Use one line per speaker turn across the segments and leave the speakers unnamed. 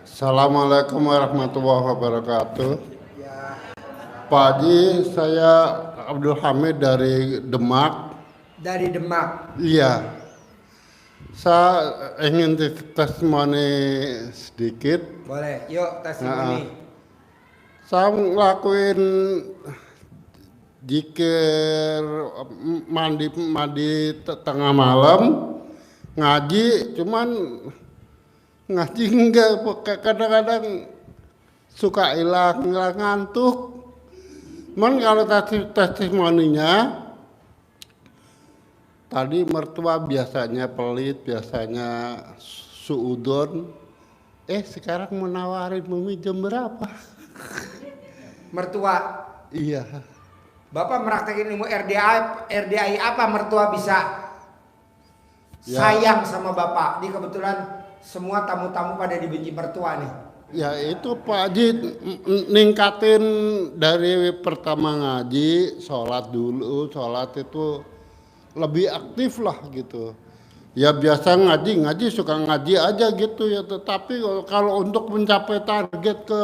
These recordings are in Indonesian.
Assalamualaikum warahmatullahi wabarakatuh. Pak Haji, saya Abdul Hamid dari Demak.
Dari Demak.
Iya. Saya ingin testimoni sedikit.
Boleh, yuk testimoni.
Saya ngelakuin zikir mandi tengah malam, ngaji, cuman ngaji enggak, kadang-kadang suka hilang ngantuk. Cuman kalau testimoninya tadi mertua biasanya pelit, biasanya suudon. Sekarang mau nawarin meminjam berapa?
Mertua.
Iya.
Bapak meraktekin ilmu RDI apa mertua bisa sayang sama Bapak? Ini kebetulan semua tamu-tamu pada dibenci mertua nih.
Ya itu Pak Haji ningkatin dari pertama ngaji, sholat dulu, sholat itu lebih aktif lah gitu. Ya biasa ngaji suka ngaji aja gitu ya, tetapi kalau untuk mencapai target ke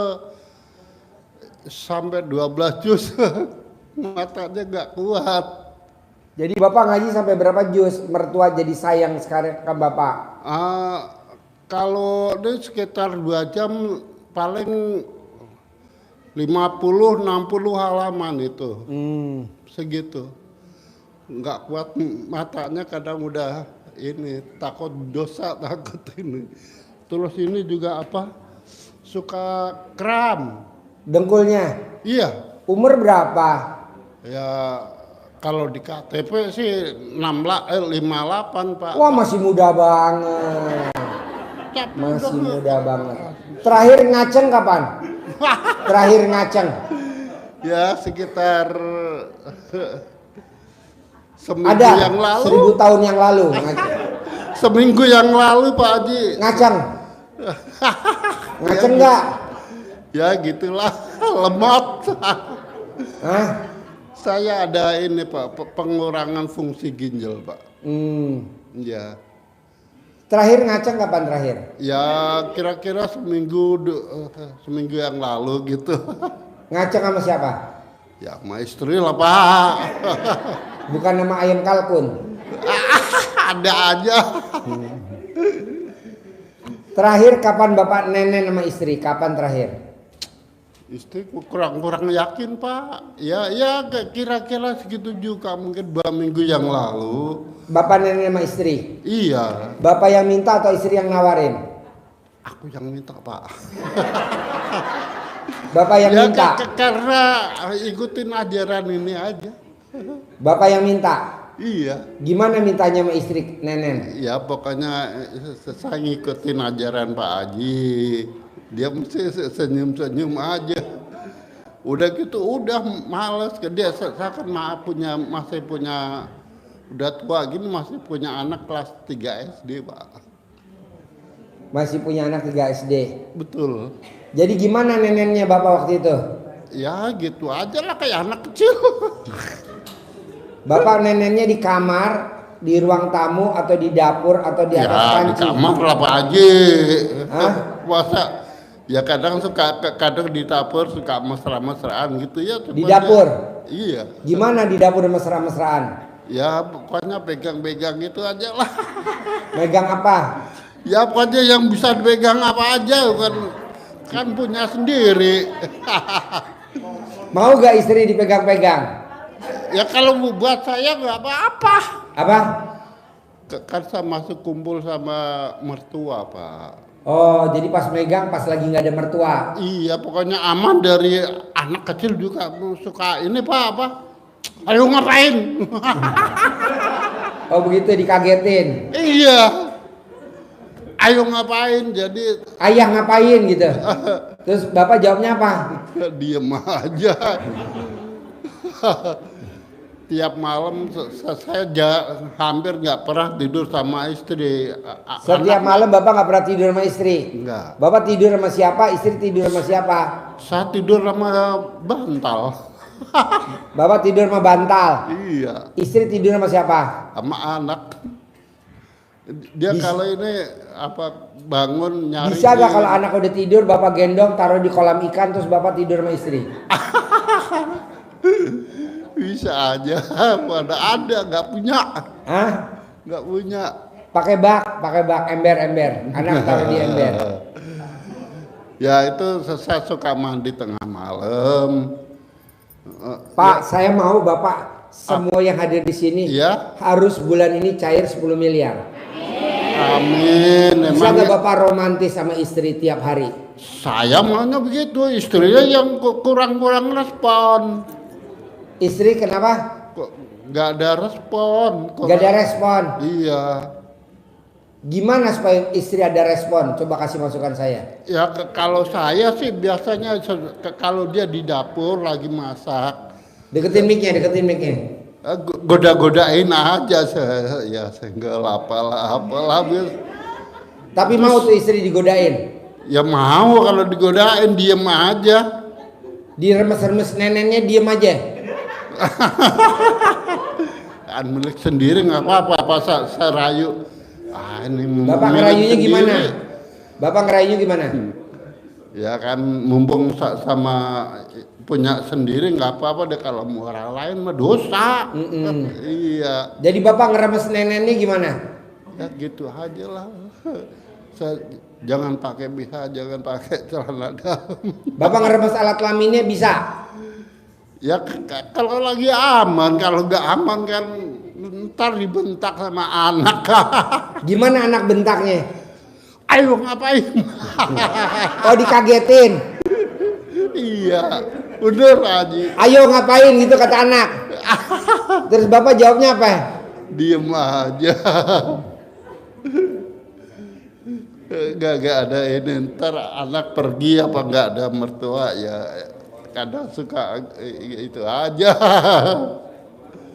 sampai 12 juz matanya nggak kuat.
Jadi Bapak ngaji sampai berapa juz? Mertua jadi sayang sekarang ke Bapak?
Kalau ini sekitar 2 jam paling 50-60 halaman itu. Segitu. Nggak kuat matanya, kadang udah ini takut dosa, takut ini. Terus ini juga suka kram.
Dengkulnya?
Iya.
Umur berapa?
Ya kalau di KTP sih 58 Pak.
Wah masih muda banget. Masih muda banget. Terakhir ngaceng kapan? Terakhir ngaceng?
Ya sekitar seminggu
ada
yang lalu.
1000 tahun yang lalu.
Seminggu yang lalu Pak Haji.
Ngaceng? Ngaceng nggak?
Ya gitulah, lemot.
Hah?
Saya ada ini Pak, pengurangan fungsi ginjal Pak. Ya.
Terakhir ngaceng kapan terakhir?
Ya kira-kira seminggu yang lalu gitu.
Ngaceng sama siapa?
Ya sama istri lah Pak.
Bukan nama ayam kalkun.
Ada aja.
Terakhir kapan Bapak nenek sama istri? Kapan terakhir?
Istri kurang yakin Pak. Ya kira-kira segitu juga, mungkin 2 minggu yang lalu.
Bapak nenek sama istri?
Iya.
Bapak yang minta atau istri yang nawarin?
Aku yang minta Pak.
Bapak yang minta?
Karena ikutin ajaran ini aja.
Bapak yang minta?
Iya.
Gimana mintanya sama istri nenek?
Ya pokoknya saya ngikutin ajaran Pak Haji. Dia mesti senyum-senyum aja. Udah gitu udah males ke dia. Saya kan masih punya udah tua gini, masih punya anak kelas 3 SD Pak.
Masih punya anak 3 SD?
Betul.
Jadi gimana neneknya Bapak waktu itu?
Ya gitu aja lah, kayak anak kecil.
Bapak neneknya di kamar, di ruang tamu, atau di dapur, atau di atas panci?
Ya di kamar lah Pak Haji.
Hah?
Masa ya kadang di dapur suka mesra-mesraan gitu ya.
Di dapur?
Iya.
Gimana di dapur mesra-mesraan?
Ya pokoknya pegang-pegang gitu aja lah.
Megang apa?
Ya pokoknya yang bisa dipegang apa aja, kan punya sendiri.
Mau gak istri dipegang-pegang?
Ya kalau buat saya nggak apa-apa.
Apa?
Kan saya masuk kumpul sama mertua Pak.
Oh, jadi pas megang pas lagi nggak ada mertua.
Iya, pokoknya aman dari anak kecil juga suka ini Pak ayo ngapain?
Oh begitu, dikagetin.
Iya. Ayo ngapain? Jadi
Ayah ngapain gitu. Terus Bapak jawabnya apa?
Diem aja. Tiap malam saya hampir nggak pernah tidur sama istri.
Setiap malam Bapak nggak pernah tidur sama istri?
Enggak.
Bapak tidur sama siapa? Istri tidur sama siapa?
Saya tidur sama bantal.
Bapak tidur sama bantal?
Iya.
Istri tidur sama siapa?
Sama anak. Dia kalau ini apa bangun nyari.
Bisa gak kalau anak udah tidur bapak gendong taruh di kolam ikan terus bapak tidur sama istri?
Bisa aja, pada ada nggak punya.
Hah?
Nggak punya.
Pakai bak, ember, anak taruh di ember.
Ya itu saya suka mandi tengah malam.
Pak, saya mau bapak semua yang hadir di sini
Ya.
harus bulan ini cair 10 miliar.
Amin.
Bisa
Emang
gak bapak romantis sama istri tiap hari?
saya maunya begitu, istrinya yang kurang-kurang respon.
Istri kenapa?
Kok nggak ada respon?
Gak ada respon.
Iya.
Gimana supaya istri ada respon? Coba kasih masukan saya.
Ya kalau saya sih biasanya kalau dia di dapur lagi masak,
Deketin mic-nya.
goda-godain aja saya, ya senggol apalah.
Tapi mau tuh istri digodain.
Ya mau kalau digodain diem aja.
Diremes-remes neneknya diem aja.
Kan milik sendiri nggak apa-apa, saya rayu. Ini
Bapak
milik
ngerayunya
sendiri.
gimana? Bapak ngerayunya gimana?
Ya kan mumpung sama punya sendiri nggak apa-apa deh, kalau mau orang lain mah dosa. Iya.
Jadi bapak ngeremes neneknya gimana?
Ya gitu aja lah. Jangan pakai BH, jangan pakai celana dalam.
Bapak ngeremes alat kelaminnya bisa?
Ya kalau lagi aman, kalau nggak aman kan ntar dibentak sama anak.
Gimana anak bentaknya?
Ayo ngapain?
Oh dikagetin.
Iya, bener aja.
Ayo ngapain gitu kata anak. Terus bapak jawabnya apa?
Diem aja. Gak ada ini, ntar anak pergi apa nggak ada mertua, ya kadang suka itu aja.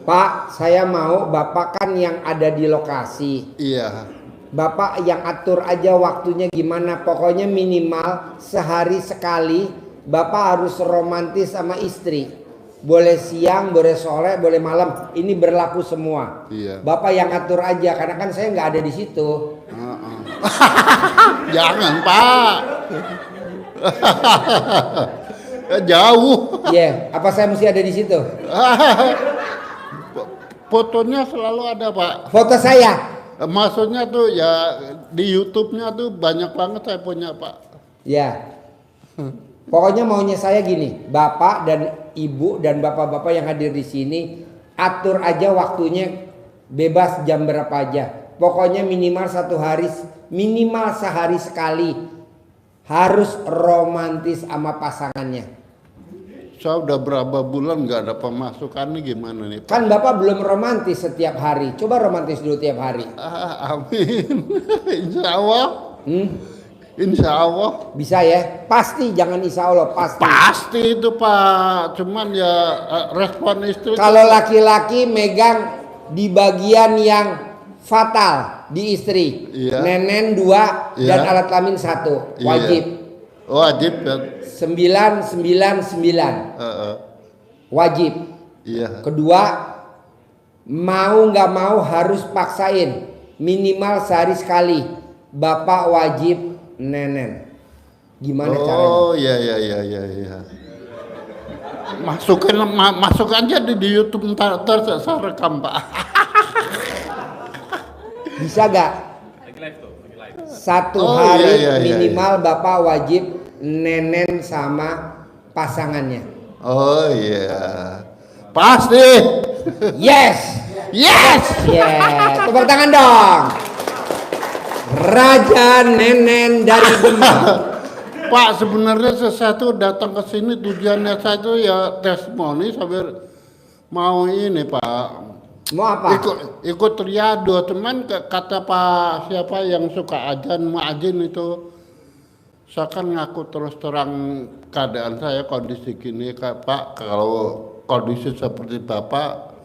Pak, saya mau bapak kan yang ada di lokasi.
Iya.
Bapak yang atur aja waktunya gimana. Pokoknya minimal sehari sekali bapak harus romantis sama istri. Boleh siang, boleh sore, boleh malam. Ini berlaku semua.
Iya.
Bapak yang atur aja karena kan saya nggak ada di situ.
Jangan Pak. Jauh.
Iya, apa saya mesti ada di situ?
Fotonya selalu ada Pak.
Foto saya.
Maksudnya tuh ya di YouTube-nya tuh banyak banget saya punya Pak.
Ya. Pokoknya maunya saya gini, bapak dan ibu dan bapak-bapak yang hadir di sini atur aja waktunya, bebas jam berapa aja. Pokoknya minimal minimal sehari sekali harus romantis sama pasangannya.
Saya udah berapa bulan nggak ada pemasukan nih, gimana nih Pak?
Kan bapak belum romantis setiap hari. Coba romantis dulu tiap hari.
Amin. Insya Allah. Insya Allah.
Bisa ya? Pasti, jangan insya Allah, pasti.
Pasti itu Pak. Cuman ya respon istri.
Kalau laki-laki megang di bagian yang fatal di istri.
Iya.
Nenen 2 dan
Iya.
alat kelamin 1. Wajib.
Iya. Wajib kan?
999. Wajib.
Iya.
Kedua, mau nggak mau harus paksain minimal sehari sekali. Bapak wajib nenen. Gimana caranya?
Oh iya. Masuk aja di YouTube, ntar saya rekam Pak.
Bisa gak? Satu
Oh,
hari
iya.
minimal bapak wajib nenen sama pasangannya.
Oh iya. Pasti.
Yes.
Yes.
Yeah. Tepuk tangan dong. Raja nenen dari Demak.
Pak, sebenarnya saya tuh datang ke sini tujuannya saya tuh ya testimoni sambil mau ini Pak.
Mau apa?
Ikut riado, cuman kata Pak siapa yang suka ajan muadzin itu, saya kan ngaku terus terang keadaan saya kondisi gini Pak. Kalau kondisi seperti Bapak,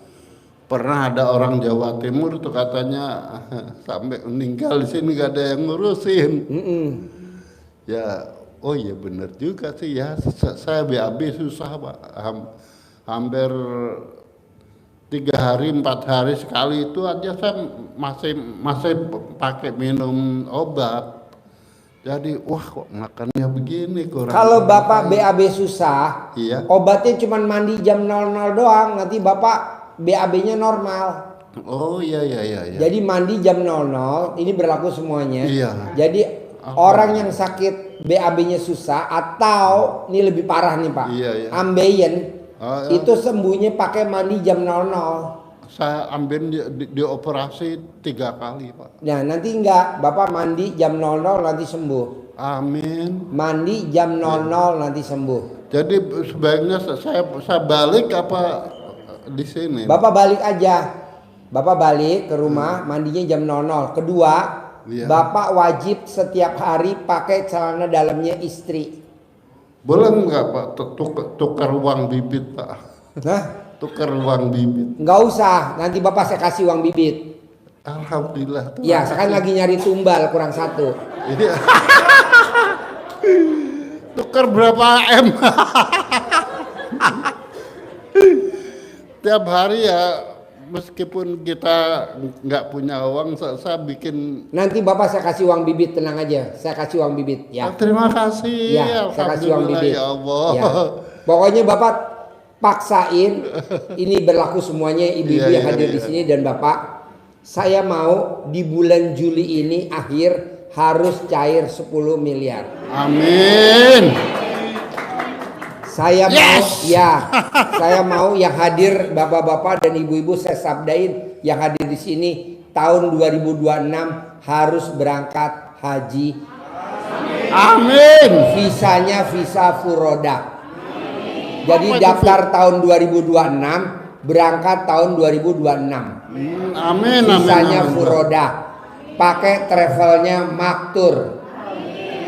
pernah ada orang Jawa Timur tuh katanya sampai meninggal di sini gak ada yang ngurusin. Ya, oh iya benar juga sih ya. Saya BAB susah Pak, hampir 3 hari 4 hari sekali itu aja saya masih pakai minum obat. Jadi wah kok makannya begini kurang.
Kalau Bapak BAB susah,
Iya.
obatnya cuma mandi jam 00 doang, nanti Bapak BAB-nya normal.
Oh iya.
Jadi mandi jam 00, ini berlaku semuanya.
Iya.
Jadi orang yang sakit BAB-nya susah atau ini lebih parah nih Pak,
Iya.
ambeien,
Oh, iya.
itu sembuhnya pakai mandi jam 00.
Saya ambil dioperasi 3 kali Pak.
Nah nanti enggak, Bapak mandi jam 00 nanti sembuh.
Amin.
Mandi jam 00 nanti sembuh.
Jadi sebaiknya saya balik apa di sini?
Bapak balik aja. Bapak balik ke rumah, mandinya jam 00. Kedua,
Iya.
Bapak wajib setiap hari pakai celana dalamnya istri.
Boleh nggak Pak tukar uang bibit Pak?
Nah,
Tukar uang bibit.
nggak usah. Nanti Bapak saya kasih uang bibit.
Alhamdulillah.
Ya, sekarang lagi nyari tumbal kurang 1.
Iya. Tukar berapa M? Tiap hari ya, meskipun kita nggak punya uang, saya bikin.
Nanti Bapak saya kasih uang bibit, tenang aja. Saya kasih uang bibit, ya.
Oh, terima kasih.
Ya, saya kasih uang
Alhamdulillah,
bibit.
ya Allah.
Ya. Pokoknya Bapak paksain, ini berlaku semuanya ibu-ibu
Iya,
yang hadir di sini dan Bapak. Saya mau di bulan Juli ini akhir harus cair 10 miliar.
Amin.
Saya
Yes!
mau, ya, saya mau yang hadir bapak-bapak dan ibu-ibu saya sabdain yang hadir di sini tahun 2026 harus berangkat haji.
Amin.
Visanya visa furoda. Jadi
Apa itu,
daftar tahun 2026, berangkat tahun 2026.
Amin.
Visanya furoda. Pakai travelnya maktur.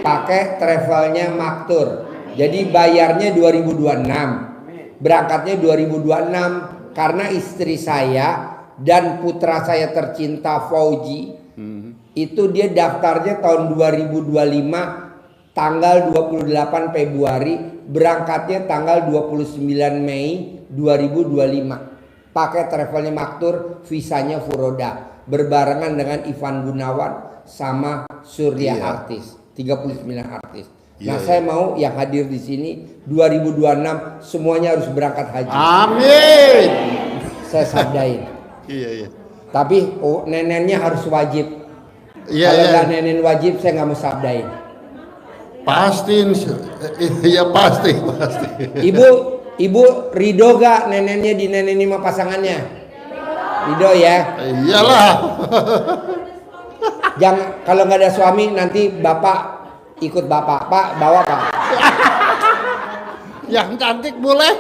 Pakai travelnya maktur. Jadi bayarnya 2026. Berangkatnya 2026 karena istri saya dan putra saya tercinta Fauji itu dia daftarnya tahun 2025 tanggal 28 Februari, berangkatnya tanggal 29 Mei 2025. Pakai travelnya maktur, visanya furoda. Berbarengan dengan Ivan Gunawan sama Surya Artis, 39 artis. Nah, saya mau yang hadir di sini 2026 semuanya harus berangkat haji.
Amin.
Saya sabdain.
Iya.
Tapi nenennya harus wajib.
Iya.
Kalau nggak nenen wajib, saya nggak mau sabdain.
Pasti. Iya pasti.
Ibu ridho gak nenennya di nenen sama pasangannya? Ridho ya.
Iyalah.
Jangan, kalau nggak ada suami nanti bapak ikut bapak, Pak bawa Pak.
Yang cantik boleh.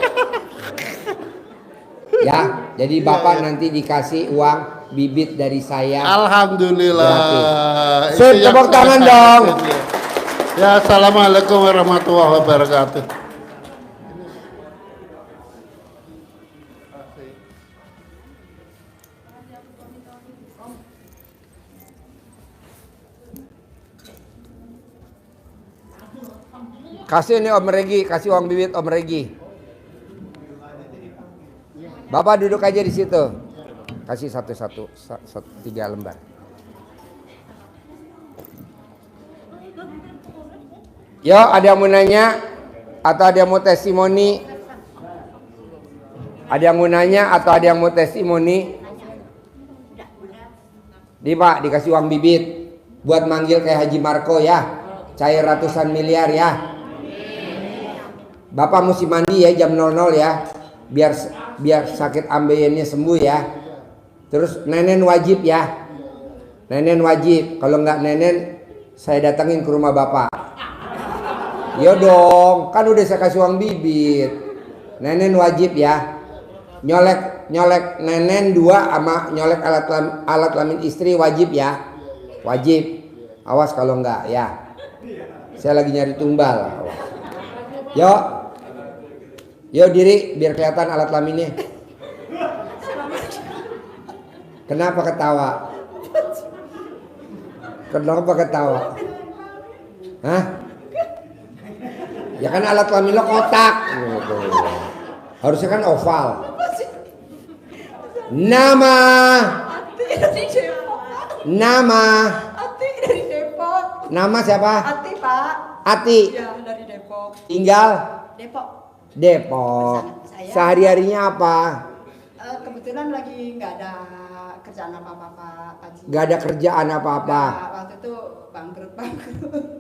Ya, jadi bapak nanti dikasih uang bibit dari saya.
Alhamdulillah.
Gratis.
Itu yang
Tepuk tangan
saya
dong.
sakit, ya. Assalamualaikum warahmatullahi wabarakatuh.
Kasih nih Om Regi, kasih uang bibit Om Regi. Bapak duduk aja di situ. Kasih satu-satu, 3 lembar. Yo, ada yang mau nanya atau ada yang mau testimoni? Ada yang mau nanya atau ada yang mau testimoni? Nih Pak, dikasih uang bibit buat manggil kayak Haji Marco ya. Cair ratusan miliar ya. Bapak mesti mandi ya jam 00 ya. Biar sakit ambeiennya sembuh ya. Terus nenen wajib ya. Nenen wajib. Kalau nggak nenen, saya datangin ke rumah Bapak. Yo dong, kan udah saya kasih uang bibit. Nenen wajib ya. Nyolek nenen 2 sama nyolek alat kelamin istri wajib ya. Wajib. Awas kalau enggak ya. Saya lagi nyari tumbal. Yo diri biar kelihatan alat kelaminnya. Kenapa ketawa? Kenapa ketawa? Hah? Ya kan alat kelamin lo kotak. Harusnya kan oval. Nama.
Ati dari Depok, Pak.
Nama.
Ati dari Depok.
Nama siapa?
Ati, Pak.
Ati.
Ya, dari Depok.
Tinggal
Depok.
Depok.
Saya-
Sehari-harinya apa?
Kebetulan lagi nggak ada kerjaan apa-apa, Pak Haji.
Gak ada kerjaan apa-apa.
Nggak, waktu itu bangkrut.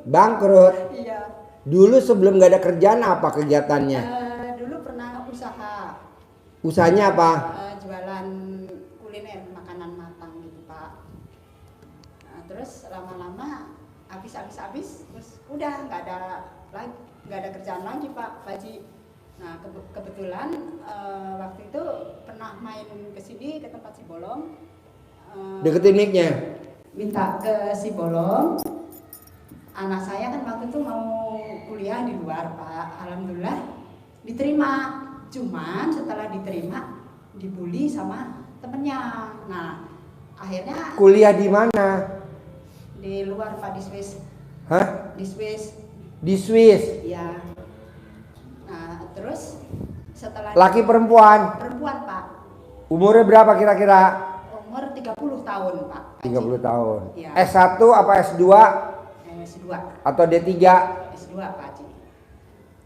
Bangkrut.
Iya.
Dulu sebelum gak ada kerjaan apa kegiatannya?
Dulu pernah usaha
Usahanya apa?
jualan kuliner makanan matang gitu, Pak. Nah, terus lama-lama habis terus udah nggak ada kerjaan lagi, Pak Haji. Nah, kebetulan waktu itu pernah main ke sini ke tempat Sibolong.
Deketin mic-nya.
Minta ke Sibolong. Anak saya kan waktu itu mau kuliah di luar, Pak. Alhamdulillah diterima. Cuman setelah diterima dibully sama temennya. Nah, akhirnya
Kuliah di mana?
di luar, Pak, di Swiss.
Hah?
Di Swiss.
Di Swiss.
Ya. Nah, terus setelah
Laki perempuan.
perempuan, Pak.
Umurnya berapa kira-kira?
Umur 30 tahun, Pak.
30 tahun.
Iya.
S1 apa S2
S2.
atau D3?
S2, Pak Haji.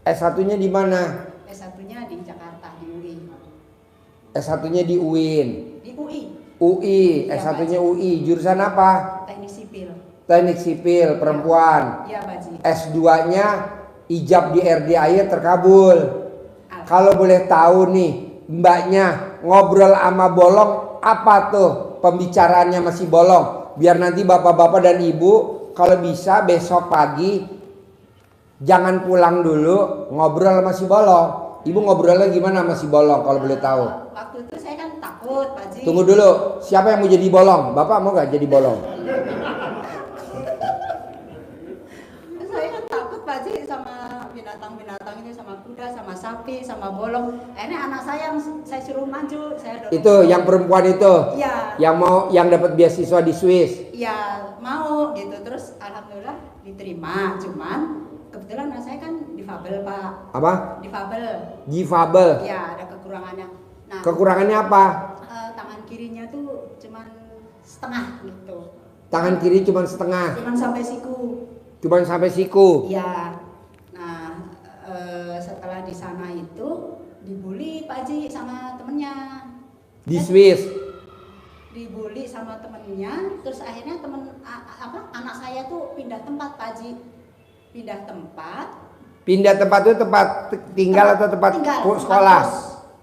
S1-nya di mana?
S1-nya di Jakarta, di UI.
S1-nya di UIN.
Di UI,
UI,
Iya,
S1-nya
Pak.
UI. Jurusan apa?
Teknik sipil.
Teknik sipil, perempuan.
Iya, Pak Haji.
S2-nya ijab di RDIY terkabul. Kalau boleh tahu nih, mbaknya ngobrol sama bolong apa tuh pembicaraannya masih bolong? Biar nanti bapak-bapak dan ibu kalau bisa besok pagi jangan pulang dulu, ngobrol sama si bolong. Ibu ngobrolnya gimana sama si bolong kalau boleh tahu?
Waktu itu saya kan takut, Pak Haji.
Tunggu dulu, siapa yang mau jadi bolong? Bapak mau gak jadi bolong?
Saya kan takut, Pak Haji, sama binatang-binatang itu, sama kuda, sama sapi, sama bolong. Akhirnya anak saya yang saya suruh maju, saya dorong.
Itu yang perempuan itu,
Iya.
yang dapat beasiswa di Swiss.
Ya mau gitu, terus alhamdulillah diterima. Cuman kebetulan anak saya kan difabel, Pak.
Apa?
Difabel.
Difabel.
Ya, ada kekurangannya. Nah,
Kekurangannya apa?
tangan kirinya tuh cuman setengah gitu.
Tangan kiri cuma setengah,
Cuman sampai siku.
cuma sampai siku.
Ya. Nah, setelah di sana itu dibully Pak Haji sama temennya.
Di Swiss.
Dibully sama temennya, terus akhirnya anak saya tuh pindah tempat, Pak Haji. Pindah tempat.
Pindah tempat itu tempat tinggal atau tempat sekolah?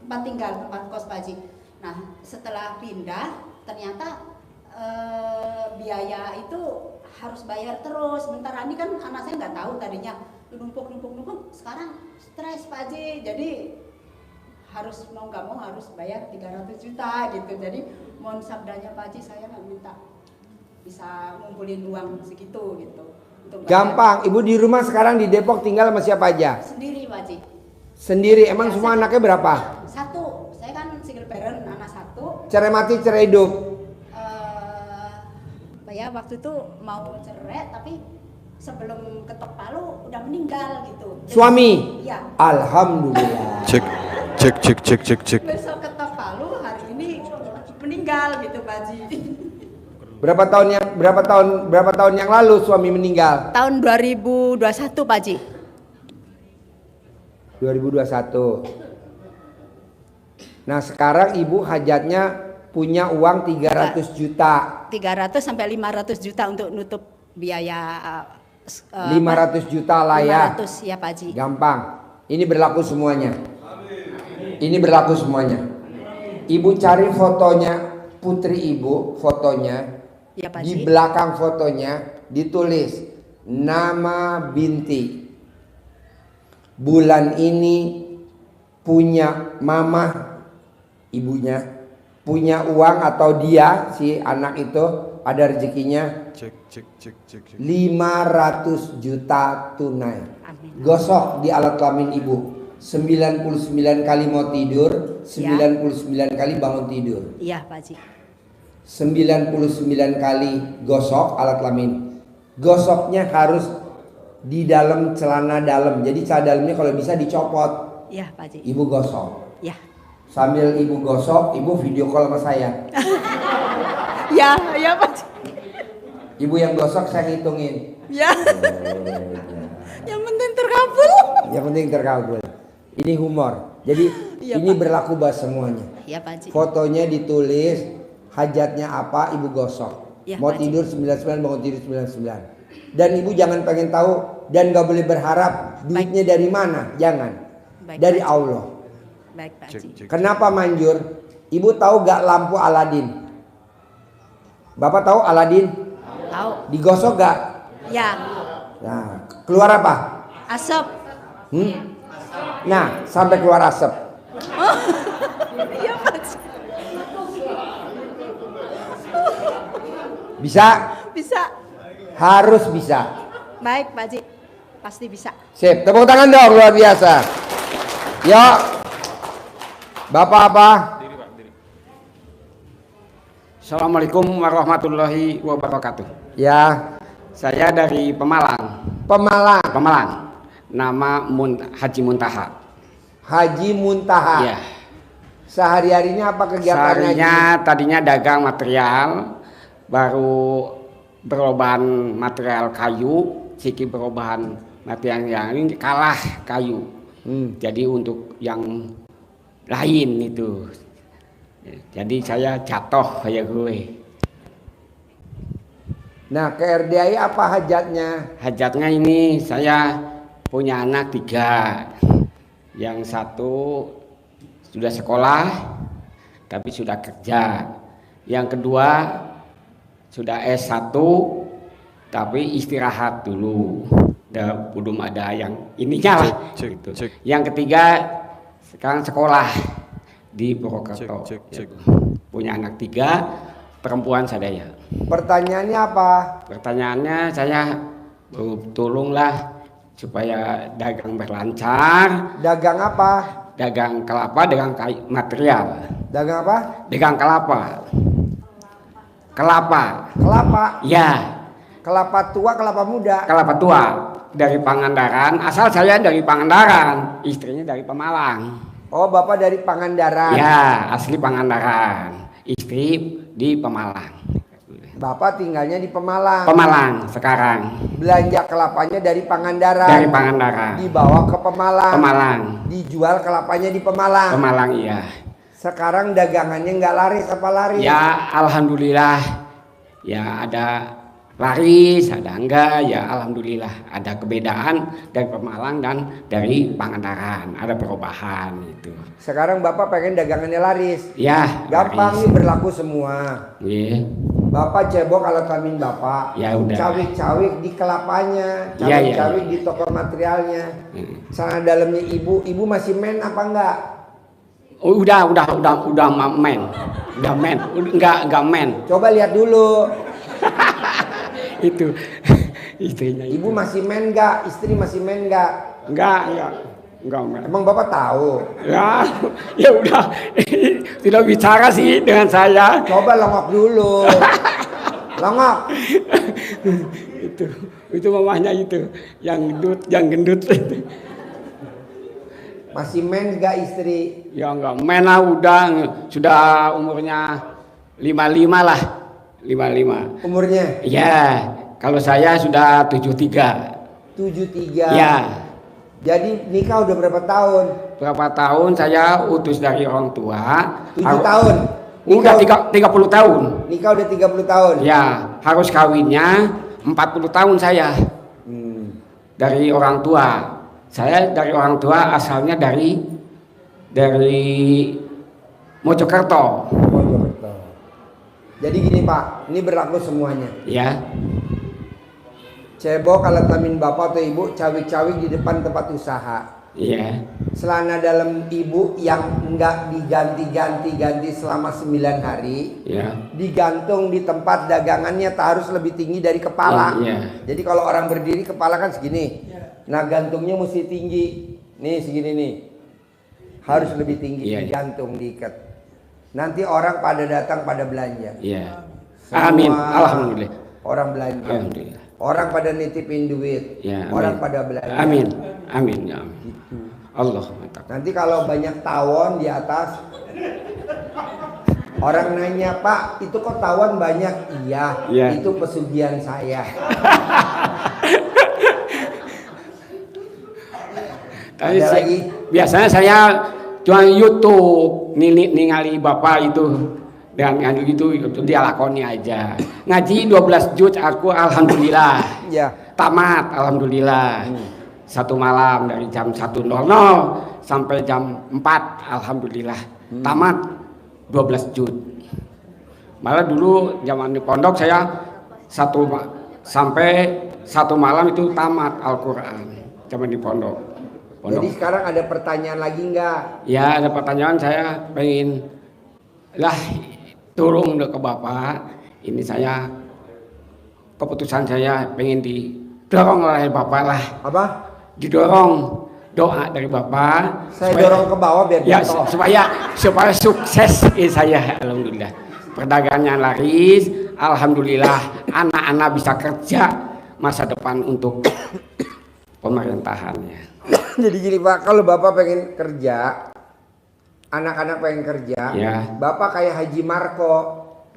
Tempat tinggal, tempat kos, Pak Haji. Nah, setelah pindah ternyata biaya itu harus bayar terus. Bentar ini kan anak saya nggak tahu tadinya numpuk. Sekarang stres, Pak Haji. Jadi harus mau nggak mau harus bayar 300 juta gitu. Jadi mohon sabdanya Pak Haji, saya nggak minta bisa ngumpulin uang segitu gitu. Untuk bayar.
Gampang. Ibu di rumah sekarang di Depok tinggal sama siapa aja?
Sendiri, Pak Haji.
Sendiri. Emang
Ya,
semua
saya-
anaknya berapa?
Satu. Saya kan single parent, anak satu.
Cerai mati, cerai hidup.
Ya waktu itu mau cerai tapi sebelum ketok palu udah meninggal gitu. Jadi-
Suami?
Iya.
Alhamdulillah.
Cek.
Besok ketok palu, hari ini meninggal gitu, Pak Haji.
Berapa tahun yang lalu suami meninggal?
Tahun 2021, Pak Haji.
2021. Nah, sekarang ibu hajatnya punya uang 300 juta.
300 sampai 500 juta untuk nutup biaya
500 juta lah ya.
500 ya, Pak Haji.
Gampang. Ini berlaku semuanya. Ini berlaku semuanya. Ibu cari fotonya putri ibu, fotonya.
Ya, Pak
Di
Haji.
belakang fotonya ditulis nama binti. Bulan ini punya mama ibunya, punya uang atau dia si anak itu ada rezekinya
Cek.
500 juta tunai.
Amin.
Gosok di alat kelamin ibu. 99 kali mau tidur, 99 kali bangun tidur.
Iya, Pak Haji.
99 kali gosok alat kelamin. Gosoknya harus di dalam celana dalam. Jadi celana dalamnya kalau bisa dicopot.
Iya, Pak Haji.
Ibu gosok.
Ya.
Sambil ibu gosok, ibu video call sama saya.
Ya, ya Pak Haji.
Ibu yang gosok saya ngitungin.
Ya. Yang penting terkabul.
Yang penting terkabul. Ini humor. Jadi
Iya,
ini
Pak.
berlaku buat semuanya.
Ya Pak Haji.
Fotonya ditulis, hajatnya apa, ibu gosok.
Ya,
Mau
Pak Haji.
tidur 99, bangun tidur 99. Dan ibu jangan pengen tahu dan gak boleh berharap duitnya dari mana. Jangan.
Baik,
Dari
Pak Haji.
Allah.
Baik Pak
Cek,
Haji.
cek.
Kenapa manjur? Ibu tahu gak lampu Aladin? Bapak tahu Aladin?
Tahu.
Digosok gak?
Ya.
Nah, keluar apa?
Asap.
Nah, sampai keluar asap.
Iya Pak Haji.
Bisa?
Bisa.
Harus bisa.
Baik Pak Haji. Pasti bisa.
Sip, tepuk tangan dong, luar biasa. Yuk. Bapak apa?
Assalamualaikum warahmatullahi wabarakatuh.
Ya,
Saya dari Pemalang.
Pemalang.
Pemalang. Nama Haji Muntaha.
Haji Muntaha.
Iya.
Sehari-harinya apa kegiatannya?
Seharinya tadinya dagang material, baru berobahan material kayu, siki berobahan material yang ini kalah kayu. Jadi untuk yang lain itu. Jadi saya jatuh kayak gue.
Nah, ke RDI apa hajatnya?
Hajatnya ini saya punya anak 3. Yang satu sudah sekolah tapi sudah kerja. Yang kedua sudah S1 tapi istirahat dulu. Belum ada yang ininya lah.
Cek,
Gitu.
cek.
Yang ketiga sekarang sekolah di Purwokerto.
Cek, cek, cek.
Punya anak 3, perempuan saya.
Pertanyaannya apa?
Pertanyaannya saya tolonglah supaya dagang berlancar,
Dagang apa?
dagang kelapa, dagang material,
Dagang apa?
dagang kelapa, kelapa,
Kelapa.
ya
Kelapa tua, kelapa muda.
kelapa tua dari Pangandaran. Asal saya dari Pangandaran, istrinya dari Pemalang.
Oh, Bapak dari Pangandaran.
Ya asli Pangandaran, istri di Pemalang.
Bapak tinggalnya di Pemalang.
Pemalang sekarang
Belanja kelapanya dari Pangandaran.
dari Pangandaran,
Dibawa ke Pemalang.
Pemalang,
Dijual kelapanya di Pemalang.
Pemalang iya.
Sekarang dagangannya nggak laris apa laris?
Ya alhamdulillah ya ada laris ada enggak ya alhamdulillah ada kebedaan dari Pemalang dan dari Pangandaran ada perubahan itu
Sekarang Bapak pengen dagangannya laris.
ya
Gampang
laris.
nih, berlaku semua.
Iya.
Bapak cebok alat kelamin Bapak.
Ya udah.
Cawik-cawik di kelapanya,
Ya, ya,
cawik-cawik
ya.
di toko materialnya.
Hmm.
Sana dalamnya ibu masih men apa enggak?
Oh, udah men udah men enggak men
Coba lihat dulu.
itu istrinya
Ibu masih men enggak? Istri masih men enggak?
enggak men
Emang Bapak tahu?
ya ya udah tidak bicara sih dengan saya.
Coba longok dulu. Longok.
itu mamahnya itu yang gendut
Masih men enggak istri?
ya enggak men lah sudah umurnya 55 lah 55
Umurnya
ya kalau saya sudah 73
73.
ya
Jadi nikah udah berapa tahun?
berapa tahun saya utus dari orang tua
7 tahun.
udah 30 tahun
Nikah udah 30 tahun.
ya harus kawinnya 40 tahun saya dari orang tua. Saya dari orang tua asalnya dari Mojokerto.
Mojokerto. Jadi gini Pak, ini berlaku semuanya.
Ya,
Cebok alat kelamin Bapak atau Ibu cawik-cawik di depan tempat usaha.
iya,
Celana dalam Ibu yang enggak diganti selama 9 hari,
iya,
digantung di tempat dagangannya tak harus lebih tinggi dari kepala.
Iya.
Jadi kalau orang berdiri kepala kan segini. Nah, gantungnya mesti tinggi. Nih segini nih. Harus lebih tinggi,
Iya, iya.
digantung, diikat. Nanti orang pada datang pada belanja.
iya.
Semua
Amin, alhamdulillah.
Orang belanja.
Alhamdulillah.
Orang pada nitipin duit.
Ya,
Orang
amin.
pada belanja.
Amin, amin, ya amin.
Gitu.
Allah mantap.
Nanti kalau banyak tawon di atas, orang nanya, Pak, itu kok tawon banyak? Iya,
Iya.
itu pesugihan saya.
Tapi
Ada lagi?
biasanya saya cuma YouTube ningali bapak itu dan ngaji itu dia lakoni aja. Ngaji 12 juz aku alhamdulillah.
Ya.
Tamat alhamdulillah. Satu malam dari jam 1.00 sampai jam 4 alhamdulillah. Tamat 12 juz. Malah dulu zaman di pondok saya sampai satu malam itu tamat Al-Qur'an zaman di pondok.
Jadi sekarang ada pertanyaan lagi nggak?
Ya ada pertanyaan, saya pengen lah turun ke bapak. Ini saya keputusan saya pengen didorong oleh bapak lah,
Apa?
didorong doa dari bapak.
Saya dorong ke bawah biar
ya
jatuh.
supaya sukses saya alhamdulillah. Perdagangannya laris, alhamdulillah anak-anak bisa kerja masa depan untuk pemerintahannya.
Jadi gini Pak, kalau Bapak pengen kerja, anak-anak pengen kerja,
Ya.
Bapak kayak Haji Marko.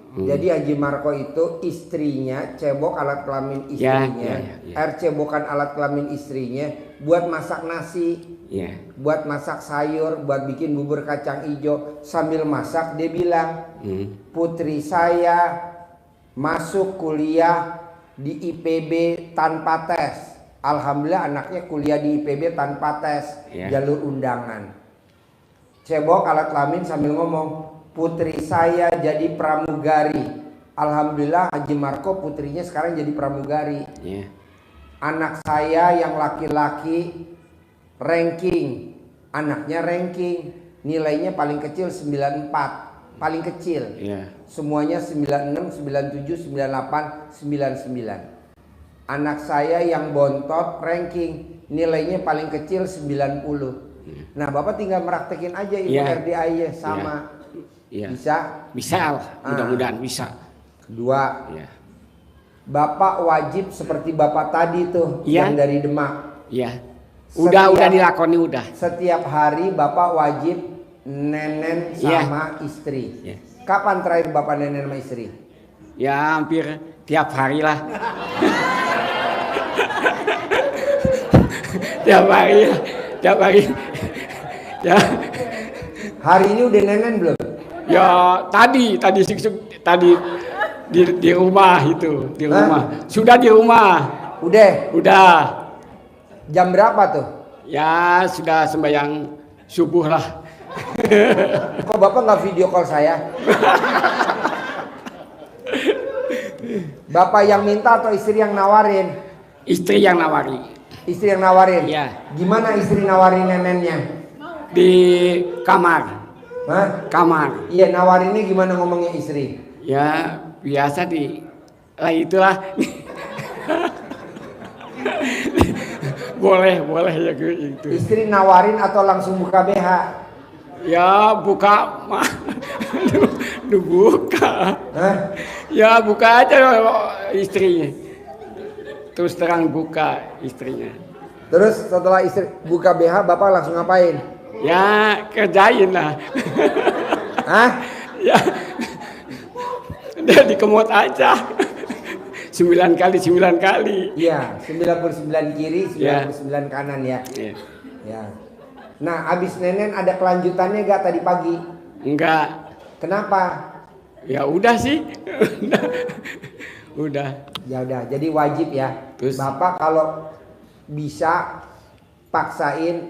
Jadi Haji Marko itu istrinya cebok alat kelamin istrinya,
ya.
air cebokan alat kelamin istrinya buat masak nasi,
Ya,
buat masak sayur, buat bikin bubur kacang hijau. Sambil masak dia bilang, putri saya masuk kuliah di IPB tanpa tes. Alhamdulillah anaknya kuliah di IPB tanpa tes, jalur undangan. Cebok alat kelamin sambil ngomong, putri saya jadi pramugari. Alhamdulillah Haji Marko putrinya sekarang jadi pramugari.
ya,
Anak saya yang laki-laki ranking, anaknya ranking, nilainya paling kecil 94, paling kecil.
ya,
Semuanya 96, 97, 98, 99. Anak saya yang bontot ranking, nilainya paling kecil 90. Nah Bapak tinggal meraktekin aja itu
Ya.
RDI sama.
ya.
Bisa.
Bisa lah, mudah-mudahan bisa.
Kedua,
Ya,
Bapak wajib seperti Bapak tadi tuh
Ya.
yang dari Demak.
ya. Udah
Setiap-
dilakoni udah.
Setiap hari Bapak wajib nenen
Ya.
sama istri.
Ya.
Kapan terakhir Bapak nenen sama istri?
Ya hampir tiap hari lah. tiap hari, tiap hari. Ya,
Hari ini udah nenen belum?
ya tadi di rumah itu, di
Hah?
rumah. Sudah di rumah.
Udah. Jam berapa tuh?
Ya sudah sembahyang subuh lah.
Kok Bapak nggak video call saya? Bapak yang minta atau istri yang nawarin?
Istri yang nawari
Istri yang nawarin?
Iya.
Gimana istri nawarin nenennya?
di kamar.
Hah?
Kamar.
Iya, nawarinnya gimana ngomongnya istri?
Ya biasa lah itulah. boleh ya gitu.
Istri nawarin atau langsung buka BH?
Ya buka buka.
Hah?
Ya buka aja istrinya. Terus terang buka istrinya.
Terus setelah istri buka BH, Bapak langsung ngapain?
Ya kerjain lah.
Hah?
Ya dia dikemot aja. 9 kali.
Iya, 99 kiri, 99
Ya.
kanan ya.
Ya.
Ya. Nah, abis nenen ada kelanjutannya gak tadi pagi?
Enggak.
Kenapa?
Ya udah sih. Udah.
Ya udah, jadi wajib ya.
Terus?
Bapak kalau bisa paksain,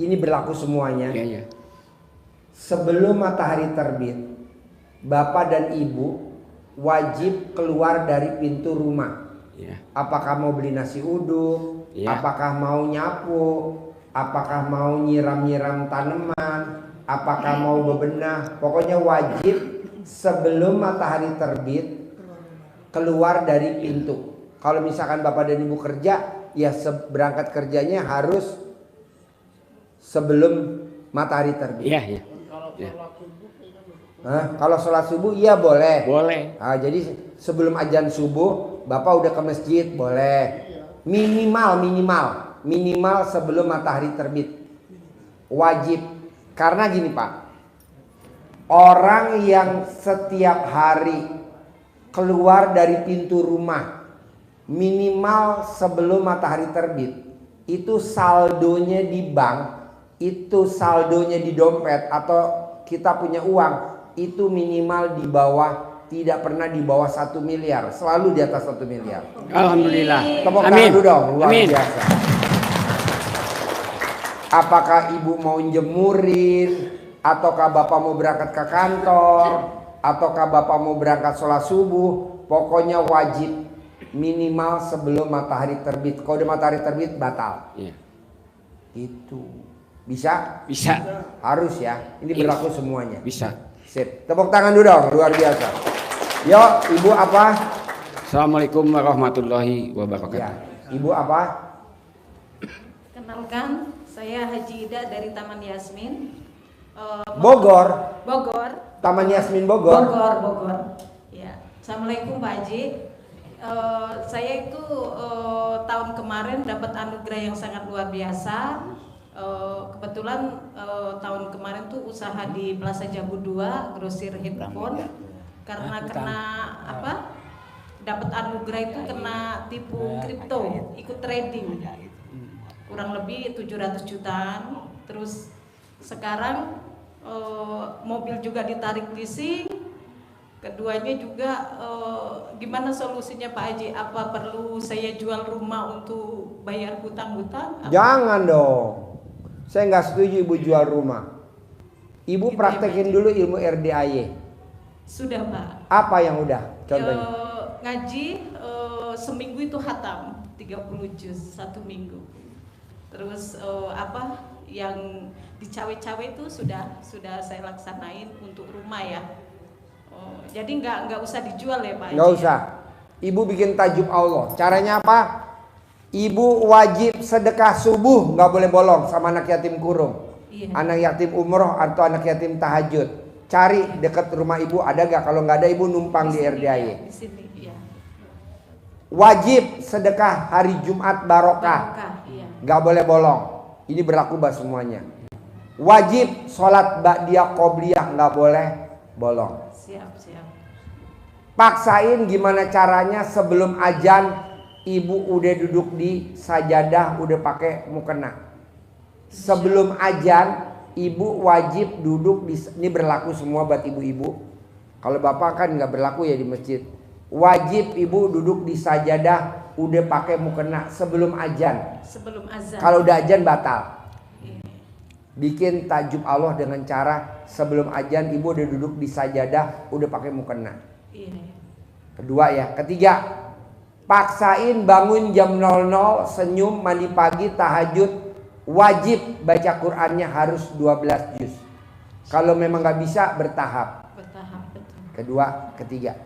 ini berlaku semuanya.
Ya.
Sebelum matahari terbit, Bapak dan Ibu wajib keluar dari pintu rumah.
Ya.
Apakah mau beli nasi uduk,
Ya.
apakah mau nyapu, apakah mau nyiram-nyiram tanaman, apakah mau bebenah. Pokoknya wajib sebelum matahari terbit keluar dari pintu. Kalau misalkan Bapak dan Ibu kerja, ya berangkat kerjanya harus sebelum matahari terbit.
Iya. Ya.
Hah? Kalau sholat subuh iya boleh.
Boleh.
Nah, jadi sebelum azan subuh Bapak udah ke masjid boleh. Minimal minimal sebelum matahari terbit. Wajib. Karena gini Pak, orang yang setiap hari keluar dari pintu rumah minimal sebelum matahari terbit, itu saldonya di bank, itu saldonya di dompet atau kita punya uang, itu minimal di bawah, tidak pernah di bawah 1 miliar, selalu di atas 1 miliar.
Alhamdulillah.
Tepuk tangan
Amin.
dulu dong, luar
Amin.
biasa. Apakah ibu mau jemurin, ataukah bapak mau berangkat ke kantor, ataukah bapak mau berangkat sholat subuh, pokoknya wajib minimal sebelum matahari terbit. Kalau udah matahari terbit batal.
Iya.
Itu bisa?
Bisa.
Harus ya. Ini berlaku semuanya.
Bisa.
Sip. Tepuk tangan dulu dong, luar biasa. Yo, ibu apa?
Assalamualaikum warahmatullahi wabarakatuh.
Ya, ibu apa?
Kenalkan, saya Haji Ida dari Taman Yasmin.
Bogor.
Bogor.
Taman Yasmin Bogor.
Bogor. Ya. Assalamualaikum Pak Haji. Saya itu tahun kemarin dapat anugerah yang sangat luar biasa. Kebetulan tahun kemarin tuh usaha di Plaza Jabu 2, grosir handphone. Karena kena apa? Dapat anugerah itu kena tipu kripto, ikut trading. Kurang lebih 700 jutaan. Terus sekarang mobil juga ditarik leasing. Keduanya juga gimana solusinya Pak Haji? Apa perlu saya jual rumah untuk bayar hutang-hutang?
Jangan dong. Saya nggak setuju ibu jual rumah. Ibu
Gitu
praktekin
ya,
dulu ilmu RDAY.
Sudah Pak.
Apa yang udah? Contohnya.
Ngaji seminggu itu hatam 30 juz 1 minggu. Terus apa yang di cawe-cawe itu sudah saya laksanain untuk rumah ya. Jadi nggak usah dijual ya Pak.
Nggak usah. Ibu bikin tajub Allah. Caranya apa? Ibu wajib sedekah subuh, nggak boleh bolong sama anak yatim kurung,
Iya.
anak yatim umroh atau anak yatim tahajud. Cari dekat rumah ibu ada gak? Kalau nggak ada ibu numpang di RDAY.
Di sini, ya.
Wajib sedekah hari Jumat barokah.
Barokah, iya.
Nggak boleh bolong. Ini berlaku buat semuanya. Wajib sholat ba'diyah qobliyah, nggak boleh bolong.
Siap.
Paksain gimana caranya sebelum azan ibu udah duduk di sajadah, udah pakai mukena. Sebelum azan ibu wajib duduk di, ini berlaku semua buat ibu-ibu. Kalau bapak kan nggak berlaku ya di masjid. Wajib ibu duduk di sajadah, udah pakai mukena sebelum azan.
Sebelum azan.
Kalau udah azan batal.
Iya.
Bikin tajub Allah dengan cara sebelum azan ibu udah duduk di sajadah, udah pakai mukena.
Iya.
Kedua ya. Ketiga, paksain bangun jam 00, senyum, mandi pagi, tahajud. Wajib baca Qur'annya harus 12 juz. Kalau memang nggak bisa bertahap.
Bertahap, betul.
Kedua, ketiga.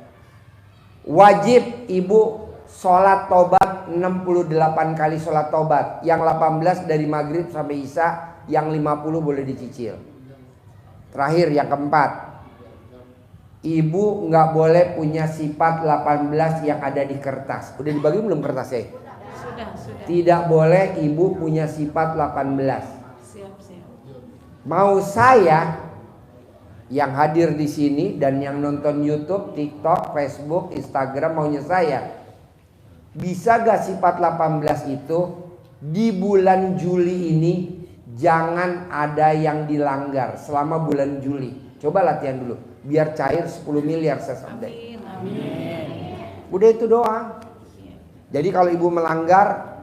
Wajib ibu sholat tobat 68 kali sholat tobat. Yang 18 dari maghrib sampai isya, yang 50 boleh dicicil. Terakhir yang keempat, ibu nggak boleh punya sifat 18 yang ada di kertas. Udah dibagi belum kertasnya?
Sudah.
Tidak boleh ibu punya sifat 18.
Siap.
Mau saya yang hadir di sini dan yang nonton YouTube, TikTok, Facebook, Instagram, maunya saya, bisa gak sifat 18 itu di bulan Juli ini jangan ada yang dilanggar selama bulan Juli. Coba latihan dulu biar cair 10 miliar saya sabdain.
Amin.
Udah itu doang. Jadi kalau ibu melanggar,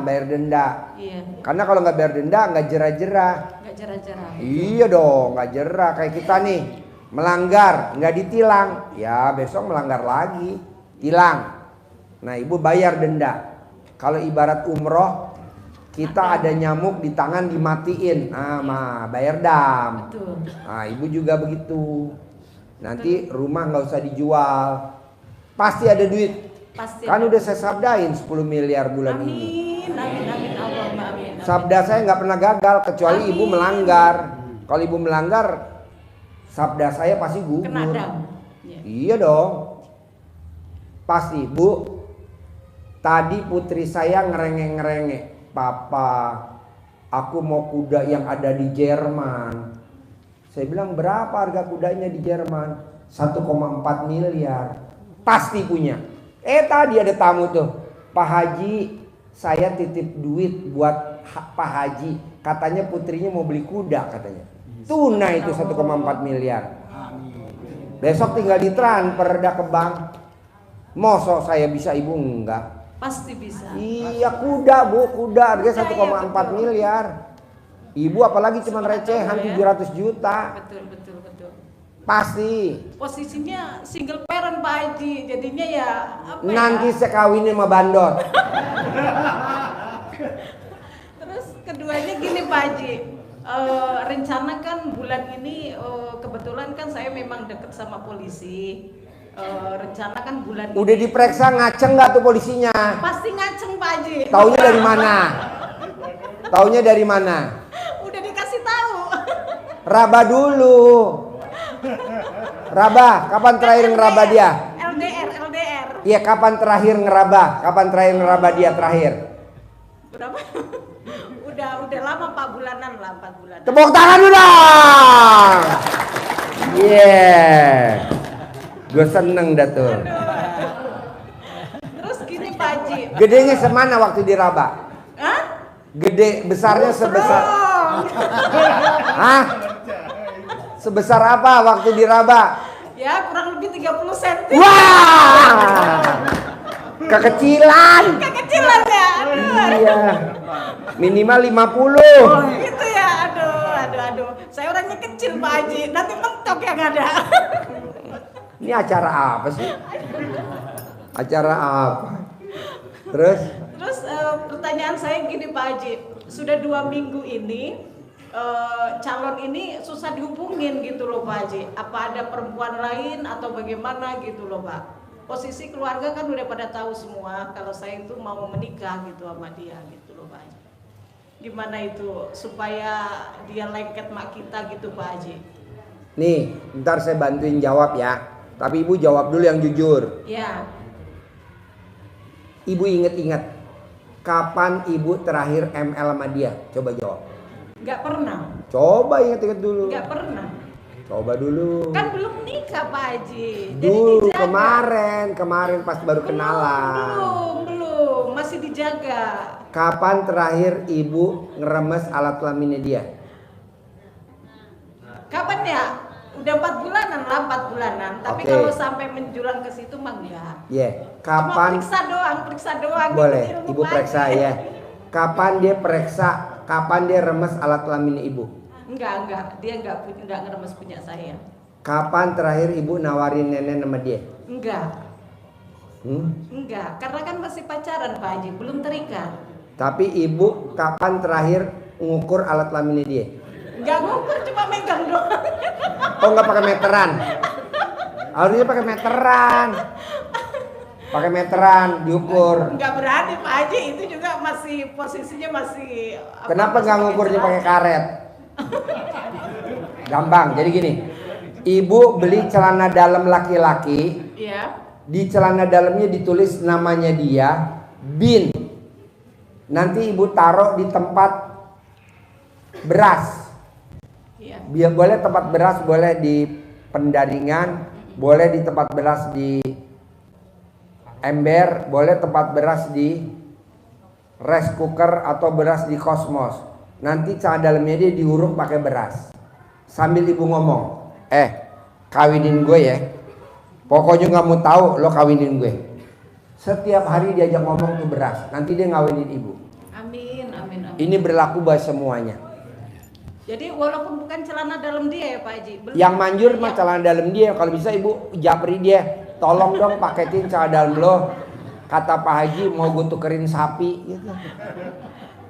bayar denda.
Iya.
Karena kalau nggak bayar denda nggak jerah-jerah.
Nggak jerah-jerah.
Iya dong, nggak jerah. Kayak kita nih melanggar nggak ditilang, ya besok melanggar lagi, tilang. Nah ibu bayar denda. Kalau ibarat umroh, kita ada nyamuk di tangan dimatiin, bayar dam.
Betul.
Nah ibu juga begitu. Nanti rumah nggak usah dijual, pasti ada duit.
Pasti.
Kan udah saya sabdain 10 miliar bulan ini.
Amin. Allahumma amin.
Sabda saya nggak pernah gagal kecuali
Amin.
ibu melanggar. Kalau ibu melanggar, sabda saya pasti gugur.
Kena dam. Iya.
Iya dong. Pasti bu. Tadi putri saya ngerenge-ngerenge. Papa, aku mau kuda yang ada di Jerman. Saya bilang, berapa harga kudanya di Jerman? 1,4 miliar. Pasti punya. Tadi ada tamu tuh. Pak Haji, saya titip duit buat Pak Haji. Katanya putrinya mau beli kuda katanya. Tunai itu 1,4 miliar. Besok tinggal ditransfer dah ke bank. Mosok saya bisa, ibu enggak?
Pasti bisa.
Iya, kuda bu, kuda harga 1,4 miliar. Ibu apalagi cuma recehan 700 juta.
Betul, betul, betul.
Pasti.
Posisinya single parent Pak Haji, jadinya ya apa
Nanti
ya?
saya kawinin sama bandot.
Terus keduanya gini Pak Haji, rencana kan bulan ini kebetulan kan saya memang deket sama polisi. Rencana kan bulan
Udah
ini
diperiksa ngaceng nggak tuh polisinya?
pasti ngaceng Pak Haji.
Taunya dari mana? Taunya dari mana?
Udah dikasih tahu.
Raba dulu. Raba, kapan terakhir ngeraba dia?
LDR.
Iya, kapan terakhir ngeraba? Kapan terakhir ngeraba dia terakhir?
Berapa? udah lama 4 bulanan lah, 4 bulan.
Tepuk tangan dulu dong. Yeah. Gue seneng dah tuh.
Terus gini Pak Haji.
Gedenya semana waktu diraba?
Hah?
Gede, besarnya sebesar.
Strong.
Hah? Sebesar apa waktu diraba?
Ya kurang lebih 30 cm.
Wah! Kekecilan.
Kekecilan ya.
Iya. Minimal 50.
Oh, gitu ya. Aduh. Saya orangnya kecil Pak Haji. Nanti mentok yang ada.
Ini acara apa sih? Acara apa? Terus?
Pertanyaan saya gini Pak Haji. Sudah 2 minggu ini calon ini susah dihubungin gitu loh Pak Haji. Apa ada perempuan lain atau bagaimana gitu loh Pak? Posisi keluarga kan udah pada tahu semua kalau saya itu mau menikah gitu sama dia gitu loh Pak Haji. Gimana itu supaya dia lengket mak kita gitu Pak Haji?
Nih, ntar saya bantuin jawab ya. Tapi ibu jawab dulu yang jujur.
Ya.
Ibu inget-inget, kapan ibu terakhir ML sama dia? Coba jawab.
Nggak pernah.
Coba inget-inget dulu.
Nggak pernah.
Coba dulu.
Kan belum nikah Pak Haji. Jadi
Dulu
dijaga.
kemarin pas baru kenalan.
Belum, masih dijaga.
Kapan terakhir ibu ngeremes alat kelaminnya dia?
Kapan ya? Udah 4 bulanan lah, 4 bulanan. Tapi
Oke.
kalau sampai menjulang ke situ mah enggak.
Iya.
Cuma
Kapan?
periksa doang.
Boleh,
Ikuti ilmu
ibu
Pak
periksa
Haji.
ya. Kapan dia periksa? Kapan dia remes alat kelaminnya ibu?
Enggak. Dia enggak ngeremes punya saya.
Kapan terakhir ibu nawarin nenek sama dia?
Enggak.
Hmm?
Enggak, karena kan masih pacaran Pak Haji, belum terikat.
Tapi ibu kapan terakhir ngukur alat kelaminnya dia?
Enggak ngukur, cuma megang doang.
Oh, nggak pakai meteran? Harusnya pakai meteran. Pakai meteran diukur.
Enggak berani Pak Haji, itu juga masih posisinya masih.
Kenapa nggak ngukurnya pakai karet? Gampang. Jadi gini, ibu beli celana dalam laki-laki.
Iya.
Di celana dalamnya ditulis namanya dia, bin. Nanti ibu taruh di tempat beras.
Iya.
Biar boleh tempat beras, boleh di pendaringan, boleh di tempat beras di ember, boleh tempat beras di rice cooker atau beras di kosmos. Nanti celana dalamnya dia diuruk pakai beras. Sambil ibu ngomong, kawinin gue ya. Pokoknya nggak mau tahu, lo kawinin gue. Setiap hari diajak ngomong tuh beras. Nanti dia ngawinin ibu.
Amin.
Ini berlaku buat semuanya.
Jadi walaupun bukan celana dalam dia ya Pak Haji.
Yang manjur mah celana dalam dia. Kalau bisa ibu japri dia. Tolong dong paketin celana dalam lo. Kata Pak Haji mau gue tukerin sapi. Gitu.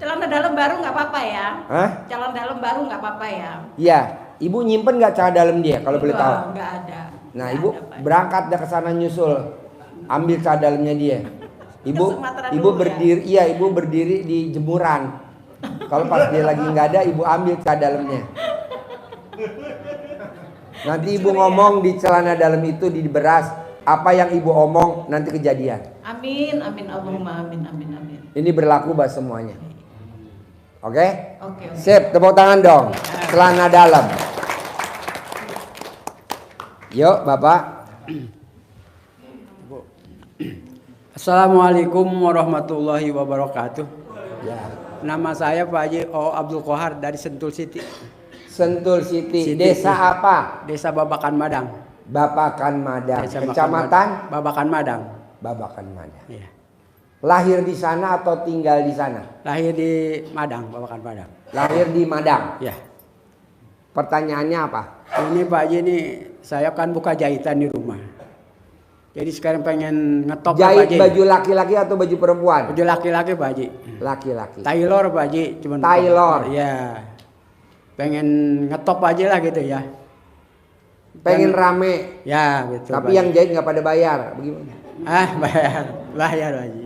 Celana dalam baru nggak apa-apa ya?
Hah?
Celana dalam baru nggak apa-apa ya?
Iya. Ibu nyimpen nggak celana dalam dia kalau boleh tahu?
Nggak ada.
Nah
Nggak
ibu
ada, Pak Haji.
berangkat dah ke sana nyusul. Ambil celana dalamnya dia. Ibu
Sumatera
ibu
dulu ya?
berdiri, iya ibu berdiri di jemuran. Kalau pas dia lagi nggak ada, ibu ambil celana dalamnya. Nanti ibu ngomong di celana dalam itu di beras. Apa yang ibu omong nanti kejadian.
Amin. Allahumma amin.
Ini berlaku buat semuanya. Oke?
Oke.
Sip, tepuk tangan dong. Celana dalam. Yuk, Bapak.
Assalamualaikum warahmatullahi wabarakatuh.
Ya.
Nama saya Pak Haji O. Abdul Kohar dari Sentul City,
Sentul City.
City.
Desa apa?
Desa Babakan Madang.
Babakan Madang.
Desa Babakan
Kecamatan?
Madang. Babakan Madang.
Babakan Madang.
Iya.
Lahir di sana atau tinggal di sana?
Lahir di Madang, Babakan Madang.
Lahir di Madang.
Ya.
Pertanyaannya apa?
Ini Pak Haji ini saya kan buka jahitan di rumah. Jadi sekarang pengen ngetop Pak
Jahit
Haji.
baju laki-laki atau baju perempuan?
Baju laki-laki Pak Haji.
Laki-laki.
Tailor Pak Haji, cuman
Tailor.
Iya. Pengen ngetop aja lah gitu ya.
Pengen rame.
Ya, gitu.
Tapi
Pak
yang
Haji.
jahit nggak pada bayar. Bagaimana?
Bayar Pak Haji.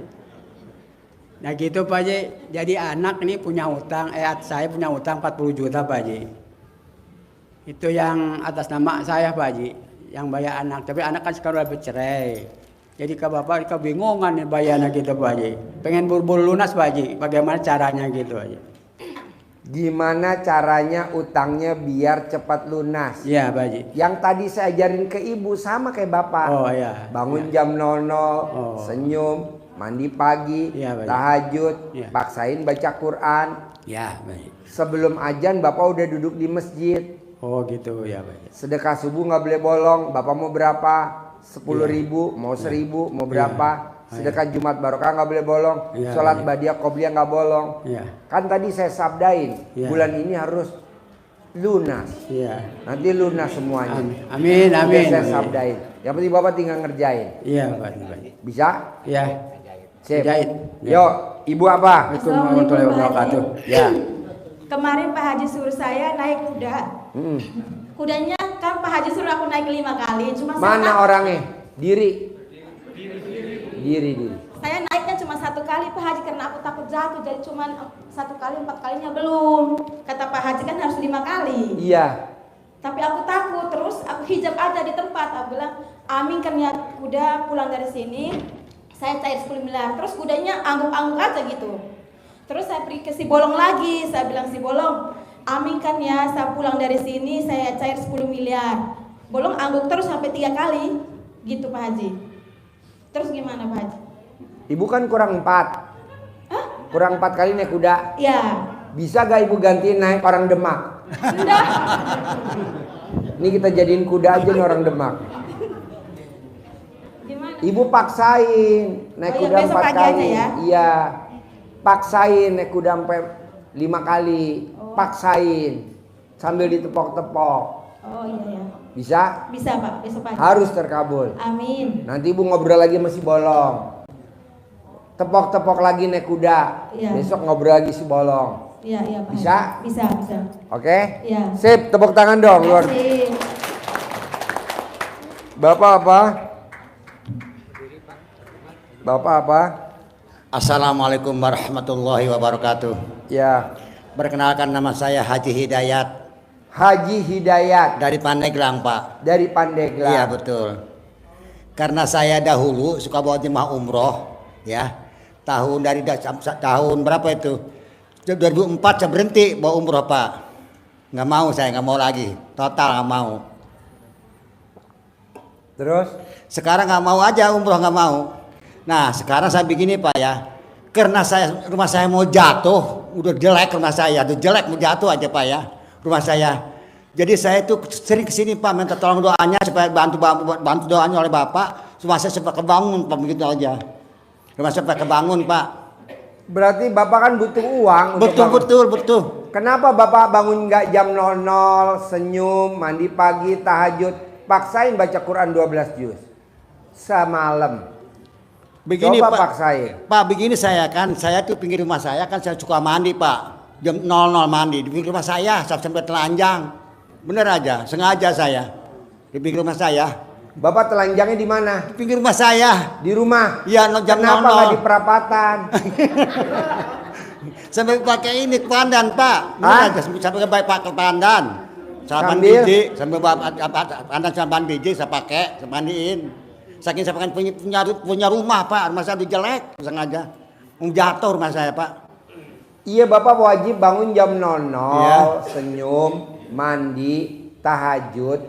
Nah gitu Pak Haji, jadi anak ini punya utang, saya punya utang 40 juta Pak Haji. Itu yang atas nama saya Pak Haji, yang bayar anak. Tapi anak kan sekarang udah bercerai. Jadi ke bapak kebingungan nih bayarnya gitu Pak Haji. Pengen buru-buru lunas Pak Haji, bagaimana caranya gitu Pak Haji.
Gimana caranya utangnya biar cepat lunas?
Iya Pak Haji.
Yang tadi saya ajarin ke ibu sama kayak bapak.
Oh iya.
Bangun
Iya.
jam 00,
Oh.
senyum, mandi pagi,
Iya, Pak.
tahajud,
Iya.
paksain baca Quran.
Ya Pak Haji.
Sebelum ajan bapak udah duduk di masjid.
Oh gitu ya Pak Haji.
Sedekah subuh nggak boleh bolong. Bapak mau berapa? 10.000, mau 1.000, mau berapa? Sedekah Jumat Barokah nggak boleh bolong.
Iya,
Sholat
iya.
Badiah Qobliyah nggak bolong.
Iya.
Kan tadi saya sabdain,
Iya.
bulan ini harus lunas.
Iya.
Nanti lunas semuanya.
Amin.
Udah
Amin.
saya
Amin.
sabdain. Yang penting bapak tinggal ngerjain.
Iya Pak Haji.
Bisa?
Iya.
Sip.
Jahit.
Yuk, ibu apa?
Assalamualaikum warahmatullahi wabarakatuh.
Ya.
Kemarin Pak Haji suruh saya naik kuda.
Hmm.
Kudanya kan Pak Haji suruh aku naik 5 kali. Cuma
Mana
saya,
orangnya? Diri. Diri.
saya naiknya cuma 1 kali Pak Haji karena aku takut jatuh. Jadi cuma 1 kali, 4 kalinya belum. Kata Pak Haji kan harus 5 kali.
Iya.
Tapi aku takut. Terus aku hijab aja di tempat. Aku bilang, amin kan ya kuda pulang dari sini. Saya cair 10 miliar. Terus kudanya angguk-angguk aja gitu. Terus saya pergi ke si Bolong lagi. Saya bilang si Bolong, amin kan ya saya pulang dari sini saya cair 10 miliar. Bolong angguk terus sampai 3 kali. Gitu Pak Haji. Terus gimana Pak Haji?
Ibu kan kurang 4.
Hah?
Kurang 4 kali naik kuda.
Ya.
Bisa gak ibu gantiin naik orang Demak?
Udah.
Ini kita jadiin kuda aja nih orang Demak.
Gimana?
Ibu paksain naik
Oh iya,
kuda
besok
4
pagi
kali.
aja ya?
Iya. Paksain naik kuda sampai 5 kali.
Oh.
Paksain. Sambil ditepok-tepok.
Oh iya ya.
Bisa?
Bisa Pak, besok pagi.
Harus terkabul.
Amin.
Nanti ibu ngobrol lagi sama si Bolong. Tepok-tepok lagi naik kuda.
Iya.
Besok ngobrol lagi si Bolong.
Iya Pak Haji.
Bisa?
Bisa.
Oke?
Iya.
Sip, tepuk tangan dong. Luar.
Terima kasih.
Bapak apa? Bapak apa?
Assalamualaikum warahmatullahi wabarakatuh.
Ya.
Perkenalkan nama saya Haji Hidayat
Haji Hidayat
dari Pandeglang, Pak.
dari Pandeglang.
Iya, betul. Karena saya dahulu suka bawa jemaah umroh, ya. Tahun berapa itu? 2004 saya berhenti bawa umroh, Pak. Saya nggak mau lagi. Total nggak mau.
Terus?
Sekarang nggak mau aja umroh, nggak mau. Nah, sekarang saya begini, Pak, ya. Karena rumah saya mau jatuh, udah jelek rumah saya, udah jelek mau jatuh aja, Pak, ya. Rumah saya. Jadi saya itu sering kesini, Pak, minta tolong doanya supaya bantu doanya oleh Bapak. Rumah saya supaya kebangun, Pak, begitu aja. Rumah saya supaya kebangun, Pak.
Berarti Bapak kan butuh uang. untuk bangun.
Betul.
Kenapa Bapak bangun nggak jam 00, senyum, mandi pagi, tahajud, paksain baca Quran 12 juz semalam.
Begini,
Coba
Pak.
paksain.
Pak, begini saya tuh pinggir rumah saya kan saya suka mandi, Pak. Jam 00 mandi di pinggir rumah saya sampai telanjang. Bener aja, sengaja saya di pinggir rumah saya.
Bapak telanjangnya di mana?
Di pinggir rumah saya.
Di rumah.
Iya, jam
Kenapa nggak di
00.
perapatan?
Sampai pakai ini pandan, Pak.
Hah?
Bener aja, sampai pakai pandan. Saban
Sambil?
biji, sampai pandan saban biji saya pakai, saya mandiin. Saking saya pakai punya rumah, Pak. Rumah saya udah jelek, sengaja. Jatuh rumah saya, Pak.
Iya, Bapak wajib bangun jam 00,
Iya.
senyum, mandi, tahajud,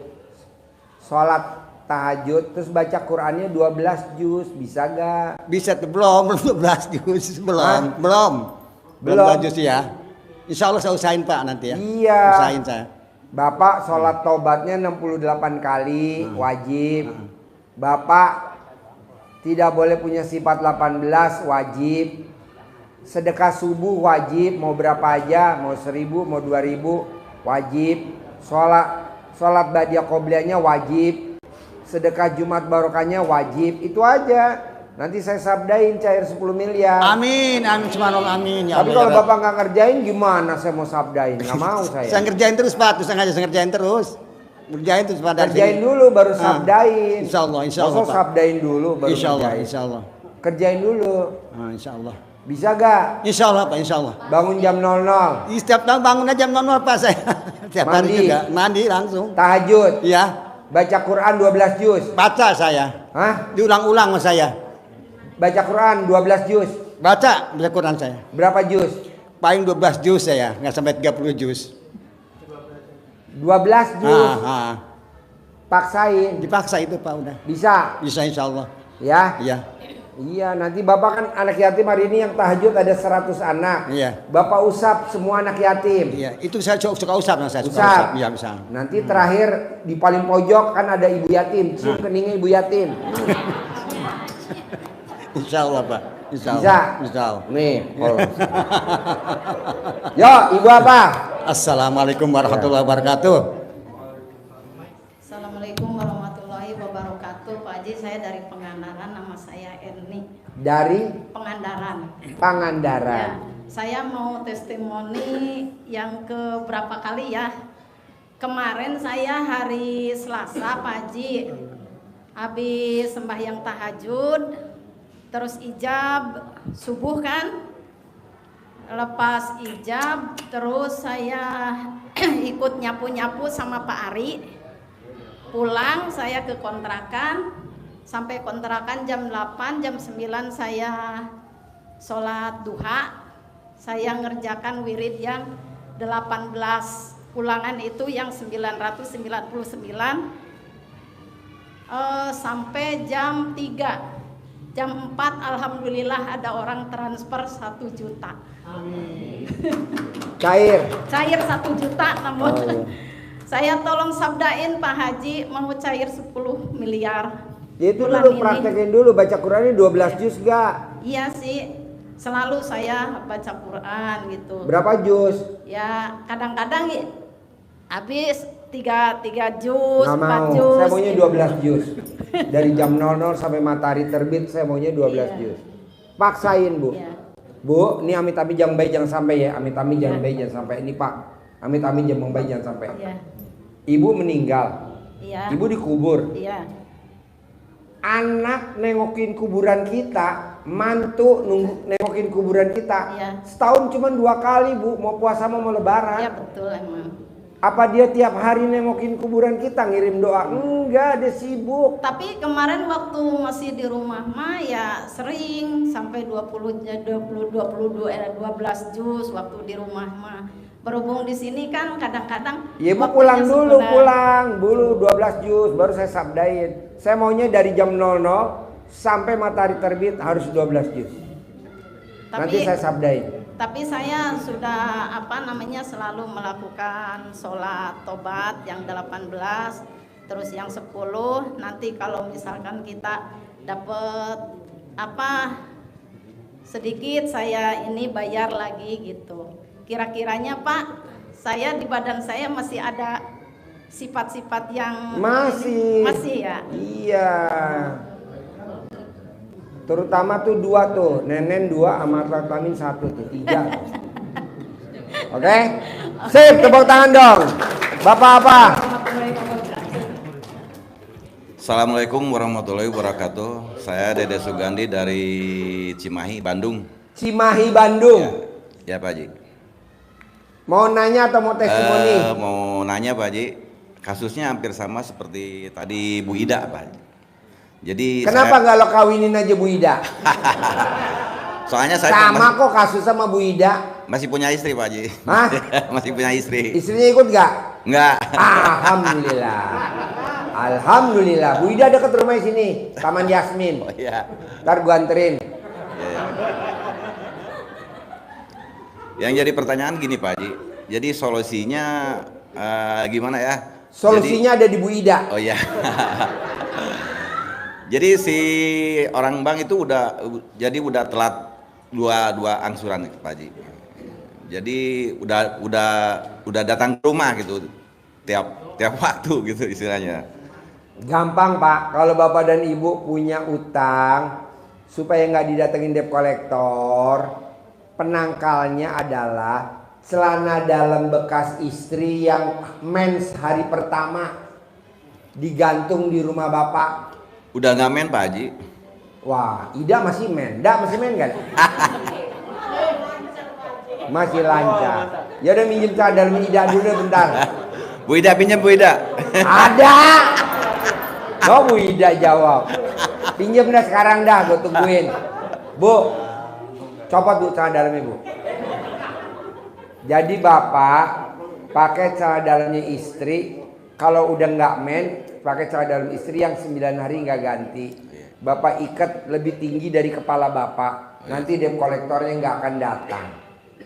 sholat tahajud, terus baca Qurannya 12 juz, bisa gak?
Bisa tuh belum 12 juz
Hah?
belum 12 juz ya. Insya Allah saya usahain Pak nanti ya.
Iya.
Usahain saya.
Bapak sholat taubatnya 68 kali, wajib. Bapak tidak boleh punya sifat 18, wajib. Sedekah subuh wajib, mau berapa aja, mau 1000, mau 2000, wajib. Sholat ba'diyah qobliyahnya wajib. Sedekah Jumat barokahnya wajib. Itu aja. Nanti saya sabdain cair 10 miliar.
Amin, amin, subhanallah, amin. Ya
Tapi
Allah,
kalau
ya Rabb.
Bapak nggak ngerjain gimana saya mau sabdain? Nggak mau saya.
Saya ngerjain terus Pak, terus sengaja saya ngerjain terus. Ngerjain terus Pak dari
Kerjain
sini.
dulu baru sabdain.
Insya Allah,
Masa
Pak.
sabdain dulu baru
Insya Allah,
kerjain.
insya Allah.
Kerjain dulu.
Insya Allah.
Bisa gak?
Insya Allah Pak, insya Allah.
Bangun jam 00.
Setiap tahun bangun aja jam 00 Pak saya. Setiap hari
Mandi.
juga, mandi langsung.
Tahajud.
Iya,
Baca Quran 12 juz.
baca saya.
Hah?
Diulang-ulang sama saya.
Baca Quran 12 juz.
Baca Quran saya.
Berapa juz?
Paling 12 juz saya, nggak sampai 30 juz.
12 juz. Paksain.
Dipaksa itu Pak udah.
Bisa.
Bisa insya Allah.
Ya.
Iya.
Iya, nanti Bapak kan anak yatim hari ini yang tahajud ada 100 anak.
Iya.
Bapak usap semua anak yatim.
Iya, itu saya suka usap, saya suka
Usap.
usap. Iya bisa.
Nanti terakhir di paling pojok kan ada ibu yatim, cium keningnya ibu yatim.
Insya Allah Pak. Insya Allah.
Bisa.
Insya Allah.
Nih, kalau. Yo, ibu apa?
Assalamualaikum warahmatullahi wabarakatuh.
Assalamualaikum warahmatullahi wabarakatuh. Pak Haji, saya dari Pangandaran, nama saya Erni.
Dari
Pangandaran.
Pangandaran.
Ya, saya mau testimoni yang ke berapa kali ya. Kemarin saya hari Selasa Pak Haji, habis sembahyang tahajud, terus ijab subuh kan. Lepas ijab, terus saya ikut nyapu-nyapu sama Pak Ari. Pulang saya ke kontrakan, sampai kontrakan jam 8, jam 9 saya sholat duha. Saya ngerjakan wirid yang 18 ulangan itu yang 999, sampai jam 3. Jam 4 alhamdulillah ada orang transfer 1 juta. Amin.
Cair.
Cair 1 juta namun
Oh, iya.
saya tolong sabdain Pak Haji mau cair 10 miliar.
Ya itu
bulan
dulu
ini.
praktekin dulu baca Qurannya 12 juz gak?
Iya sih, selalu saya baca Quran gitu.
Berapa juz?
Ya kadang-kadang habis 3 juz,
Nggak
4
mau,
juz.
saya maunya
gitu.
12 juz. Dari jam 00 sampai matahari terbit saya maunya 12
Iya.
juz. Paksain Bu.
Iya.
Bu, ini amit-amit jangan baik jangan sampai ya. Amit-amit jangan
Iya.
baik jangan sampai. Ini Pak, amit-amit jangan baik jangan sampai.
Iya.
Ibu meninggal.
Iya.
Ibu dikubur.
Iya.
Anak nengokin kuburan kita, mantu nengokin kuburan kita.
Iya.
Setahun cuma 2 kali Bu, mau puasa mau lebaran.
Iya betul emang.
Apa dia tiap hari nengokin kuburan kita ngirim doa? Enggak, dia sibuk.
Tapi kemarin waktu masih di rumah mah ya sering sampai 12 juz waktu di rumah mah. Berhubung di sini kan kadang-kadang
Ya Bu
waktunya
pulang dulu,
sebulan.
pulang dulu 12 juz baru saya sabdain. Saya maunya dari jam 00 sampai matahari terbit harus 12 juz. Nanti saya sabdain.
Tapi saya sudah selalu melakukan sholat tobat yang 18, terus yang 10. Nanti kalau misalkan kita dapat sedikit saya ini bayar lagi gitu. Kira-kiranya Pak, saya di badan saya masih ada sifat-sifat yang masih ya.
Iya. Terutama tuh 2 tuh, nenen 2 sama vitamin 1 tuh, 3. Oke? Sip, tepuk tangan dong. Bapak apa?
Assalamualaikum warahmatullahi wabarakatuh. Saya Dede Sugandi dari Cimahi, Bandung.
Cimahi, Bandung.
Ya Pak Haji.
Mau nanya atau mau testimoni?
Mau nanya Pak Haji, kasusnya hampir sama seperti tadi Bu Ida Pak Haji. Jadi
Kenapa nggak lo kawinin aja Bu Ida?
soalnya saya
Sama kok kasus sama Bu Ida.
Masih punya istri Pak Haji.
Hah?
Masih punya istri.
Istrinya ikut nggak?
Enggak.
Alhamdulillah. Alhamdulillah. Bu Ida dekat rumah sini, Taman Yasmin.
Oh iya.
Ntar gua anterin.
Iya. Yang jadi pertanyaan gini Pak Haji. Jadi solusinya gimana ya?
Solusinya ada di Bu Ida.
Oh iya. Jadi si orang bank itu udah telat dua angsuran Pak Haji. Jadi udah datang ke rumah gitu tiap waktu gitu istilahnya.
Gampang Pak, kalau Bapak dan Ibu punya utang supaya nggak didatengin debt collector, penangkalnya adalah celana dalam bekas istri yang mens hari pertama digantung di rumah Bapak.
Udah nggak men Pak Haji?
Wah, Ida masih men, masih men kan? Masih lancar. Ya udah minjem celana dalam Ida dulu bentar.
Bu Ida pinjam Bu Ida.
Ada. Oh Bu Ida jawab. Pinjem dah sekarang dah, gue tungguin. Bu, copot Bu celana dalamnya Bu. Jadi Bapak pakai celana dalamnya istri. Kalau udah nggak men, pakai celana dalam istri yang 9 hari nggak ganti. Bapak ikat lebih tinggi dari kepala Bapak. Nanti debt kolektornya nggak akan datang.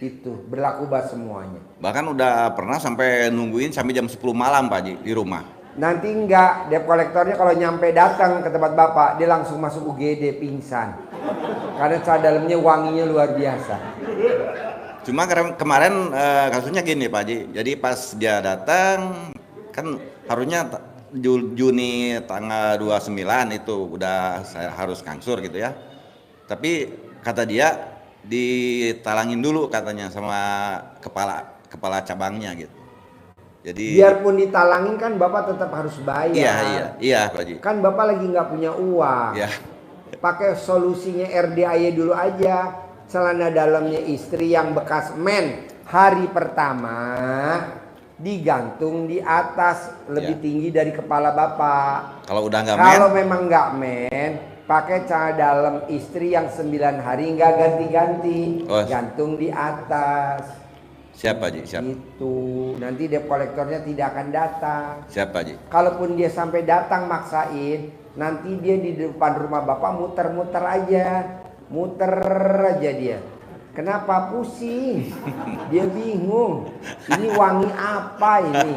Itu berlaku buat semuanya.
Bahkan udah pernah sampai nungguin sampai jam 10 malam Pak Haji di rumah.
Nanti enggak, debt kolektornya kalau nyampe datang ke tempat Bapak, dia langsung masuk UGD pingsan. Karena celana dalamnya wanginya luar biasa.
Cuma kemarin kasusnya gini Pak Haji. Jadi pas dia datang kan harusnya Juni tanggal 29 itu udah saya harus ngangsur gitu ya. Tapi kata dia ditalangin dulu katanya sama kepala cabangnya gitu. Jadi
biarpun ditalangin kan Bapak tetap harus bayar.
Iya Pak Haji.
Kan Bapak lagi nggak punya uang.
Iya.
Pakai solusinya RDAY dulu aja. Celana dalamnya istri yang bekas men hari pertama digantung di atas lebih tinggi dari kepala Bapak.
Kalau udah nggak men?
Kalau memang nggak men, pakai celana dalam istri yang 9 hari nggak ganti-ganti, gantung di atas.
Siapa Haji? Siap.
Itu nanti debt kolektornya tidak akan datang.
Siapa Haji?
Kalaupun dia sampai datang maksain, nanti dia di depan rumah Bapak muter-muter aja, muter aja dia. Kenapa pusing? Dia bingung. Ini wangi apa ini?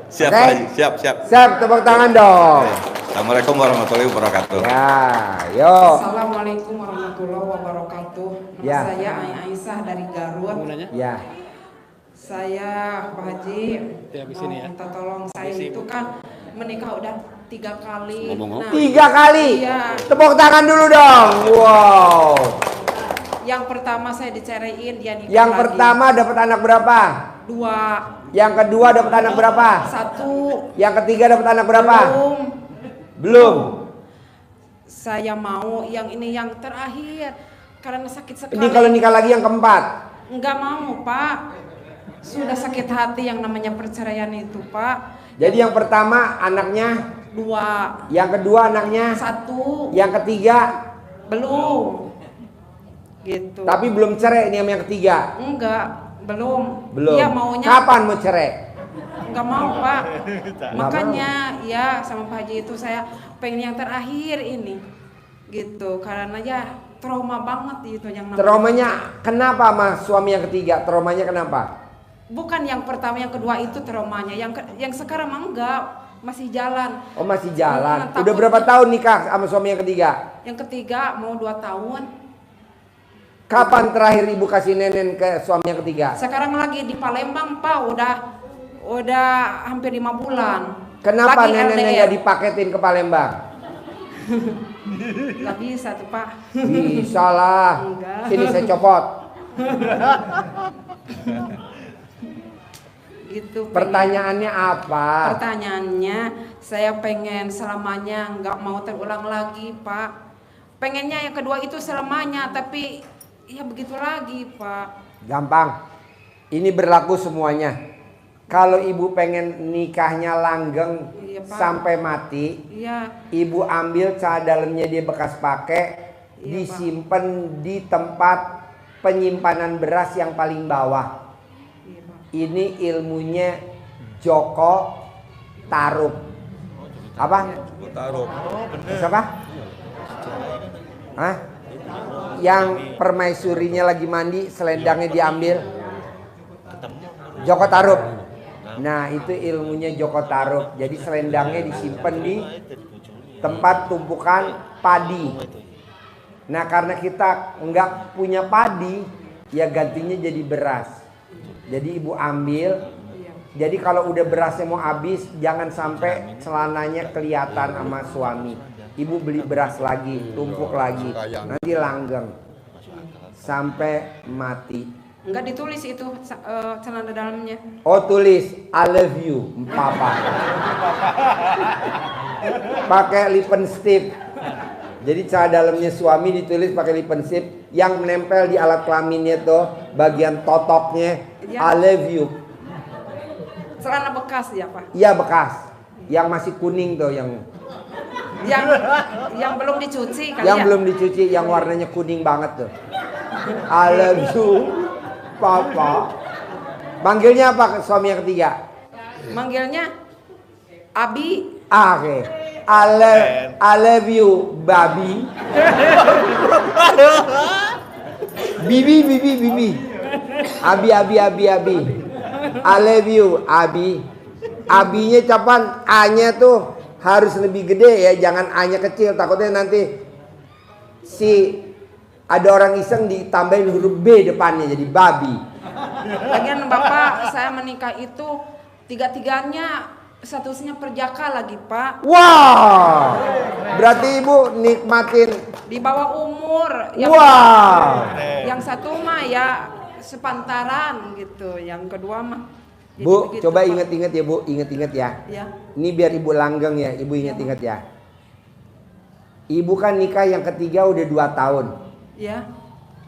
Siap
Okay?
Pak Haji. Siap.
Siap, tepuk tangan dong.
Assalamualaikum warahmatullahi wabarakatuh.
Ya, yo.
Assalamualaikum warahmatullahi wabarakatuh. Nama
Ya.
saya Aisyah dari Garut.
Ya.
Saya Pak Haji mau minta tolong, saya itu kan menikah udah 3 kali. Nah,
3 kali.
Iya.
Tepuk tangan dulu dong. Wow.
Yang pertama saya diceraiin, dia nikah
Yang
lagi.
pertama dapat anak berapa?
2.
Yang kedua dapat anak berapa?
1.
Yang ketiga dapat anak berapa? Belum.
Saya mau yang ini yang terakhir karena sakit sekali.
Ini kalau nikah lagi yang keempat.
Enggak mau Pak. Sudah sakit hati yang namanya perceraian itu Pak.
Jadi yang pertama anaknya
2.
Yang kedua anaknya
1.
Yang ketiga
belum. Gitu.
Tapi belum cerai ini yang ketiga.
Enggak, belum.
Belum.
Iya maunya.
Kapan mau cerai?
Enggak mau Pak. Makanya ya sama Pak Haji itu saya pengen yang terakhir ini. Gitu. Karena ya trauma banget itu yang namanya.
Traumanya kenapa sama suami yang ketiga? Traumanya kenapa?
Bukan yang pertama, yang kedua itu traumanya. Yang sekarang mah enggak, masih jalan.
Oh masih jalan.
Takut
Udah berapa tahun nikah sama suami yang ketiga?
Yang ketiga mau 2 tahun.
Kapan terakhir ibu kasih nenen ke suami yang ketiga?
Sekarang lagi di Palembang Pak, udah hampir 5 bulan.
Kenapa
Lagi
nenennya
LDR.
nggak dipaketin ke Palembang?
Gak bisa tuh Pak.
Bisa lah.
Enggak.
Sini saya copot.
Gitu.
Pertanyaannya apa?
Pertanyaannya saya pengen selamanya nggak mau terulang lagi Pak. Pengennya yang kedua itu selamanya, tapi ya begitu lagi Pak.
Gampang. Ini berlaku semuanya. Kalau ibu pengen nikahnya langgeng
Iya, Pak.
sampai mati,
Iya.
ibu ambil celana dalamnya dia bekas pakai,
Iya,
disimpan di tempat penyimpanan beras yang paling bawah. Ini ilmunya Joko Tarub. Apa?
Taruh.
Siapa? Hah? Yang permaisurinya lagi mandi, selendangnya diambil. Joko Tarub. Nah, itu ilmunya Joko Tarub. Jadi selendangnya disimpan di tempat tumpukan padi. Nah, karena kita nggak punya padi, ya gantinya jadi beras. Jadi ibu ambil. Jadi kalau udah berasnya mau habis, jangan sampai celananya kelihatan sama suami. Ibu beli beras lagi, tumpuk lagi, nanti langgeng sampai mati.
Enggak ditulis itu celana dalamnya.
Oh, tulis I love you, papa. Pakai lipstick. Jadi celana dalamnya suami ditulis pakai lipstick, yang menempel di alat kelaminnya tuh bagian totoknya I love you.
Celana bekas ya Pak?
Iya bekas, yang masih kuning tuh yang
belum dicuci kali
yang
ya?
belum dicuci, yang warnanya kuning banget tuh. I love you, papa. Manggilnya apa suami yang ketiga?
Manggilnya Abi.
Oke. I love you, babi. Bibi. Abi. I love you, Abi. Abinya capan A-nya tuh harus lebih gede ya, jangan A-nya kecil, takutnya nanti ada orang iseng ditambahin huruf B depannya jadi babi.
Lagian Bapak saya menikah itu tiga-tiganya statusnya perjaka lagi Pak.
Wah, berarti ibu nikmatin
di bawah umur. Yang satu mah ya sepantaran gitu, yang kedua mah
Bu,
begitu,
coba
Pak.
inget-inget ya Bu, inget-inget ya.
Ya.
Ini biar ibu langgeng ya, ibu inget-inget ya. Ibu kan nikah yang ketiga udah 2 tahun.
Ya,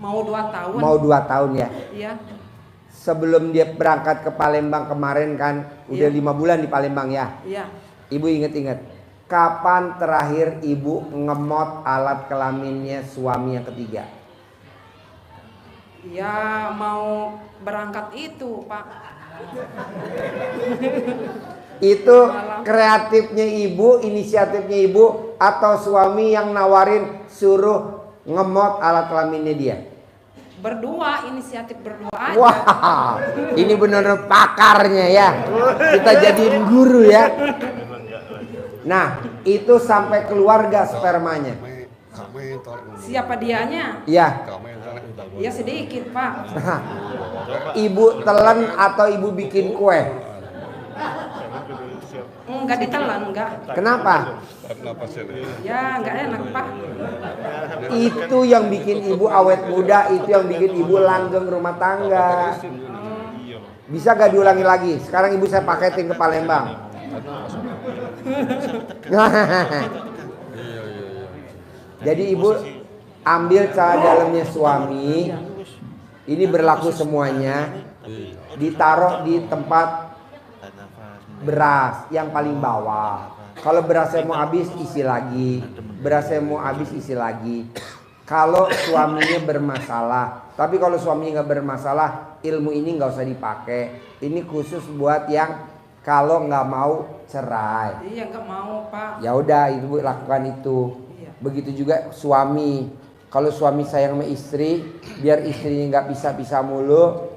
mau 2 tahun.
Mau 2 tahun ya.
Iya.
Sebelum dia berangkat ke Palembang kemarin kan, udah 5 bulan di Palembang ya.
Iya.
Ibu inget-inget, kapan terakhir ibu ngemot alat kelaminnya suami yang ketiga?
Ya mau berangkat itu Pak.
Itu kreatifnya ibu, inisiatifnya ibu, atau suami yang nawarin suruh ngemot alat kelaminnya dia?
Berdua, inisiatif berdua aja.
Wah, ini benar-benar pakarnya ya. Kita jadiin guru ya. Nah, itu sampai keluarga spermanya.
Siapa dianya?
Ya.
Ya sedikit Pak.
Ibu telan atau ibu bikin kue?
Enggak ditelan, enggak.
Kenapa?
Ya enggak enak Pak.
Itu yang bikin ibu awet muda, itu yang bikin ibu langgeng rumah tangga. Bisa gak diulangi lagi? Sekarang ibu saya paketin ke Palembang. Jadi ibu ambil celana dalamnya suami, ini berlaku semuanya, ditaruh di tempat beras yang paling bawah. Kalau berasnya mau habis isi lagi, berasnya mau habis isi lagi. Kalau suaminya bermasalah, tapi kalau suaminya nggak bermasalah, ilmu ini nggak usah dipakai. Ini khusus buat yang kalau nggak mau cerai.
Iya nggak mau Pak.
Ya udah ibu lakukan itu. Begitu juga suami. Kalau suami sayang sama istri, biar istrinya nggak bisa mulu,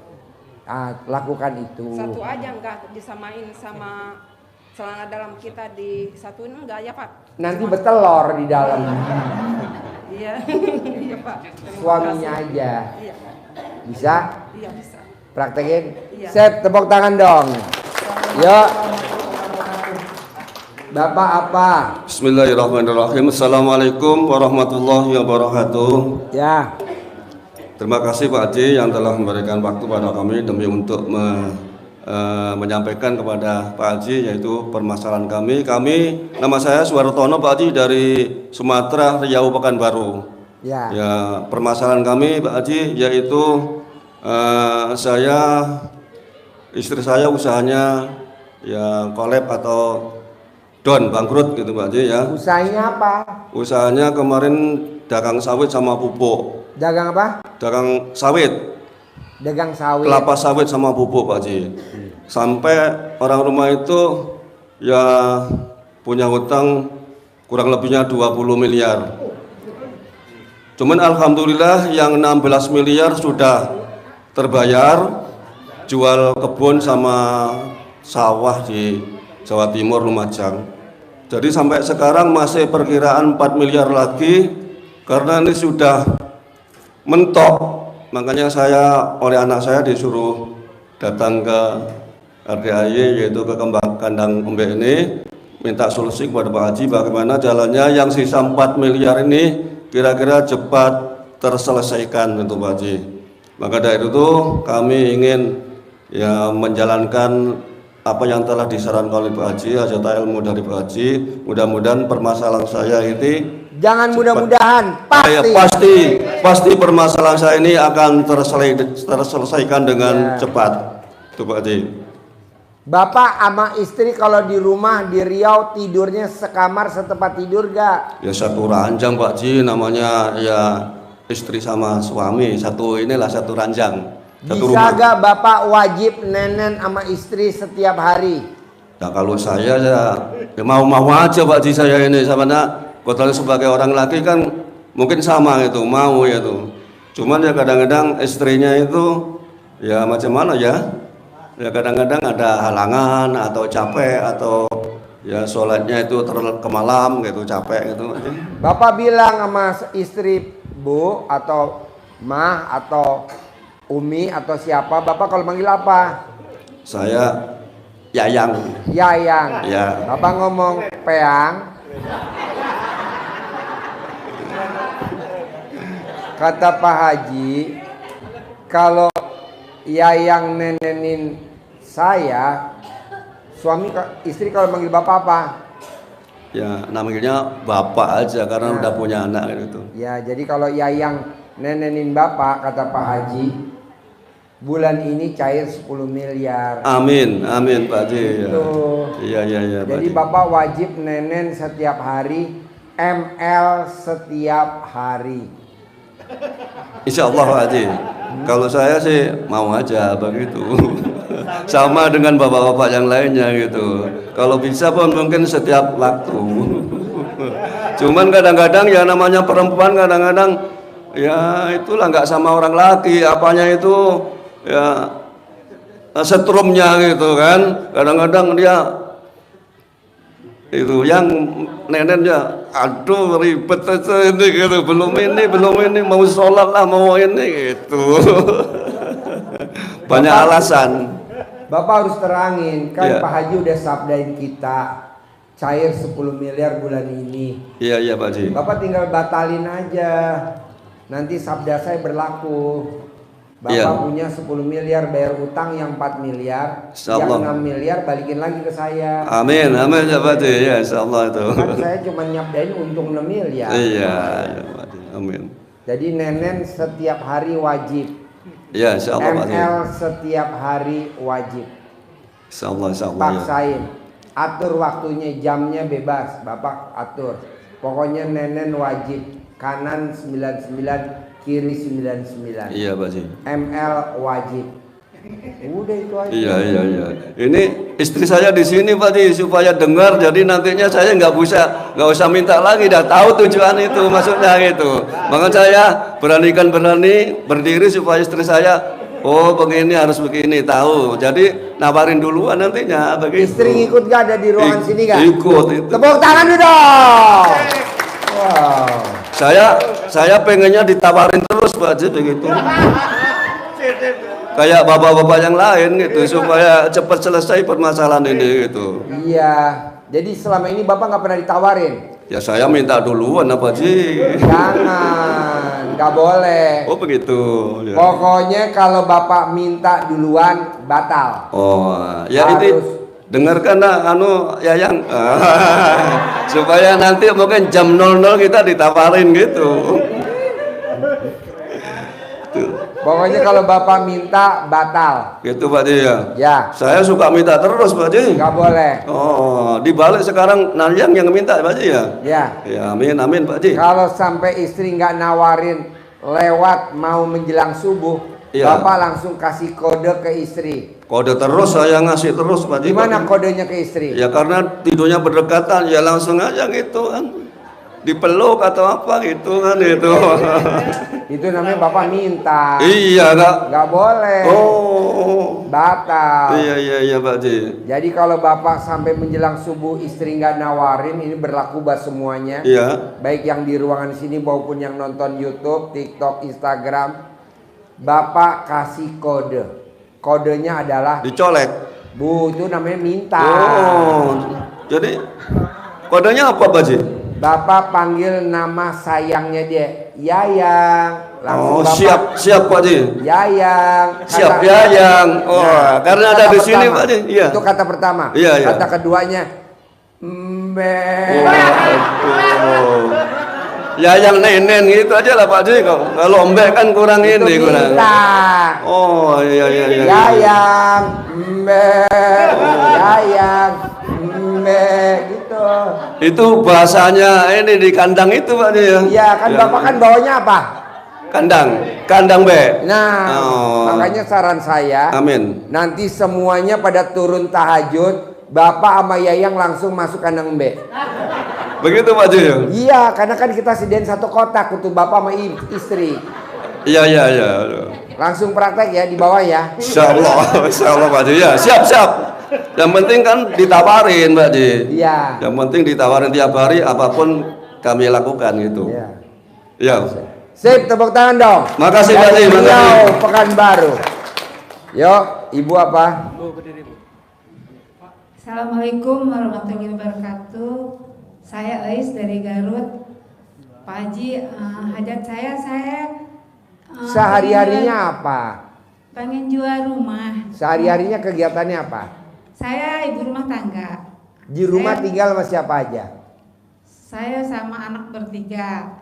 lakukan itu.
Satu aja nggak disamain sama celana dalam kita disatuin enggak ya Pak?
Nanti bertelur di dalam.
Iya, iya Pak.
Suaminya aja.
Iya.
Bisa?
Iya bisa.
Praktekin.
Iya.
Sep, tepuk tangan dong. Yuk. Bapak apa?
Bismillahirrahmanirrahim. Assalamualaikum warahmatullahi wabarakatuh.
Ya.
Terima kasih Pak Haji yang telah memberikan waktu pada kami demi untuk menyampaikan kepada Pak Haji yaitu permasalahan kami. Nama saya Suwartono Pak Haji dari Sumatera, Riau, Pekanbaru.
Ya.
Ya, permasalahan kami Pak Haji yaitu istri saya usahanya ya kolab atau down, bangkrut gitu Pak Haji ya.
Usahanya apa?
Usahanya kemarin dagang sawit sama pupuk.
Dagang apa?
Dagang sawit.
Dagang sawit.
Kelapa sawit sama pupuk Pak Haji. Sampai orang rumah itu ya punya hutang kurang lebihnya 20 miliar. Cuman alhamdulillah yang 16 miliar sudah terbayar, jual kebun sama sawah di Jawa Timur Lumajang. Jadi sampai sekarang masih perkiraan 4 miliar lagi karena ini sudah mentok. Makanya saya oleh anak saya disuruh datang ke RDAY, yaitu ke kandang Embek ini, minta solusi kepada Pak Haji bagaimana jalannya yang sisa 4 miliar ini kira-kira cepat terselesaikan untuk Pak Haji. Maka dari itu kami ingin ya menjalankan apa yang telah disarankan oleh Pak Haji, hajat ilmu dari Pak Haji. Mudah-mudahan permasalahan saya ini
jangan mudah-mudahan,
pasti permasalahan saya ini akan terselesaikan dengan cepat. Itu Pak Haji.
Bapak sama istri kalau di rumah di Riau tidurnya sekamar setempat tidur gak?
Ya satu ranjang Pak Haji, namanya ya istri sama suami satu ranjang. Satu
Bisa
rumah.
gak Bapak wajib nenen sama istri setiap hari?
Nah kalau saya ya mau aja Pak Haji saya ini sama kalau sebagai orang laki kan mungkin sama itu mau ya tuh. Cuman ya kadang-kadang istrinya itu ya macam mana ya? Ya kadang-kadang ada halangan atau capek atau ya sholatnya itu ke malam gitu, capek gitu.
Bapak bilang sama istri Bu atau Mah atau Umi atau siapa, Bapak kalau manggil apa?
Saya Yayang.
Yayang.
Ya.
Bapak ngomong Peang. Kata Pak Haji, kalau Yayang nenenin saya, suami istri kalau manggil Bapak apa?
Ya namanya Bapak aja karena udah punya anak gitu.
Ya jadi kalau Yayang nenenin Bapak, kata Pak Haji, bulan ini cair 10 miliar.
Amin, amin Pak Haji.
Gitu.
Iya.
Jadi Bapak wajib nenen setiap hari, ML setiap hari.
Insya Allah Pak Haji. Kalau saya sih mau aja begitu. Sama dengan bapak-bapak yang lainnya gitu. Kalau bisa pun mungkin setiap waktu. Cuman kadang-kadang ya namanya perempuan kadang-kadang ya itulah nggak sama orang laki. Apanya itu ya setrumnya gitu kan. Kadang-kadang dia itu yang neneknya aduh ribet aja ini gitu, belum ini mau sholat lah mau ini gitu. Banyak alasan.
Bapak harus terangin kan,
Ya.
Pak Haji udah sabdain kita cair 10 miliar bulan ini.
Iya Pak Haji.
Bapak tinggal batalin aja, nanti sabda saya berlaku. Bapak
Iya.
punya 10 miliar bayar utang yang 4 miliar,
Insyaallah.
yang 6 miliar balikin lagi ke saya.
Amin ya Pak Haji. Ya insyaallah itu.
Kan saya cuma nyabdain untung 6 miliar.
Iya Pak Haji. Amin.
Jadi nenen setiap hari wajib.
Ya insyaallah Pak Haji.
ML setiap hari wajib.
Insyaallah ya.
Paksain. Atur waktunya, jamnya bebas, Bapak atur. Pokoknya nenen wajib. Kanan 99, kiri 99.
Iya Pak Haji.
ML wajib. Udah itu aja.
Iya. Ini istri saya di sini Pak Haji supaya dengar, jadi nantinya saya nggak usah minta lagi, dah tahu tujuan itu maksudnya gitu. Maka saya berani berdiri supaya istri saya oh begini harus begini tahu. Jadi nawarin duluan nantinya begitu.
Istri ngikut gak ada di ruangan sini gak?
Ikut itu.
Tepuk tangan dulu dong. Wow.
Saya pengennya ditawarin terus Pak Haji begitu. Kayak bapak-bapak yang lain gitu supaya cepat selesai permasalahan ini gitu.
Iya. Jadi selama ini Bapak nggak pernah ditawarin?
Ya saya minta duluan apa Haji.
Jangan, nggak boleh.
Oh begitu. Ya.
Pokoknya kalau Bapak minta duluan batal.
Oh ya ini dengarkan Yayang supaya nanti mungkin jam 00 kita ditawarin gitu.
Pokoknya kalau Bapak minta batal.
Gitu Pak Haji ya.
Ya.
Saya suka minta terus Pak Haji.
Nggak boleh.
Oh dibalik sekarang Yayang yang minta Pak Haji ya.
Ya.
Ya amin Pak Haji.
Kalau sampai istri nggak nawarin lewat mau menjelang subuh,
Iya.
Bapak langsung kasih kode ke istri.
Kode terus saya ngasih terus Pak Haji.
Gimana kodenya ke istri?
Ya karena tidurnya berdekatan, ya langsung aja gitu kan. Dipeluk atau apa gitu kan itu.
Itu namanya Bapak minta.
Iya,
nggak boleh.
Oh.
Batal.
Iya Pak Haji.
Jadi kalau Bapak sampai menjelang subuh istri nggak nawarin, ini berlaku buat semuanya.
Iya.
Baik yang di ruangan sini maupun yang nonton YouTube, TikTok, Instagram. Bapak kasih kode. Kodenya adalah
dicolek.
Bu, itu namanya minta.
Oh. Jadi kodenya apa Pak Haji?
Bapak panggil nama sayangnya dia, Yayang.
Oh,
Bapak,
siap Pak Haji.
Yayang.
Siap Yayang. Oh, karena ada di sini Pak Haji. Iya.
Itu kata pertama.
Iya.
Kata keduanya, Mbe.
Oh. Yayang nenen gitu aja lah Pak Haji. Kalau mbek kan kurang
itu
ini kurang.
minta.
Oh, iya.
Yayang, Mbe. Yayang, Mbe gitu.
Itu bahasanya ini di kandang itu Pak Haji ya.
Iya, kan Bapak kan bawanya apa?
Kandang be.
Nah, makanya saran saya,
amin.
Nanti semuanya pada turun tahajud, Bapak sama Yayang langsung masuk kandang be.
Begitu Pak Haji ya?
Iya, karena kan kita sediain satu kotak untuk Bapak sama istri.
Iya.
Langsung praktek ya di bawah ya.
Insya Allah Pak Haji ya. Siap. Yang penting kan ditawarin Pak Haji.
Iya.
Yang penting ditawarin tiap hari apapun kami lakukan gitu. Iya.
Sip, tepuk tangan dong.
Makasih Pak Haji.
Riau, Pekanbaru. Yuk, Ibu apa?
Assalamualaikum warahmatullahi wabarakatuh. Saya Ais dari Garut. Pak Haji, hajat saya
sehari-harinya apa?
pengen jual rumah.
Sehari-harinya kegiatannya apa?
Saya ibu rumah tangga.
Di rumah tinggal sama siapa aja?
Saya sama anak bertiga.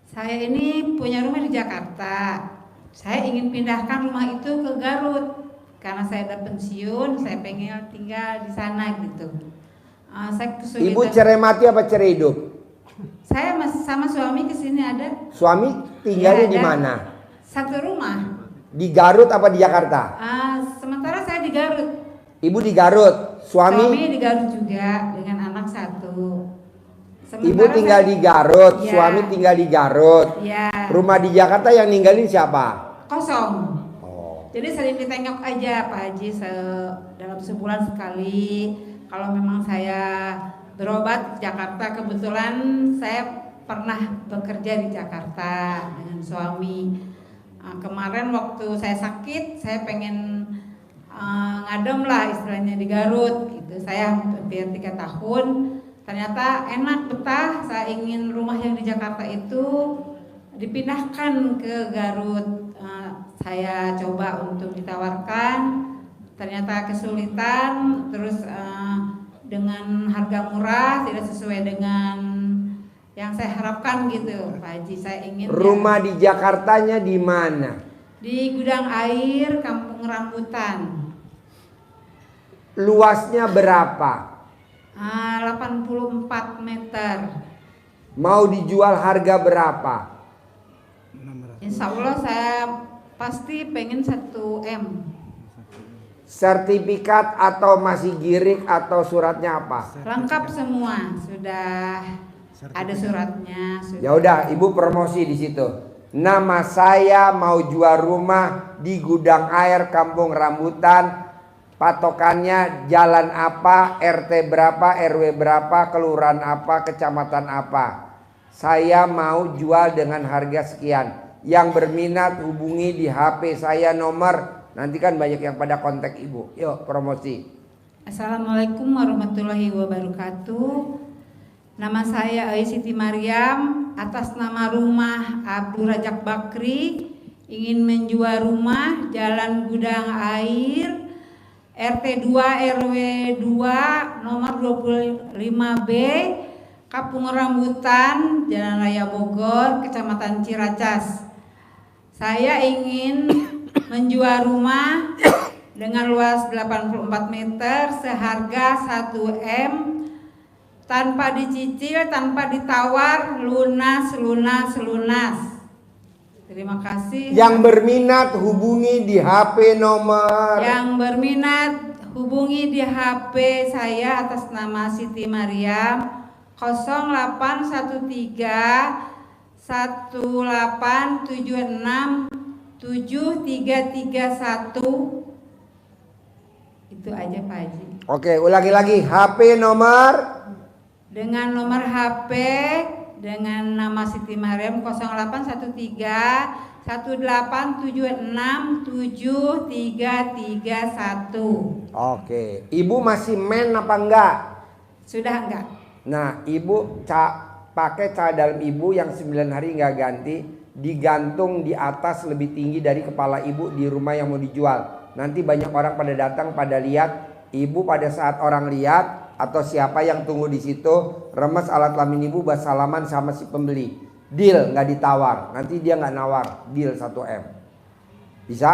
Saya ini punya rumah di Jakarta. Saya ingin pindahkan rumah itu ke Garut karena saya udah pensiun. Saya pengen tinggal di sana gitu. Saya kesulitan.
Ibu cerai mati apa cerai hidup?
Saya sama suami kesini ada.
Suami tinggalnya
Ya,
di mana?
Satu rumah.
Di Garut apa di Jakarta?
Sementara saya di Garut.
Ibu di Garut, suami
di Garut juga dengan anak satu.
Ibu tinggal di Garut,
Ya.
suami tinggal di Garut.
Ya.
Rumah di Jakarta yang ninggalin siapa?
Kosong. Jadi sering ditengok aja Pak Haji dalam sebulan sekali. Kalau memang saya berobat di Jakarta, kebetulan saya pernah bekerja di Jakarta dengan suami. Kemarin waktu saya sakit, saya pengen ngadem lah istilahnya di Garut gitu. Saya hampir 3 tahun. Ternyata enak, betah. Saya ingin rumah yang di Jakarta itu dipindahkan ke Garut. Saya coba untuk ditawarkan, ternyata kesulitan. Terus dengan harga murah, tidak sesuai dengan yang saya harapkan gitu, Pak Haji. Saya ingin
Rumah di Jakartanya di mana?
di Gudang Air, Kampung Rambutan.
Luasnya berapa?
84 meter.
Mau dijual harga berapa?
Insya Allah saya pasti pengen 1 M.
Sertifikat atau masih girik atau suratnya apa?
Lengkap semua, sudah ada suratnya.
Ya udah, Ibu promosi di situ. Nama saya mau jual rumah di Gudang Air Kampung Rambutan. Patokannya jalan apa, RT berapa, RW berapa, kelurahan apa, kecamatan apa. Saya mau jual dengan harga sekian. Yang berminat hubungi di HP saya nomor. Nanti kan banyak yang pada kontak Ibu. Yuk promosi.
Assalamualaikum warahmatullahi wabarakatuh. Nama saya Ais Siti Mariam. Atas nama rumah Abdul Rajak Bakri. Ingin menjual rumah Jalan Gudang Air, RT 2 RW 2 nomor 25B, Kampung Rambutan, Jalan Raya Bogor, Kecamatan Ciracas. Saya ingin menjual rumah dengan luas 84 meter seharga 1 M, tanpa dicicil, tanpa ditawar, lunas.
Terima kasih.
Yang berminat hubungi di HP nomor.
Yang berminat hubungi di HP saya atas nama Siti Mariam 0813 1876 7331. Itu aja Pak Haji.
Oke, ulangi lagi. HP nomor.
Dengan nomor HP dengan nama Siti Mariam 0813 1876 7331.
Oke, Ibu masih men apa enggak?
Sudah enggak?
Nah, Ibu pakai cadar Ibu yang 9 hari enggak ganti, digantung di atas lebih tinggi dari kepala Ibu di rumah yang mau dijual. Nanti banyak orang pada datang pada lihat. Ibu pada saat orang lihat atau siapa yang tunggu di situ, remes alat kelamin Ibu, buat salaman sama si pembeli. Deal, nggak ditawar. Nanti dia nggak nawar. Deal 1M. Bisa?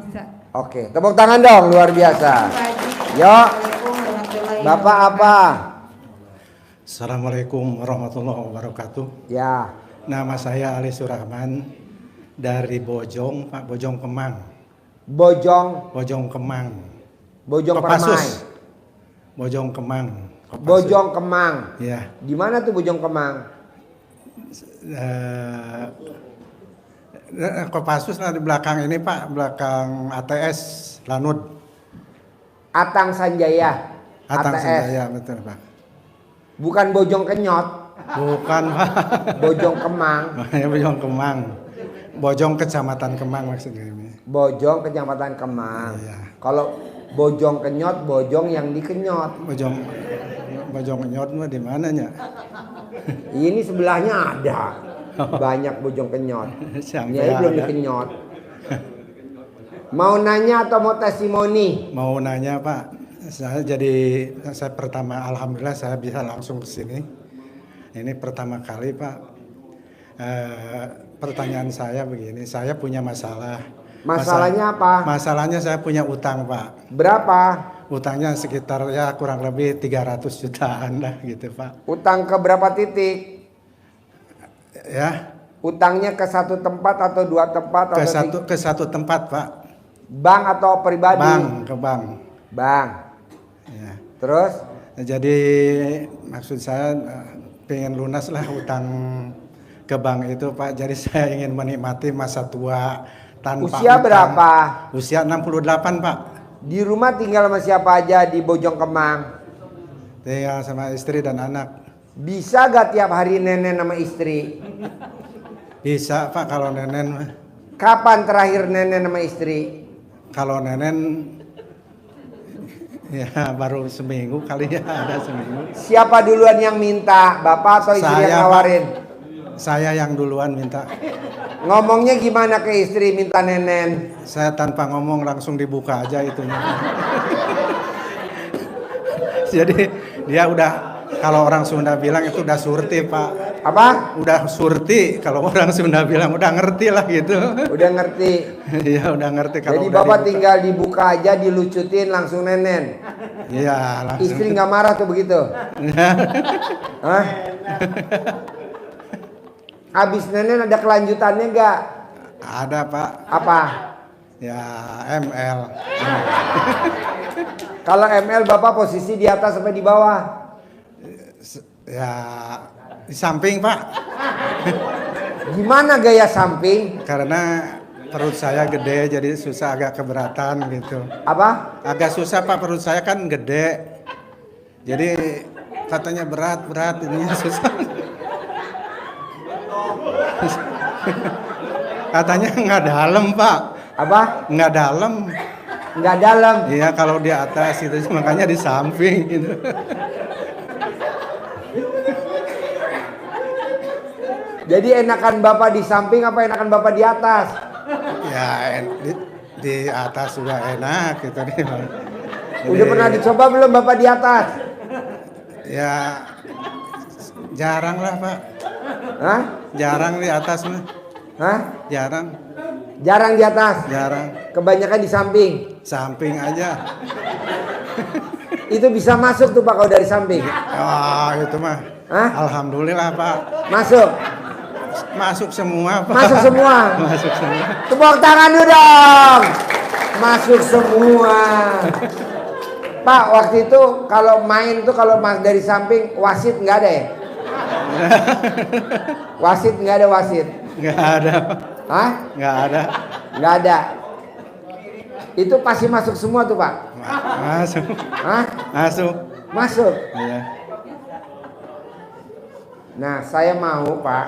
Bisa.
Oke, tepuk tangan dong, luar biasa. Yuk, Bapak apa?
Assalamualaikum warahmatullahi wabarakatuh.
Ya.
Nama saya Ali Surahman dari Bojong, Pak, Bojong Kemang.
Bojong
Kemang.
Bojong
Kopassus.
Permai.
Bojong Kemang. Kopassus.
Bojong Kemang.
Ya.
Di mana tuh Bojong Kemang?
Kopassus di belakang ini Pak, belakang ATS Lanud.
Atang Sanjaya.
Atang
ATS.
Sanjaya, betul Pak.
Bukan Bojong Kenyot.
Bukan Pak.
Bojong Kemang.
Bojong Kemang. Bojong Kecamatan Kemang maksudnya ini.
Bojong Kecamatan Kemang.
Iya.
Kalau Bojong Kenyot, bojong yang dikenyot.
Bojong Kenyot mah di mananya?
Ini sebelahnya ada. Banyak bojong kenyot.
Sampai
Ini belum
ada.
dikenyot. Mau nanya atau mau testimoni?
Mau nanya Pak. Saya pertama, alhamdulillah saya bisa langsung ke sini. Ini pertama kali Pak. Pertanyaan saya begini, saya punya masalah.
Masalahnya apa?
Masalahnya saya punya utang Pak.
Berapa?
Utangnya sekitar ya kurang lebih 300 jutaan lah gitu Pak.
Utang ke berapa titik?
Ya.
Utangnya ke satu tempat atau dua tempat?
Ke satu tempat Pak.
Bank atau pribadi?
Ke bank.
Bank.
Ya.
Terus?
Jadi maksud saya pengen lunas lah utang ke bank itu Pak. Jadi saya ingin menikmati masa tua tanpa
Usia
utang.
berapa?
Usia 68 Pak.
Di rumah tinggal sama siapa aja di Bojong Kemang?
Tinggal sama istri dan anak.
Bisa gak tiap hari nenek sama istri?
Bisa Pak kalau nenen.
Kapan terakhir nenek sama istri?
Kalau nenen ya baru seminggu kali ya, ada seminggu.
Siapa duluan yang minta? Bapak atau istri yang nawarin?
Saya yang duluan minta.
Ngomongnya gimana ke istri minta nenen?
Saya tanpa ngomong langsung dibuka aja itunya. Jadi dia udah, kalau orang Sunda bilang itu udah surti Pak.
Apa?
Udah surti, kalau orang Sunda bilang udah ngerti lah gitu.
Udah ngerti.
Iya udah ngerti. Kalau
jadi
udah
Bapak
dibuka.
tinggal dibuka aja, dilucutin langsung nenen.
Iya langsung.
Istri nggak marah tuh begitu? Hah? Abis nenen ada kelanjutannya nggak?
Ada Pak.
Apa?
Ya ML.
Kalau ML Bapak posisi di atas sampai di bawah?
Ya di samping Pak.
Gimana gaya samping?
Karena perut saya gede jadi susah, agak keberatan gitu.
Apa?
Agak susah Pak, perut saya kan gede. Jadi katanya berat ini susah. Katanya nggak dalam Pak.
Apa?
Nggak dalam.
Nggak dalam?
Iya kalau di atas itu makanya di samping gitu.
Jadi enakan Bapak di samping apa enakan Bapak di atas?
Ya di atas sudah enak gitu.
Udah pernah dicoba belum Bapak di atas?
Ya jarang lah Pak.
Hah?
Jarang di atas mah.
Hah?
Jarang.
Jarang di atas?
Jarang.
Kebanyakan di samping?
Samping aja.
Itu bisa masuk tuh Pak kalau dari samping?
Oh itu mah.
Hah?
Alhamdulillah Pak.
Masuk?
Masuk semua, Pak.
Masuk semua.
Masuk semua.
Tepuk tangan dulu dong. Masuk semua. Pak, waktu itu kalau main tuh kalau dari samping wasit nggak ada ya? Wasit nggak ada wasit?
Nggak ada.
Hah?
Nggak ada.
Nggak ada. Itu pasti masuk semua tuh Pak?
Masuk.
Hah?
Masuk.
Masuk?
Iya.
Nah saya mau Pak,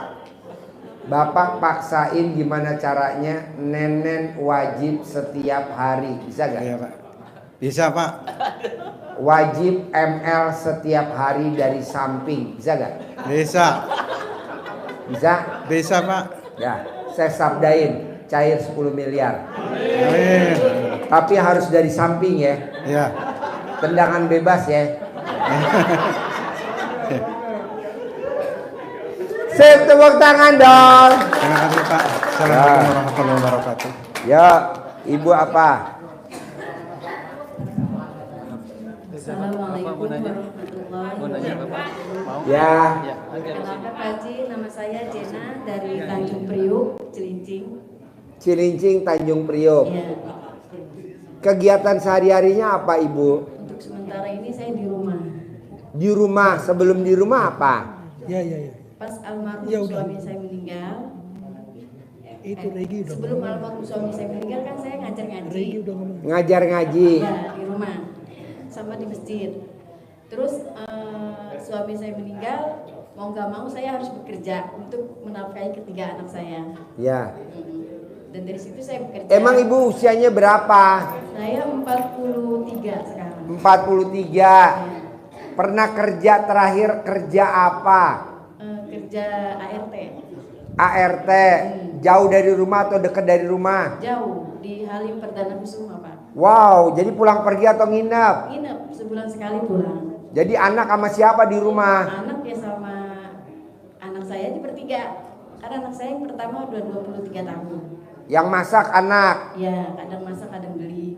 Bapak paksain gimana caranya nenen wajib setiap hari, bisa gak?
Iya Pak. Bisa Pak.
Wajib ML setiap hari dari samping, bisa gak?
Bisa.
Bisa?
Bisa Pak.
Ya, saya sabdain cair 10 miliar.
Amin.
Tapi harus dari samping ya.
Iya.
Tendangan bebas ya. Sip, tepuk tangan dong.
Terima kasih Pak. Assalamualaikum warahmatullahi wabarakatuh.
Ya, Ibu apa?
Assalamualaikum warahmatullahi wabarakatuh.
Ya.
Kenapa Pak Haji? Nama saya Jena dari Tanjung Priuk, Cilincing.
Cilincing, Tanjung Priok.
Ya.
Kegiatan sehari-harinya apa Ibu?
Untuk sementara ini saya di rumah.
Di rumah, sebelum di rumah apa?
Ya. Pas almarhum suami saya meninggal.
Itu Regi udah
sebelum almarhum suami saya meninggal kan saya ngajar ngaji.
Ngajar ngaji.
Ya, di rumah. Sama di masjid. Terus suami saya meninggal, mau nggak mau saya harus bekerja untuk menafkahi ketiga anak saya.
Ya.
Dan dari situ saya bekerja.
Emang Ibu usianya berapa?
Saya 43 sekarang.
43. Pernah kerja terakhir kerja apa?
Kerja ART.
ART. Jauh dari rumah atau dekat dari rumah?
Jauh, di Halim Perdana Kusuma, Pak.
Wow, jadi pulang pergi atau nginep?
Nginep, sebulan sekali pulang.
Jadi anak sama siapa di rumah?
Anak ya sama anak saya di bertiga. Karena anak saya yang pertama udah 23 tahun.
Yang masak anak?
Ya, kadang masak, kadang beli.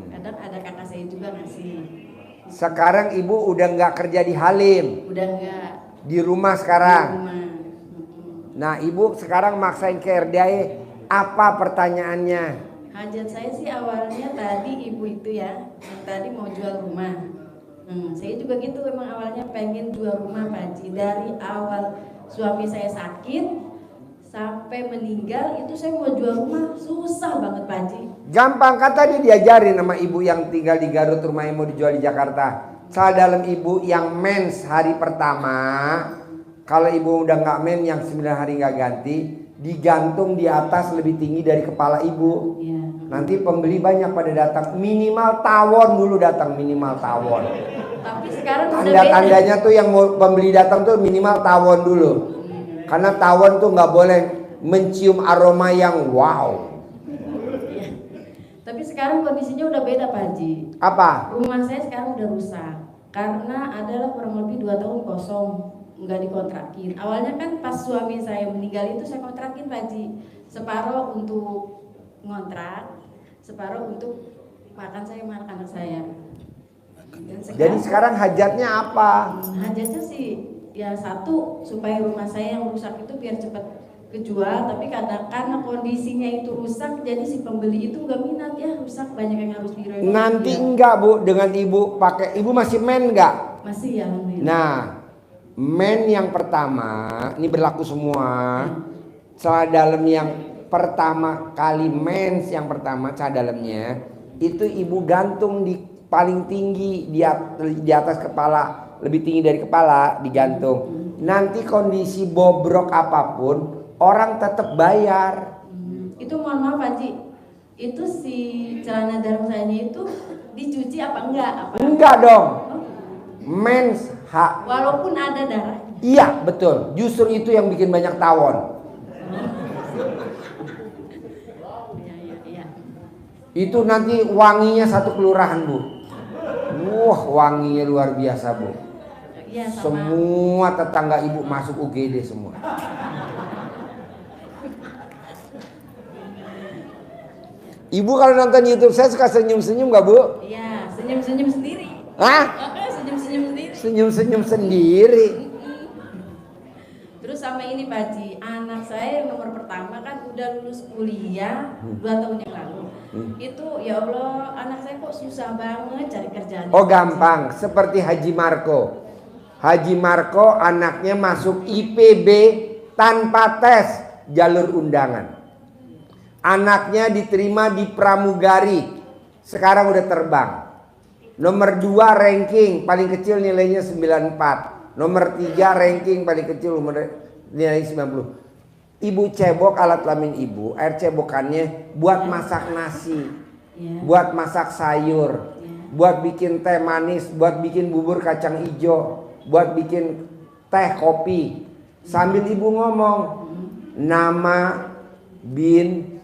Kadang ada kakak saya juga ngasih.
Sekarang Ibu udah nggak kerja di Halim?
Udah enggak.
Di rumah sekarang?
Di rumah.
Nah Ibu sekarang maksain ke RDI, apa pertanyaannya?
Hajat saya sih awalnya tadi ibu itu ya, yang tadi mau jual rumah. Saya juga gitu emang awalnya pengen jual rumah Pak Haji. Dari awal suami saya sakit sampai meninggal itu saya mau jual rumah susah banget Pak Haji.
Gampang, kan tadi diajarin sama ibu yang tinggal di Garut, rumahnya mau dijual di Jakarta. Salah dalam ibu yang mens hari pertama, kalau ibu udah nggak men yang 9 hari nggak ganti, digantung di atas lebih tinggi dari kepala ibu.
Ya.
Nanti pembeli banyak pada datang, minimal tawon dulu datang, minimal tawon.
Tapi sekarang udah
Tanda-tandanya tuh yang mau pembeli datang tuh minimal tawon dulu. Karena tawon tuh nggak boleh mencium aroma yang wow.
Ya. Tapi sekarang kondisinya udah beda Pak Haji.
Apa?
Rumah saya sekarang udah rusak karena adalah kurang lebih 2 tahun kosong, nggak dikontrakin. Awalnya kan pas suami saya meninggal itu saya kontrakin Pak Haji. Separuh untuk ngontrak, separuh untuk makan saya sama anak saya.
Jadi sekarang hajatnya apa?
Hajatnya sih ya satu supaya rumah saya yang rusak itu biar cepat kejual, tapi karena kondisinya itu rusak jadi si pembeli itu nggak minat ya, rusak banyak yang harus direnovasi.
Nanti enggak Bu, dengan ibu pakai, ibu masih men enggak?
Masih ya alhamdulillah.
Nah, men yang pertama ini berlaku semua. Celah dalam yang pertama kali mens yang pertama celah dalamnya itu ibu gantung di paling tinggi di atas kepala, lebih tinggi dari kepala digantung. Nanti kondisi bobrok apapun orang tetap bayar.
Itu mohon maaf Pak Haji, itu si celana dalam saya itu dicuci apa enggak?
Enggak dong. Mens hak.
Walaupun ada darah.
Iya betul. Justru itu yang bikin banyak tawon. Itu nanti wanginya satu kelurahan Bu. Wah wanginya luar biasa Bu.
Ya,
semua tetangga ibu masuk UGD semua. Ibu kalau nonton YouTube saya suka senyum-senyum gak Bu?
Iya, senyum-senyum sendiri.
Hah?
Senyum-senyum sendiri.
Senyum-senyum sendiri.
Terus sama ini Pak Haji, anak saya yang nomor pertama kan udah lulus kuliah 2 tahun yang lalu. Itu ya Allah, anak saya kok susah banget cari kerjaan.
Oh gampang, seperti Haji Marco. Haji Marco anaknya masuk IPB tanpa tes jalur undangan. Anaknya diterima di pramugari, sekarang udah terbang. Nomor 2 ranking paling kecil nilainya 94. Nomor 3 ranking paling kecil nilai 90. Ibu cebok alat kelamin ibu, air cebokannya buat masak nasi, buat masak sayur, buat bikin teh manis, buat bikin bubur kacang hijau, buat bikin teh kopi. Sambil ibu ngomong, nama bin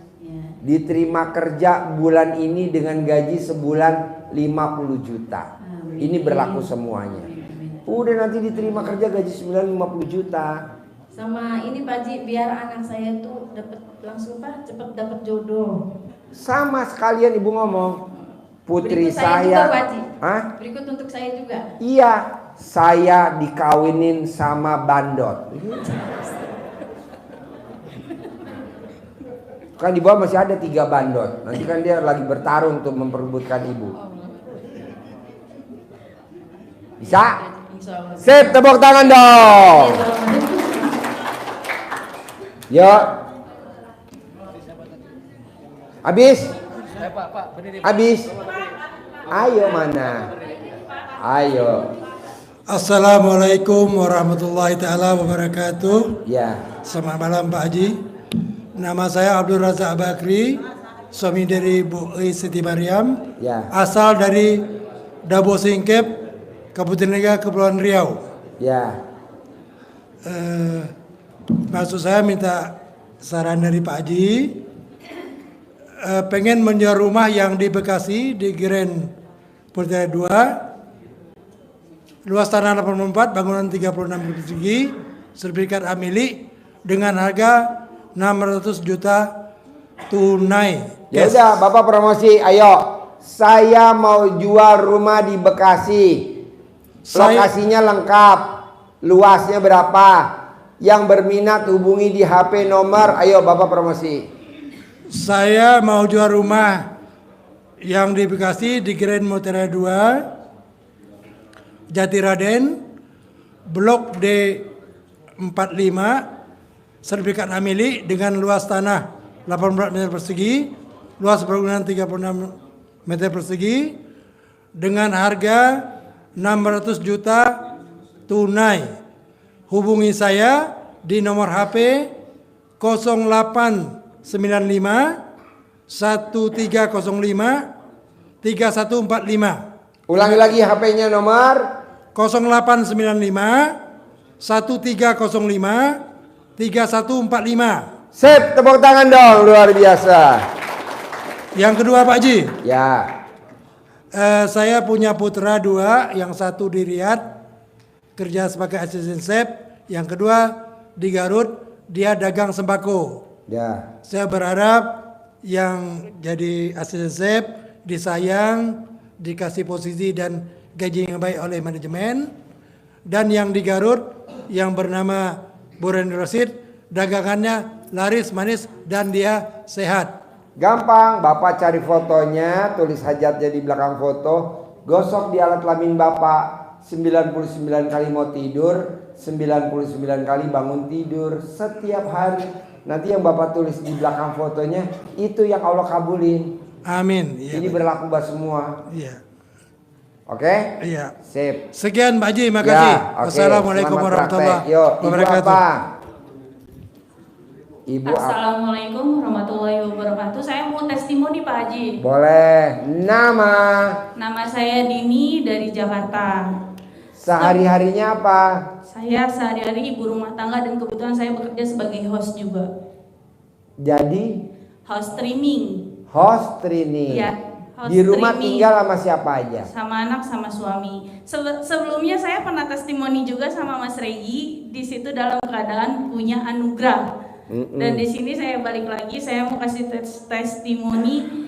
diterima kerja bulan ini dengan gaji sebulan 50 juta. Ini berlaku semuanya. Udah nanti diterima kerja gaji sebulan 50 juta.
Sama ini Pak Haji, biar anak saya tuh dapat langsung Pak, cepet dapat jodoh.
Sama sekalian ibu ngomong, putri
Berikut saya juga, Pak
saya.
Haji.
Hah?
Berikut untuk saya juga.
Iya, saya dikawinin sama bandot. Kan di bawah masih ada 3 bandot. Nanti kan dia lagi bertarung untuk memperebutkan ibu. Bisa? Sip, tepuk tangan dong. Yuk. Habis? Habis? Ayo mana? Ayo.
Assalamualaikum warahmatullahi taala wabarakatuh.
Ya.
Selamat malam Pak Haji. Nama saya Abdul Razak Bakri, suami dari Bu Siti Mariam.
Ya.
Asal dari Dabo Singkep, Kabupaten Naga, Kepulauan Riau.
Ya.
Maksud saya minta saran dari Pak Haji. Pengen menjual rumah yang di Bekasi di Grand Putera 2. Luas tanah 84, bangunan 36 persegi, sertifikat hak milik dengan harga 600 juta tunai.
Ya udah, Bapak promosi, ayo. Saya mau jual rumah di Bekasi. Lokasinya lengkap. Luasnya berapa? Yang berminat hubungi di HP nomor. Ayo Bapak promosi.
Saya mau jual rumah yang di Bekasi di Grand Mutiara 2, Jatiraden, Blok D45, sertifikat hak milik dengan luas tanah 18 meter persegi, luas bangunan 36 meter persegi, dengan harga 600 juta tunai. Hubungi saya di nomor HP 0895 1305 3145.
Ulangi lagi HP-nya nomor
0895 1305 3145.
Sip, tepuk tangan dong, luar biasa.
Yang kedua Pak Haji.
Ya.
Saya punya putra 2, yang satu di Riyadh kerja sebagai asisten chef, yang kedua di Garut dia dagang sembako.
Ya.
Saya berharap yang jadi asisten chef disayang, dikasih posisi dan gaji yang baik oleh manajemen, dan yang di Garut yang bernama Buren Rasid, dagangannya laris manis dan dia sehat.
Gampang, Bapak cari fotonya, tulis hajatnya di belakang foto, gosok di alat kelamin Bapak, 99 kali mau tidur, 99 kali bangun tidur setiap hari. Nanti yang Bapak tulis di belakang fotonya itu yang Allah kabulin.
Amin.
Ya, ini berlaku buat semua.
Iya.
Oke?
Iya.
Sip.
Sekian Pak Haji, makasih.
Ya, okay.
Assalamualaikum warahmatullahi wabarakatuh.
Ibu
Assalamualaikum warahmatullahi wabarakatuh. Saya mau testimoni Pak Haji.
Boleh.
Nama saya Dini dari Jakarta.
Sehari-harinya apa?
Saya sehari-hari ibu rumah tangga dan kebetulan saya bekerja sebagai host juga.
Jadi?
Host streaming.
Host streaming.
Ya. Host
di rumah
streaming.
tinggal sama siapa aja?
Sama anak, sama suami. Sebelumnya saya pernah testimoni juga sama Mas Regi. Di situ dalam keadaan punya anugerah. Dan di sini saya balik lagi, saya mau kasih testimoni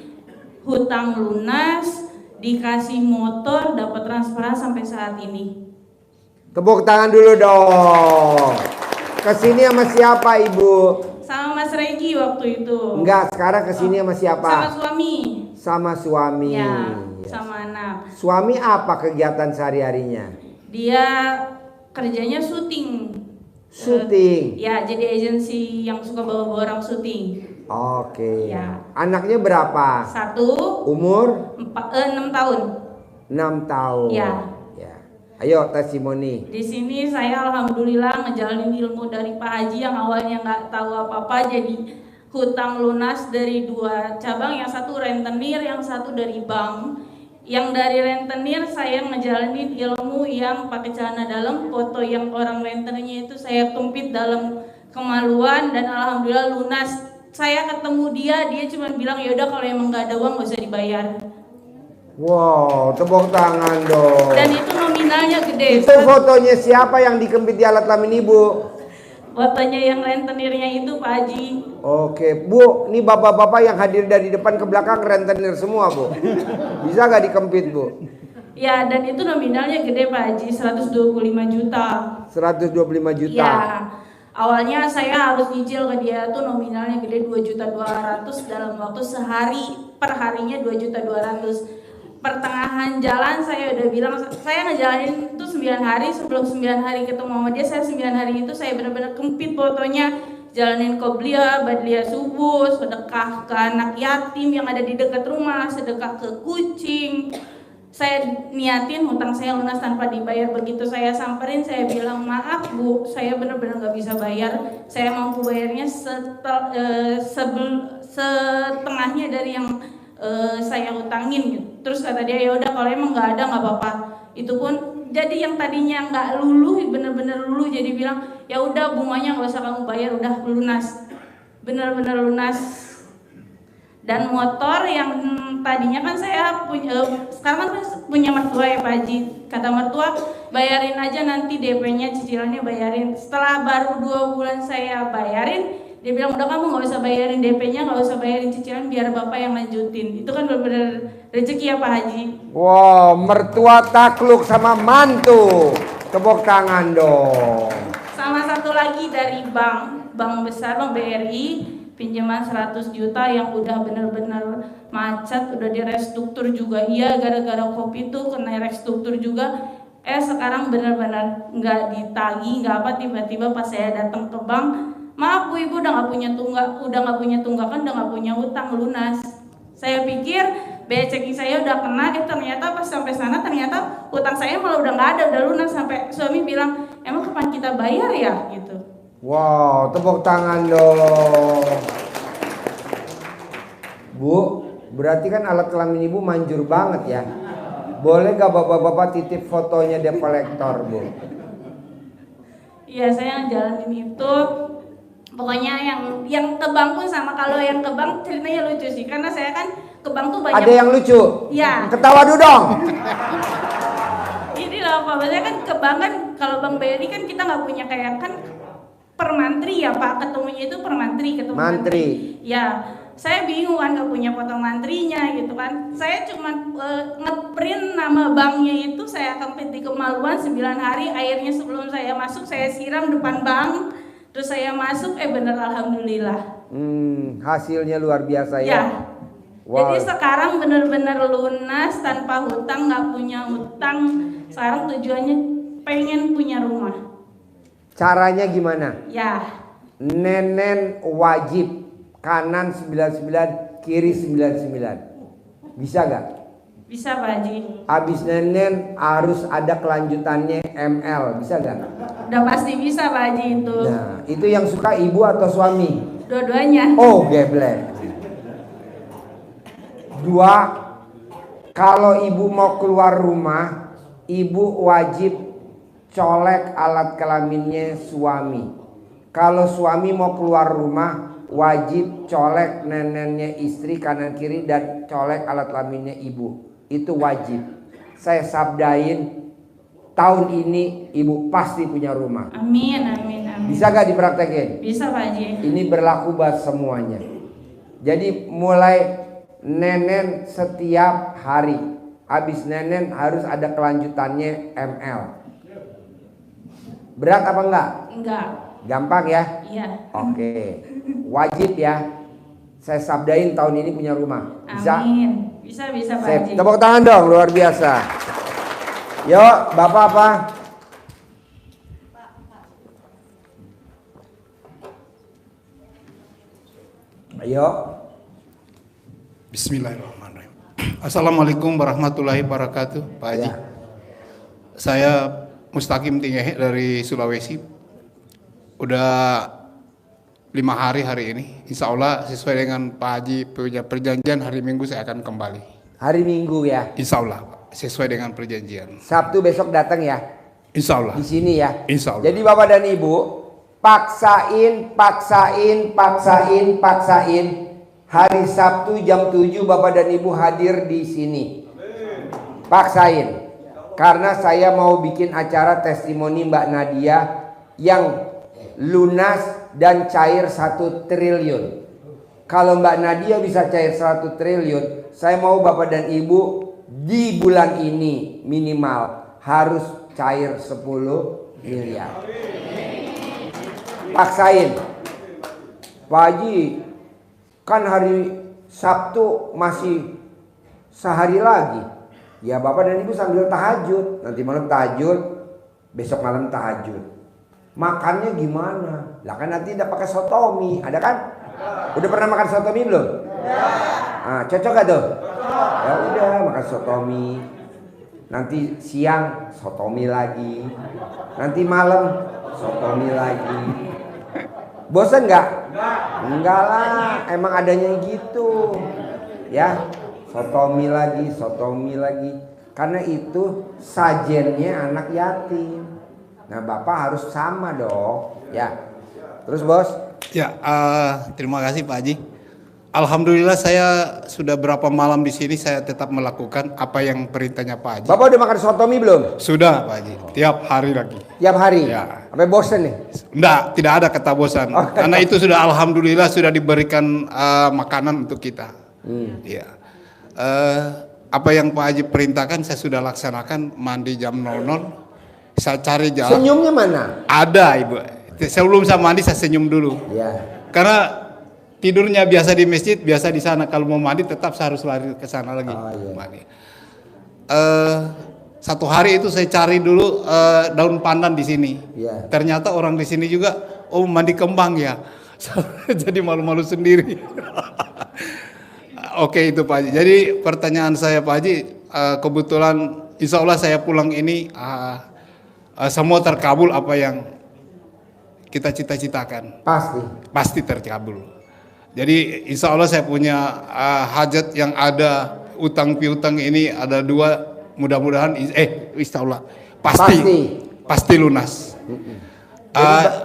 hutang lunas, dikasih motor, dapat transferan sampai saat ini.
Tepuk tangan dulu dong. Kesini sama siapa Ibu?
Sama Mas Regi waktu itu.
Enggak, sekarang kesini sama siapa?
Sama suami.
Sama suami.
Ya, sama anak.
Suami apa kegiatan sehari-harinya?
Dia kerjanya syuting.
Syuting.
Ya, jadi agensi yang suka bawa-bawa orang syuting.
Oke.
Ya.
Anaknya berapa?
1.
Umur?
6 tahun.
6 tahun.
Ya.
Ayo testimoni.
Di sini saya alhamdulillah ngejalanin ilmu dari Pak Haji yang awalnya nggak tahu apa-apa jadi hutang lunas dari 2 cabang, yang satu rentenir, yang satu dari bank. Yang dari rentenir saya ngejalanin ilmu yang pakai celana dalam, foto yang orang rentenirnya itu saya tumpit dalam kemaluan dan alhamdulillah lunas. Saya ketemu dia cuma bilang yaudah kalau emang nggak ada uang nggak usah dibayar.
Wow, tepuk tangan dong.
Dan itu nominalnya gede.
Itu fotonya siapa yang dikempit di alat kelamin Ibu?
Fotonya yang rentenirnya itu Pak Haji.
Oke, Bu, ini bapak-bapak yang hadir dari depan ke belakang rentenir semua, Bu. Bisa gak dikempit, Bu?
Ya, dan itu nominalnya gede Pak Haji, 125 juta.
125 juta.
Ya, awalnya saya harus nyicil ke dia tuh nominalnya gede 2.200.000 dalam waktu sehari, per harinya 2.200.000. Pertengahan jalan saya udah bilang saya ngejalanin itu 9 hari, sebelum 9 hari ketemu sama dia, saya 9 hari itu saya benar-benar kempit fotonya, jalanin qobliyah, badliyah subuh, sedekah ke anak yatim yang ada di dekat rumah, sedekah ke kucing. Saya niatin hutang saya lunas tanpa dibayar. Begitu saya samperin, saya bilang maaf Bu, saya benar-benar nggak bisa bayar, saya mampu bayarnya setengahnya dari yang saya utangin gitu. Terus kata dia ya udah kalau emang nggak ada nggak apa-apa. Itu pun jadi yang tadinya nggak luluh bener-bener luluh, jadi bilang ya udah bunganya nggak usah kamu bayar, udah lunas, bener-bener lunas. Dan motor yang tadinya kan saya punya, sekarang kan punya mertua ya Pak Haji. Kata mertua bayarin aja nanti DP-nya, cicilannya bayarin. Setelah baru 2 bulan saya bayarin, dia bilang udah kamu nggak usah bayarin DP-nya, nggak usah bayarin cicilan, biar bapak yang lanjutin. Itu kan benar-benar rezeki ya Pak Haji.
Wow, mertua takluk sama mantu. Tepuk tangan dong.
Sama satu lagi dari bank besar, Bank BRI, pinjaman 100 juta yang udah benar-benar macet, udah direstruktur juga. Iya, gara-gara kopi itu kena restruktur juga. Sekarang benar-benar nggak ditagi, nggak apa, tiba-tiba pas saya datang ke bank, maaf Bu, Ibu udah nggak punya tunggakan, udah nggak punya utang lunas. Saya pikir biaya checking saya udah kena, ternyata pas sampai sana ternyata utang saya malah udah nggak ada, udah lunas. Sampai suami bilang emang kapan kita bayar ya gitu.
Wow, tepuk tangan dong. Bu, berarti kan alat kelamin Ibu manjur banget ya. Boleh gak bapak-bapak titip fotonya debt collector, Bu?
Iya, saya jalanin itu. Pokoknya yang ke bank pun sama, kalau yang ke bank ceritanya lucu sih, karena saya kan ke bank tuh banyak.
Ada yang lucu?
Iya.
Ketawa dulu dong.
Ini loh Pak, biasanya kan ke bank kan, kalau Bank BRI kan kita nggak punya kayak kan per mantri ya Pak, ketemunya itu per mantri, ketemu mantri. Ya, saya bingung kan nggak punya foto mantrinya gitu kan. Saya cuma ngeprint nama banknya itu, saya kempit di kemaluan 9 hari, airnya sebelum saya masuk saya siram depan bank. Terus saya masuk, bener alhamdulillah.
Hasilnya luar biasa ya.
Ya.
Wow.
Jadi sekarang bener-bener lunas tanpa hutang, nggak punya hutang. Sekarang tujuannya pengen punya rumah.
Caranya gimana?
Ya.
Nenen wajib kanan 99, kiri 99. Bisa gak?
Bisa Pak Haji.
Abis nenen harus ada kelanjutannya ML, bisa gak?
Udah pasti bisa Pak Haji itu.
Nah, itu yang suka ibu atau suami?
Dua-duanya.
Oh, geblek. 2, kalau ibu mau keluar rumah, ibu wajib colek alat kelaminnya suami. Kalau suami mau keluar rumah, wajib colek nenennya istri kanan kiri dan colek alat kelaminnya ibu. Itu wajib. Saya sabdain tahun ini ibu pasti punya rumah.
Amin, amin, amin.
Bisa gak dipraktekin?
Bisa Pak Haji.
Ini berlaku buat semuanya. Jadi mulai nenen setiap hari. Habis nenen harus ada kelanjutannya ML. Berat apa enggak?
Enggak.
Gampang ya?
Iya.
Oke. Wajib ya. Saya sabdain tahun ini punya rumah. Bisa?
Amin. Bisa Pak
Sip.
Haji.
Tepuk tangan dong, luar biasa. Yuk, Bapak apa? Ayo.
Bismillahirrahmanirrahim. Assalamualaikum warahmatullahi wabarakatuh, Pak Haji.
Ya.
Saya Mustaqim Tingehe dari Sulawesi. Udah 5 hari ini. Insya Allah sesuai dengan Pak Haji punya perjanjian hari Minggu saya akan kembali.
Hari Minggu ya.
Insya Allah sesuai dengan perjanjian.
Sabtu besok datang ya.
Insya Allah.
Di sini ya.
Insya Allah.
Jadi Bapak dan Ibu paksain. Hari Sabtu jam 7 Bapak dan Ibu hadir di sini. Paksain. Karena saya mau bikin acara testimoni Mbak Nadia yang lunas dan cair 1 triliun. Kalau Mbak Nadia bisa cair 1 triliun, saya mau Bapak dan Ibu di bulan ini minimal harus cair 10 miliar. Paksain. Pak Haji, kan hari Sabtu masih sehari lagi. Ya Bapak dan Ibu sambil tahajud. Nanti malam tahajud, besok malam tahajud. Makannya gimana? Lah kan nanti tidak pakai sotomi, ada kan? Udah pernah makan sotomi belum? Ah, cocok gak tuh? Ya udah makan sotomi. Nanti siang sotomi lagi. Nanti malam sotomi lagi. Bosan nggak? Enggak lah, emang adanya gitu. Ya, sotomi lagi. Karena itu sajennya anak yatim. Nah, Bapak harus sama dong. Ya. Terus Bos?
Ya, terima kasih Pak Haji. Alhamdulillah saya sudah berapa malam di sini saya tetap melakukan apa yang perintahnya Pak Haji.
Bapak udah makan sotomi belum?
Sudah Pak Haji, tiap hari lagi.
Tiap hari?
Ya.
Sampai bosan nih?
Enggak, tidak ada kata bosan. Karena itu sudah alhamdulillah sudah diberikan makanan untuk kita. Ya. Apa yang Pak Haji perintahkan saya sudah laksanakan, mandi jam 00. Saya cari jalan.
Senyumnya mana?
Ada Ibu. Sebelum saya mandi saya senyum dulu.
Ya.
Karena tidurnya biasa di masjid, biasa di sana. Kalau mau mandi tetap saya harus lari ke sana lagi. Mandi. Satu hari itu saya cari dulu daun pandan di sini.
Ya.
Ternyata orang di sini juga, oh mandi kembang ya. Jadi malu-malu sendiri. Oke itu Pak Haji. Jadi pertanyaan saya Pak Haji, kebetulan insya Allah saya pulang ini semua terkabul apa yang kita cita-citakan. Pasti terkabul. Jadi insya Allah saya punya hajat yang ada, utang piutang ini ada 2, mudah-mudahan insya Allah pasti lunas.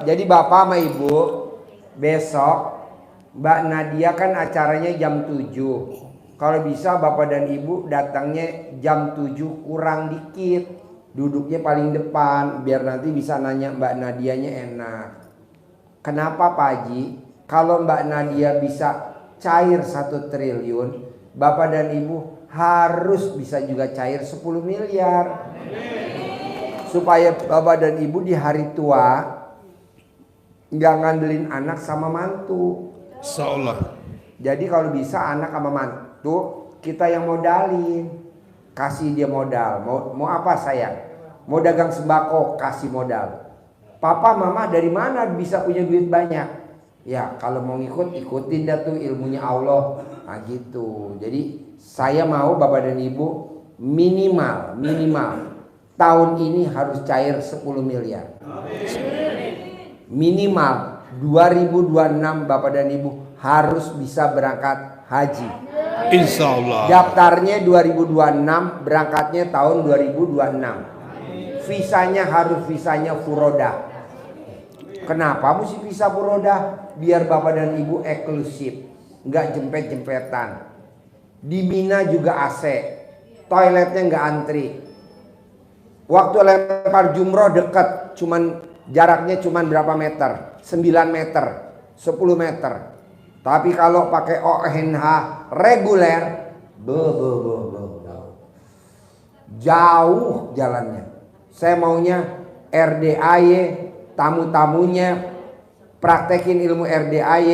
Jadi Bapak sama Ibu besok Mbak Nadia kan acaranya jam 7. Kalau bisa Bapak dan Ibu datangnya jam 7 kurang dikit. Duduknya paling depan biar nanti bisa nanya Mbak Nadianya enak. Kenapa Pak Haji? Kalau Mbak Nadia bisa cair 1 triliun, Bapak dan Ibu harus bisa juga cair 10 miliar. Supaya Bapak dan Ibu di hari tua nggak ngandelin anak sama mantu.
Insyaallah.
Jadi kalau bisa anak sama mantu kita yang modalin. Kasih dia modal. Mau apa sayang? Mau dagang sembako, kasih modal. Papa mama dari mana bisa punya duit banyak? Ya kalau mau ikutin dah tuh ilmunya Allah. Nah gitu. Jadi saya mau Bapak dan Ibu minimal tahun ini harus cair 10 miliar. Minimal 2026 Bapak dan Ibu harus bisa berangkat haji.
Insya Allah.
Daftarnya 2026, berangkatnya tahun 2026. Visanya harus visanya furoda. Kenapa mesti visa furoda? Biar Bapak dan Ibu eksklusif, nggak jempet-jempetan. Di Mina juga AC, toiletnya nggak antri. Waktu lempar jumroh dekat, jaraknya cuman berapa meter? 9 meter, 10 meter. Tapi kalau pakai ONH reguler, jauh jalannya. Saya maunya RDAY, tamu-tamunya praktekin ilmu RDAY,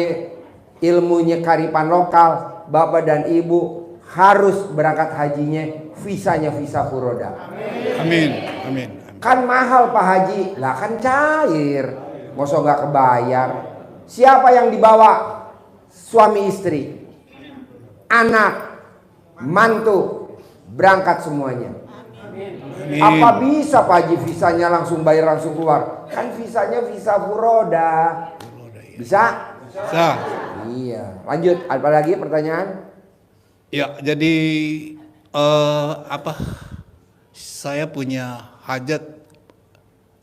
ilmunya kearifan lokal, Bapak dan Ibu harus berangkat hajinya, visanya visa furoda.
Amin. Amin.
Kan mahal Pak Haji, lah kan cair, masa nggak kebayar. Siapa yang dibawa? Suami istri, anak, mantu, berangkat semuanya.
Amin.
Apa bisa Pak Haji visanya langsung bayar langsung keluar? Kan visanya visa furoda. Bisa?
Bisa.
Iya. Lanjut, apa lagi pertanyaan?
Ya, jadi saya punya hajat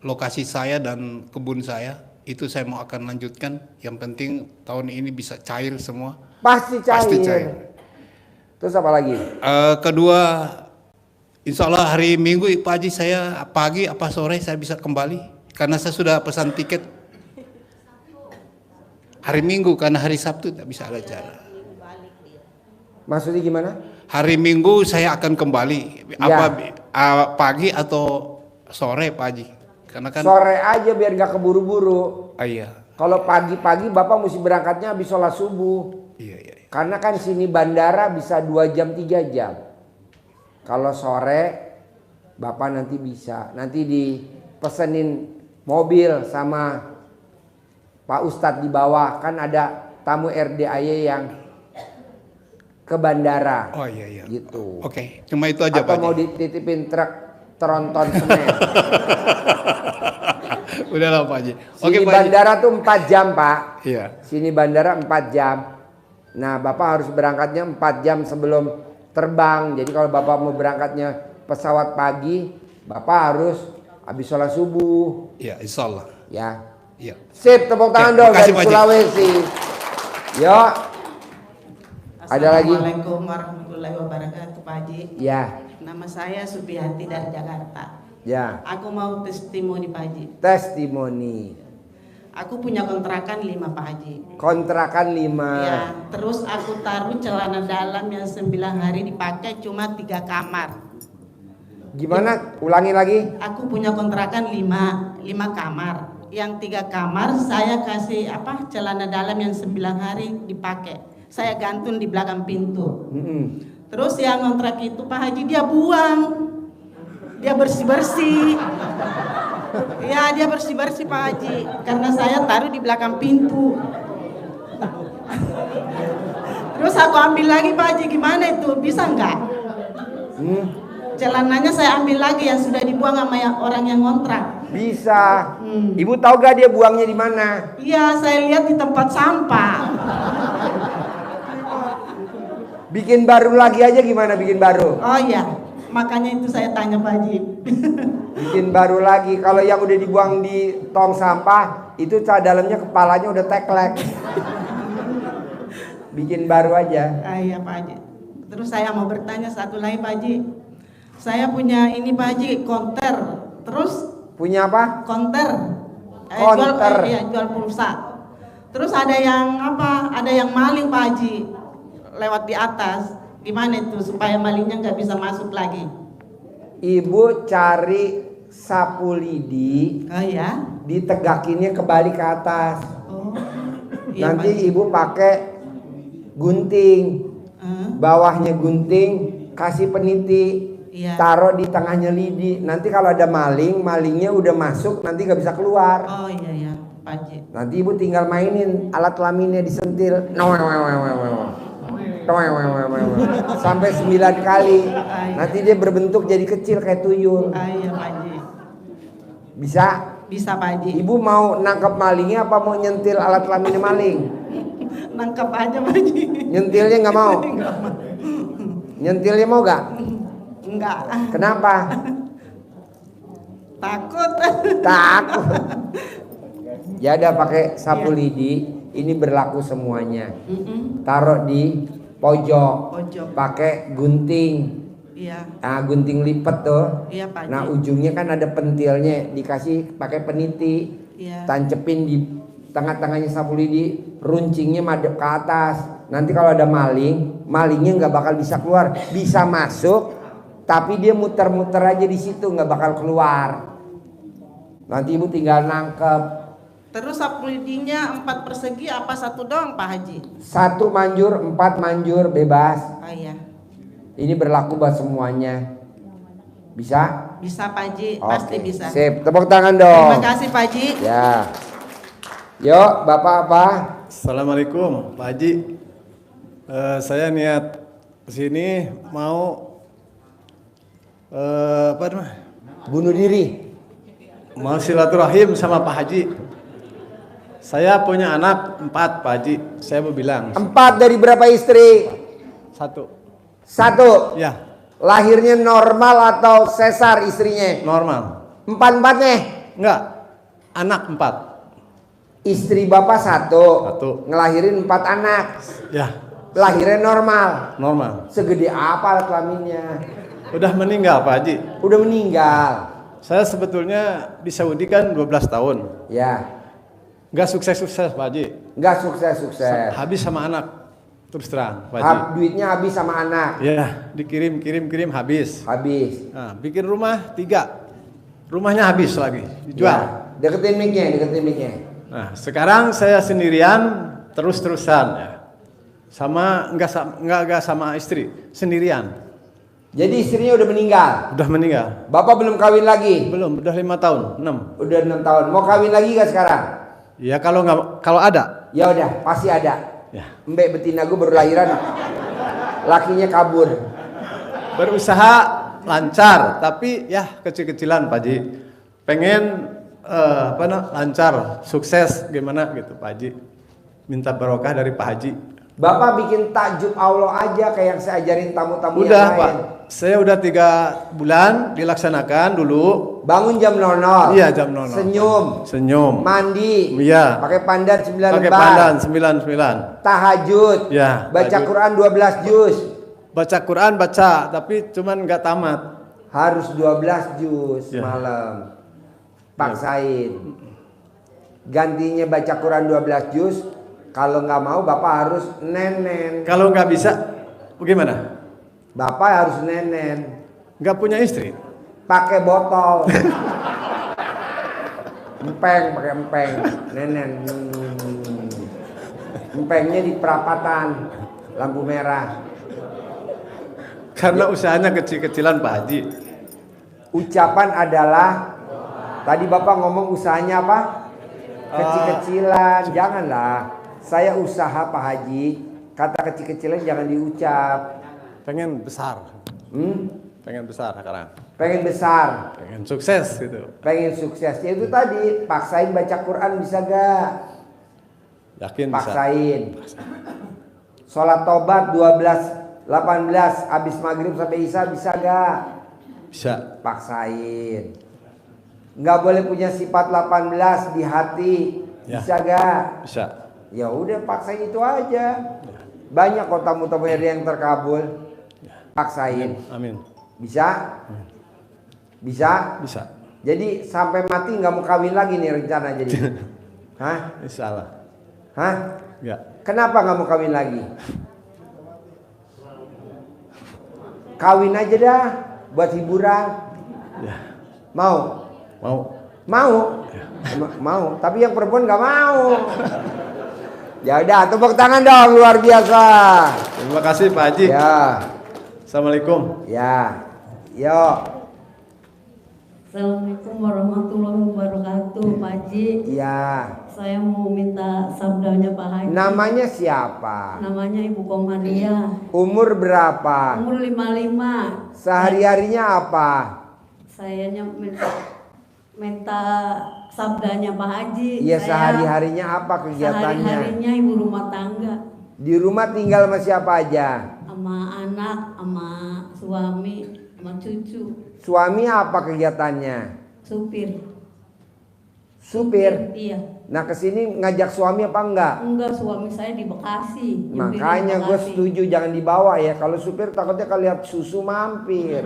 lokasi saya dan kebun saya itu saya mau akan lanjutkan. Yang penting tahun ini bisa cair semua.
Pasti cair. Terus apa lagi?
Kedua, insya Allah hari Minggu Pak Haji saya pagi apa sore saya bisa kembali karena saya sudah pesan tiket. Hari Minggu karena hari Sabtu tidak bisa ada acara.
Maksudnya gimana?
Hari Minggu saya akan kembali. Pagi atau sore Pak Haji? Karena kan
sore aja biar nggak keburu-buru.
Iya.
Kalau pagi-pagi Bapak mesti berangkatnya habis sholat subuh.
Iya.
Karena kan sini bandara bisa 2 jam 3 jam. Kalau sore Bapak nanti bisa. Nanti dipesenin mobil sama Pak Ustadz di bawah. Kan ada tamu RDAY yang ke bandara.
Oh iya.
Gitu.
Oke, cuma itu aja
Atau
Pak
mau
Haji.
dititipin truk tronton semen.
Udahlah Pak Haji.
Sini
Pak Haji.
bandara tuh 4 jam Pak.
Iya.
Sini bandara 4 jam. Nah Bapak harus berangkatnya 4 jam sebelum terbang. Jadi kalau Bapak mau berangkatnya pesawat pagi, Bapak harus habis sholat subuh.
Iya, insya Allah.
Ya.
Iya.
Sip, tepuk tangan dong dari Sulawesi. Yuk. Ada lagi?
Assalamualaikum warahmatullahi wabarakatuh Pak Haji.
Ya.
Nama saya Supiati dari Jakarta.
Ya.
Aku mau testimoni Pak Haji.
Testimoni.
Aku punya kontrakan 5 Pak Haji.
Kontrakan 5.
Ya, terus aku taruh celana dalam yang 9 hari dipakai cuma 3 kamar.
Gimana? Ulangi lagi.
Aku punya kontrakan 5 kamar. Yang 3 kamar saya kasih celana dalam yang 9 hari dipakai. Saya gantung di belakang pintu. Terus yang kontrak itu Pak Haji dia buang. Dia bersih-bersih. Ya dia bersih-bersih Pak Haji. Karena saya taruh di belakang pintu. Terus aku ambil lagi Pak Haji, gimana itu? Bisa nggak? Celananya saya ambil lagi yang sudah dibuang sama orang yang ngontrak.
Bisa. Ibu tahu gak dia buangnya di mana?
Iya, saya lihat di tempat sampah.
Bikin baru lagi aja gimana bikin baru?
Oh iya, makanya itu saya tanya Pak Haji.
Bikin baru lagi. Kalau yang udah dibuang di tong sampah itu dalamnya kepalanya udah teklek. Bikin baru aja.
Iya Pak Haji. Terus saya mau bertanya satu lagi Pak Haji. Saya punya ini Pak Haji, konter. Terus
punya apa?
Konter.
Konter.
Jual pulsa. Terus ada yang Ada yang maling Pak Haji. Lewat di atas, gimana itu supaya malingnya nggak bisa masuk lagi?
Ibu cari sapu lidi, ditegakinnya kembali ke atas.
Iya,
Nanti
Pak.
ibu pakai gunting, bawahnya gunting, kasih peniti,
Iya.
taruh di tengahnya lidi. Nanti kalau ada malingnya udah masuk, nanti nggak bisa keluar.
Oh iya Pak Haji.
Nanti ibu tinggal mainin alat kelaminnya disentil. Sampai 9 kali. Nanti dia berbentuk jadi kecil kayak tuyul.
Iya Pak Haji.
Bisa?
Bisa Pak Haji.
Ibu mau nangkep malingnya apa mau nyentil alat kelaminnya maling?
Nangkep aja Pak Haji.
Nyentilnya nggak mau? Nyentilnya mau gak?
Enggak.
Kenapa?
Takut.
Takut. Ya udah pakai sapu lidi. Ini berlaku semuanya. Taruh di pojok. Pakai gunting.
Iya.
Nah, gunting lipat tuh.
Iya Pak Haji.
Nah, ujungnya kan ada pentilnya, dikasih pakai peniti.
Iya.
Tancepin di tengah-tengahnya sapu lidi, runcingnya madep ke atas. Nanti kalau ada malingnya nggak bakal bisa keluar. Bisa masuk, tapi dia muter-muter aja di situ, nggak bakal keluar. Nanti ibu tinggal nangkep.
Terus sapudinya 4 persegi apa satu doang Pak Haji?
1 manjur, 4 manjur bebas.
Oh iya.
Ini berlaku buat semuanya. Bisa?
Bisa Pak Haji,
Oke,
pasti bisa.
sip. Tepuk tangan dong.
Terima kasih Pak Haji.
Ya. Yuk, Bapak apa?
Assalamualaikum Pak Haji. Saya niat kesini mau apa namanya?
Bunuh diri.
Mau silaturahim sama Pak Haji. Saya punya anak 4 Pak Haji. Saya mau bilang
4 dari berapa istri?
1.
1.
Ya.
Lahirnya normal atau sesar istrinya?
Normal.
4-4-nya?
Enggak. Anak 4.
Istri Bapak 1. Ngelahirin 4 anak.
Ya.
Lahirnya normal.
Normal.
Segede apa kelaminnya?
Udah meninggal Pak Haji.
Udah meninggal.
Saya sebetulnya di Saudi kan 12 tahun.
Ya.
Nggak sukses-sukses Pak Haji.
Nggak sukses-sukses.
Habis sama anak. Terus terang Pak Haji.
Duitnya habis sama anak.
Ya, dikirim habis.
Habis.
Nah, bikin rumah 3. Rumahnya habis lagi, dijual.
Ya. Deketin mic-nya.
Nah, sekarang saya sendirian terus-terusan ya. Sama enggak sama istri, sendirian.
Jadi istrinya udah meninggal.
Udah meninggal.
Bapak belum kawin lagi?
Belum, udah 5 tahun, 6.
Udah 6 tahun. Mau kawin lagi gak sekarang?
Ya kalau ada.
Ya udah, pasti ada.
Ya.
Mbak betina gue baru lahiran, lakinya kabur.
Berusaha lancar, tapi ya kecil-kecilan Pak Haji. Pengen lancar, sukses gimana gitu Pak Haji. Minta barokah dari Pak Haji.
Bapak bikin takjub Allah aja kayak yang saya ajarin tamu-tamu yang
Udah
lain.
Pak, saya udah 3 bulan dilaksanakan dulu.
Bangun jam 00.
Iya jam 00. Senyum.
Mandi.
Iya.
Pakai pandan 9 lembar.
Pakai pandan 9.
Tahajud.
Ya.
Baca
tahajud.
Quran 12 juz.
Baca Quran baca, tapi cuman nggak tamat.
Harus 12 juz
Ya.
malam. Paksain. Gantinya baca Quran 12 juz. Kalau nggak mau Bapak harus nenen.
Kalau nggak bisa, bagaimana?
Bapak harus nenen.
Nggak punya istri?
Pakai botol. Pakai empeng, nenen. Empengnya di perapatan, lampu merah.
Karena usahanya kecil-kecilan Pak Haji.
Ucapan adalah, tadi Bapak ngomong usahanya apa? Kecil-kecilan, janganlah. Saya usaha Pak Haji, kata kecil-kecilan jangan diucap.
Pengen besar. Pengen besar sekarang.
Pengen besar.
Pengen sukses gitu.
Pengen sukses. Ya itu tadi, paksain baca Quran bisa gak?
Yakin
Paksain.
bisa.
Sholat tobat 12-18 habis maghrib sampai isya bisa gak?
Bisa.
Paksain. Nggak boleh punya sifat 18 di hati.
Ya.
Bisa gak?
Bisa.
Ya udah paksain itu aja. Banyak kok tamu-tamu yang terkabul. Paksain.
Amin.
Bisa? Bisa?
Bisa.
Jadi sampai mati nggak mau kawin lagi nih rencana jadi. Hah?
Insya Allah.
Hah?
Ya.
Kenapa nggak mau kawin lagi? Kawin aja dah buat hiburan.
Ya.
Mau?
Mau.
Mau? Mau. Tapi yang perempuan nggak mau. Ya udah, tepuk tangan dong, luar biasa.
Terima kasih Pak Haji.
Ya.
Assalamualaikum.
Ya. Yuk.
Assalamualaikum warahmatullahi wabarakatuh, Pak Haji.
Iya.
Saya mau minta sabdanya Pak Haji.
Namanya siapa?
Namanya Ibu Komaria.
Umur berapa?
Umur 55.
Sehari-harinya apa?
Sayanya minta sabdanya Pak Haji.
Iya,
Saya
sehari-harinya apa kegiatannya?
Sehari-harinya ibu rumah tangga.
Di rumah tinggal sama siapa aja?
Sama anak, sama suami, sama cucu.
Suami apa kegiatannya?
Supir.
Supir?
Iya.
Nah kesini ngajak suami apa enggak?
Enggak, suami saya di Bekasi. nyupir di
Makanya gue
Bekasi.
setuju jangan dibawa ya. Kalau supir takutnya kalau lihat susu mampir.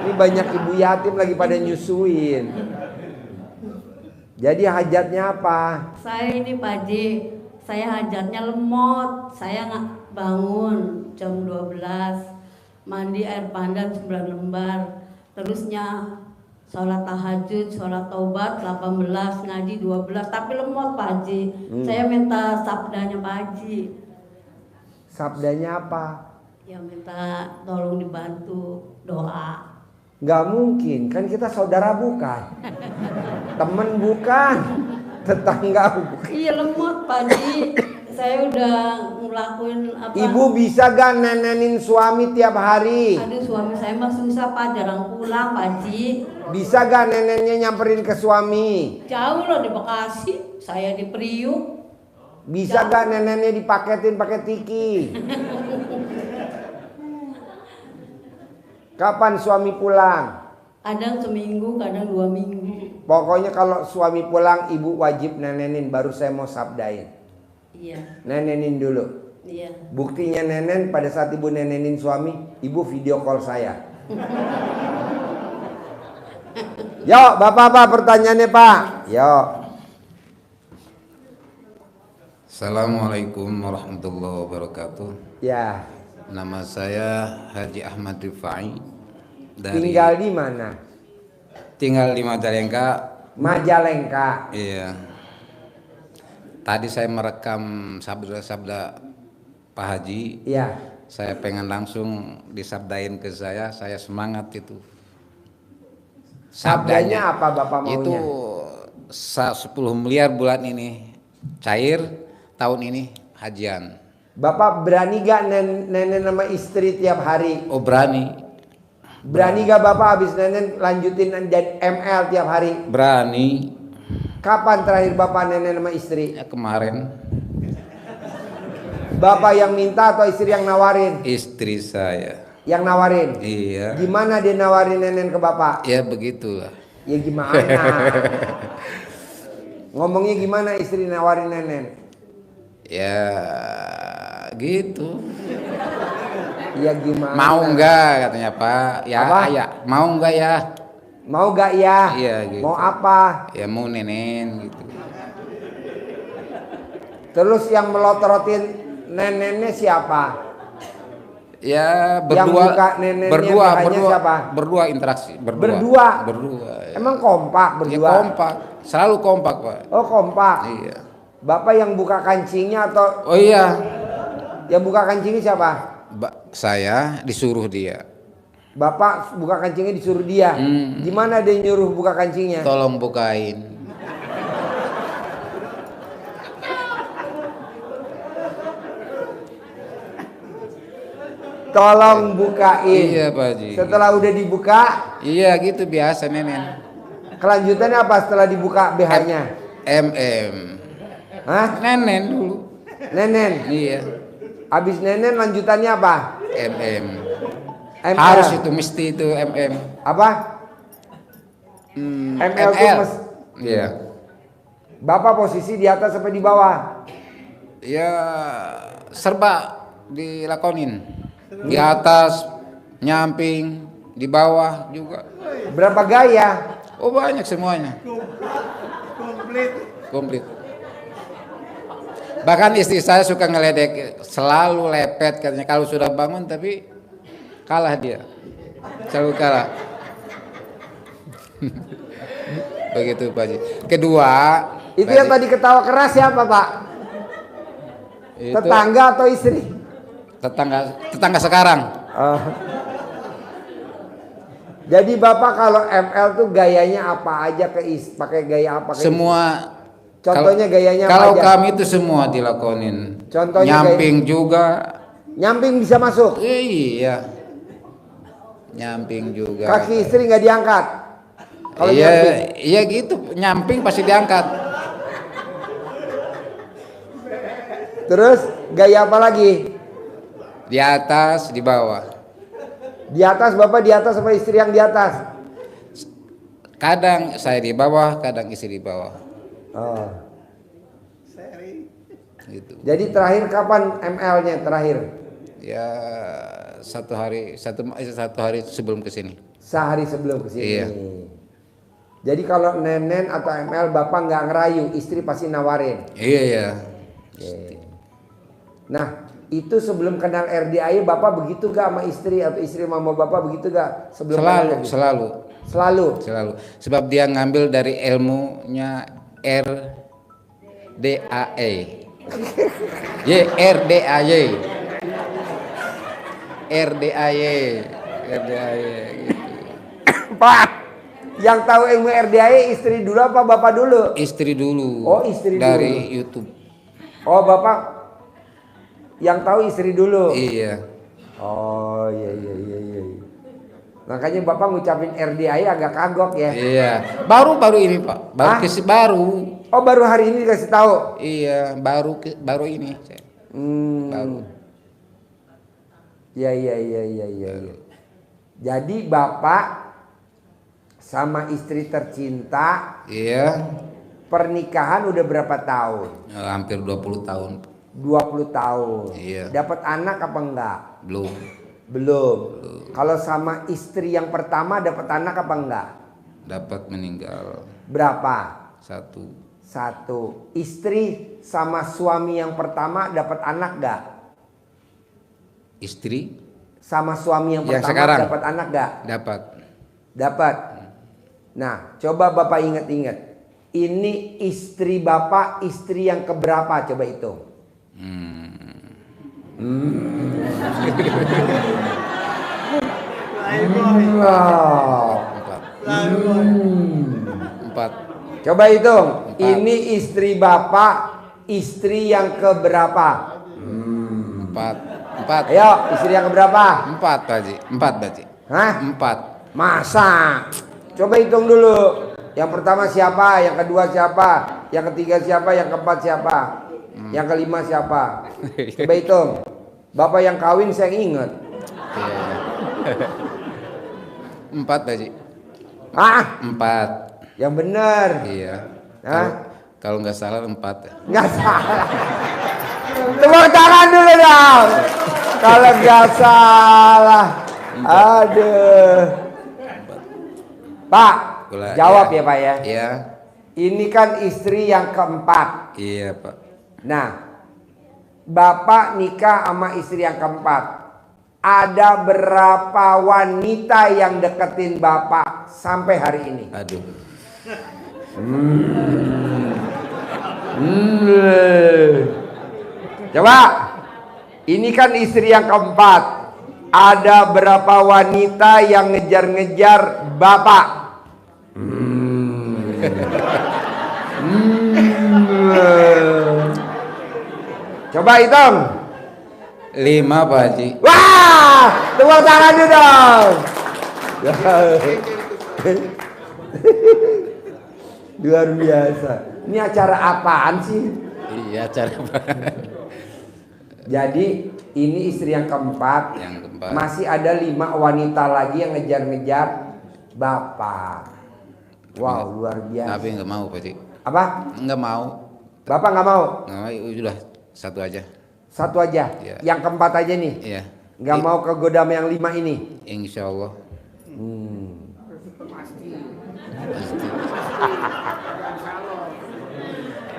Ini banyak ibu yatim lagi pada nyusuin. Jadi hajatnya apa?
Saya ini Pak Haji, saya hajatnya lemot. Saya nggak bangun jam 12, mandi air pandan 9 lembar. Terusnya
sholat tahajud, sholat taubat 18, ngaji 12, tapi lemot Pak Haji. Saya minta sabdanya Pak Haji.
Sabdanya apa?
Ya minta tolong dibantu doa.
Nggak mungkin, kan kita saudara bukan, temen bukan, tetangga bukan.
Iya lemot Pak Haji. Saya udah ngelakuin apa?
Ibu bisa gak nenenin suami tiap hari?
Aduh suami saya mah susah Pak, jarang pulang Pak Haji.
Bisa gak neneknya nyamperin ke suami?
Jauh loh di Bekasi, saya di Priuk.
Bisa gak neneknya dipaketin pakai tiki? Kapan suami pulang?
Kadang seminggu, kadang 2 minggu.
Pokoknya kalau suami pulang ibu wajib nenenin, baru saya mau sabdain.
Iya.
Nenenin dulu.
Iya.
Buktinya nenen pada saat ibu nenenin suami, ibu video call saya. Yo, bapak-bapak pertanyaannya Pak. Yo.
Assalamualaikum warahmatullahi wabarakatuh.
Ya.
Nama saya Haji Ahmad Rifai.
Tinggal di mana?
Tinggal di Majalengka.
Majalengka.
Iya. Tadi saya merekam sabda-sabda Pak Haji.
Iya.
Saya pengen langsung disabdain ke saya semangat itu.
Sabdanya apa Bapak maunya?
Itu 10 miliar bulan ini cair, tahun ini hajian.
Bapak berani gak nenen sama istri tiap hari?
Oh berani.
Berani gak Bapak habis nenen lanjutin dan ML tiap hari?
Berani.
Kapan terakhir Bapak nenen sama istri?
Ya, kemarin.
Bapak yang minta atau istri yang nawarin?
Istri saya.
Yang nawarin?
Iya.
Gimana dia nawarin nenen ke Bapak?
Ya begitulah.
Ya gimana? Ngomongnya gimana istri nawarin nenen?
Ya gitu.
Ya gimana?
Mau enggak katanya Pak? Ya,
Apa?
ya. Mau enggak ya?
Mau gak ya?
Iya gitu.
Mau apa?
Ya mau nenen gitu.
Terus yang melotorotin nenennya siapa?
Ya
Yang
berdua.
buka nenennya
Berdua,
BH-nya
berdua.
siapa?
Berdua interaksi.
Berdua?
Berdua. Ya.
Emang kompak berdua?
Ya kompak. Selalu kompak Pak.
Oh kompak.
Iya.
Bapak yang buka kancingnya atau?
Oh iya.
Yang buka kancingnya siapa?
Saya disuruh dia.
Bapak buka kancingnya disuruh dia. Gimana dia nyuruh buka kancingnya?
Tolong bukain.
Tolong bukain.
Iya Pak Haji.
Setelah udah dibuka?
Iya gitu biasa nenen.
Kelanjutannya apa setelah dibuka BH-nya?
MM.
Hah?
Nenen dulu.
Nenen?
Iya.
Habis nenen lanjutannya apa?
MM.
ML.
Harus itu mesti itu MM.
Apa? ML itu
Iya.
Bapak posisi di atas sampai di bawah?
Ya serba dilakonin. Di atas, nyamping, di bawah juga.
Berapa gaya?
Oh banyak semuanya.
Komplit.
Komplit. Bahkan istri saya suka ngeledek, selalu lepet katanya kalau sudah bangun, tapi kalah dia. Selalu kalah. Begitu Pak Haji. Kedua,
itu yang tadi ketawa keras siapa Pak?
itu
Tetangga atau istri?
tetangga sekarang.
Jadi Bapak kalau ML tuh gayanya apa aja pakai gaya apa?
Semua.
Contohnya gayanya apa
kalau
aja?
kami itu semua dilakonin.
Contohnya
nyamping juga.
Nyamping bisa masuk?
Iya. Nyamping juga.
Kaki istri nggak diangkat? Kalau
iya,
nyamping?
iya gitu. Nyamping pasti diangkat.
Terus gaya apa lagi?
Di atas, di bawah.
Di atas Bapak di atas sama istri yang di atas?
Kadang saya di bawah, kadang istri di bawah.
Oh.
Gitu.
Jadi terakhir kapan ML-nya terakhir?
Ya satu hari sebelum kesini.
Sehari sebelum kesini.
Iya.
Jadi kalau nenen atau ML Bapak nggak ngerayu, istri pasti nawarin.
Iya ya.
Nah itu sebelum kenal RDI Bapak begitu gak sama istri atau istri sama Bapak begitu gak sebelum kenal
Selalu,
gitu?
selalu.
Selalu.
Selalu. Sebab dia ngambil dari ilmunya RDAE. RDAY. gitu.
Pak, yang tahu ilmu RDAE istri dulu apa bapak dulu?
Istri dulu.
Oh, istri
dari
dulu.
YouTube.
Oh, bapak yang tahu istri dulu.
Iya.
Oh, iya. Makanya bapak ngucapin RDAE agak kagok ya.
Iya. Baru ini Pak. Baru.
Oh, baru hari ini dikasih tahu.
Iya, baru ini. Baru.
Iya. Jadi bapak sama istri tercinta.
Iya.
Pernikahan udah berapa tahun?
Hampir 20 tahun.
20 tahun.
Iya.
Dapat anak apa enggak?
Belum.
Kalau sama istri yang pertama dapat anak apa enggak?
Dapat meninggal.
Berapa?
1.
Istri sama suami yang pertama dapat anak enggak?
Istri
sama suami yang pertama
sekarang
dapat anak enggak?
Dapat.
Nah, coba bapak ingat-ingat. Ini istri bapak, istri yang keberapa? Coba hitung.
Empat.
Coba hitung. Ini istri bapak, istri yang keberapa?
Empat.
Ayo, istri yang keberapa?
4 Pak.
Hah?
4.
Masa? Coba hitung dulu. Yang pertama siapa? Yang kedua siapa? Yang ketiga siapa? Yang keempat siapa? Yang kelima siapa? Coba hitung. Bapak yang kawin saya ingat.
4 Pak. 4.
Yang benar.
Iya.
Hah?
Kalau nggak salah 4.
Nggak salah. Tepuk tangan dulu dong. Kalau nggak salah. Aduh. Pak, jawab ya Pak ya.
Iya.
Ini kan istri yang keempat.
Iya Pak.
Nah, Bapak nikah sama istri yang keempat. Ada berapa wanita yang deketin Bapak sampai hari ini?
Aduh.
Coba, ini kan istri yang keempat. Ada berapa wanita yang ngejar-ngejar Bapak? Coba hitung.
5 Pak Haji.
Wah, tepuk tangan dulu dong. Luar biasa. Ini acara apaan sih?
Iya, acara apa?
Jadi ini istri yang keempat. Masih ada 5 wanita lagi yang ngejar-ngejar Bapak. Wow, luar biasa.
Tapi nggak mau Pak Haji.
Apa?
Nggak mau.
Bapak nggak mau?
Nggak mau, udah 1 aja.
1 aja.
Iya.
Yang keempat aja nih.
Iya.
Nggak mau kegoda sama yang 5 ini.
Insya Allah.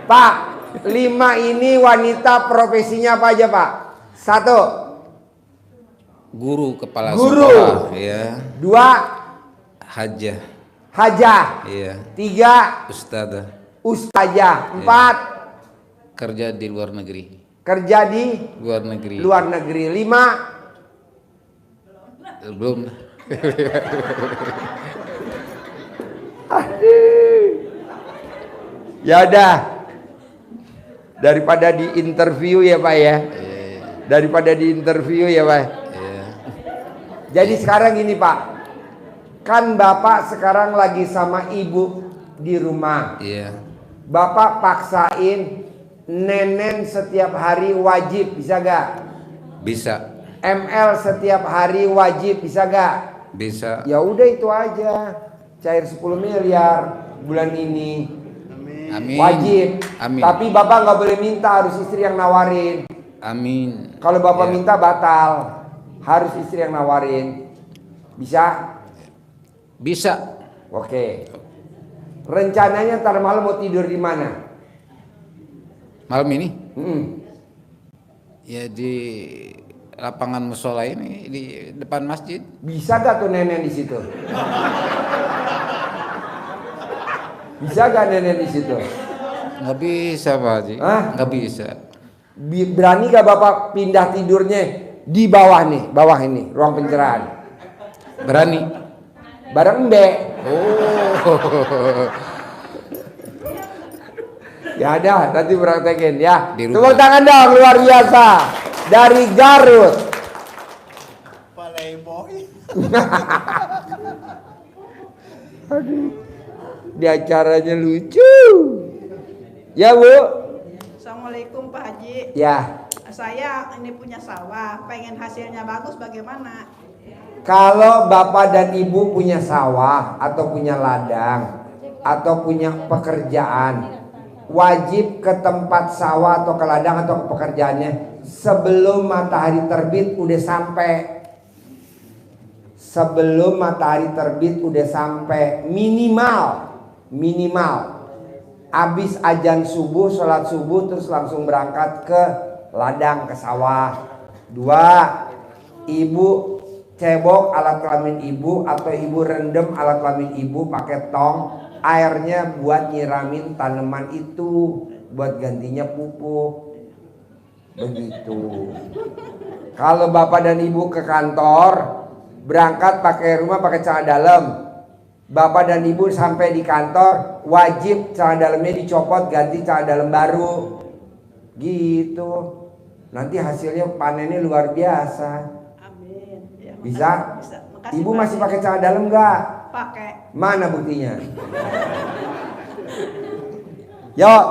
Pak, 5 ini wanita profesinya apa aja Pak? 1.
Guru kepala
Guru.
sekolah. Iya.
2.
Hajah.
Hajah.
Iya.
3.
Ustadzah.
Ustazah.
Iya.
4.
Kerja di luar negeri.
Kerja di
luar negeri.
Luar negeri. 5.
Belum.
Ya udah. Daripada di interview ya Pak ya. Daripada di interview ya Pak. Jadi sekarang gini Pak. Kan Bapak sekarang lagi sama Ibu di rumah.
Iya.
Bapak paksain nenen setiap hari wajib, bisa gak?
Bisa.
ML setiap hari wajib, bisa gak?
Bisa.
Ya udah itu aja. Cair 10 miliar bulan ini.
Amin.
Wajib.
Amin.
Tapi Bapak nggak boleh minta, harus istri yang nawarin.
Amin.
Kalau Bapak
Ya.
minta batal. Harus istri yang nawarin. Bisa?
Bisa.
Oke. Rencananya ntar malam mau tidur di mana?
Malam ini? Ya di lapangan musola ini di depan masjid.
Bisa gak tuh nenek di situ? Bisa gak nenek di situ?
Nggak bisa Pak Haji.
Hah?
Nggak bisa.
Berani gak Bapak pindah tidurnya di bawah nih, bawah ini, ruang pencerahan?
Berani.
Bareng Mbe.
Oh.
Ya ada, nanti praktekin ya.
Di rumah.
Tepuk tangan dong, luar biasa. Dari Garut. Aduh, di acaranya lucu. Ya Bu.
Assalamualaikum Pak Haji.
Ya.
Saya ini punya sawah, pengen hasilnya bagus bagaimana?
Kalau Bapak dan Ibu punya sawah atau punya ladang atau punya pekerjaan, wajib ke tempat sawah atau ke ladang atau ke pekerjaannya sebelum matahari terbit udah sampai. Sebelum matahari terbit udah sampai, minimal habis azan subuh, sholat subuh terus langsung berangkat ke ladang, ke sawah. 2, Ibu cebok alat kelamin Ibu atau Ibu rendem alat kelamin Ibu pakai tong, airnya buat nyiramin tanaman itu, buat gantinya pupuk. Begitu. Kalau Bapak dan Ibu ke kantor, berangkat pakai rumah pakai celana dalam. Bapak dan Ibu sampai di kantor wajib celana dalamnya dicopot, ganti celana dalam baru. Gitu. Nanti hasilnya panennya luar biasa.
Amin. Ya,
Bisa?
Bisa. Makasih,
Ibu
Pak
masih
Haji.
pakai celana dalam nggak?
Pakai.
Mana buktinya? Yuk.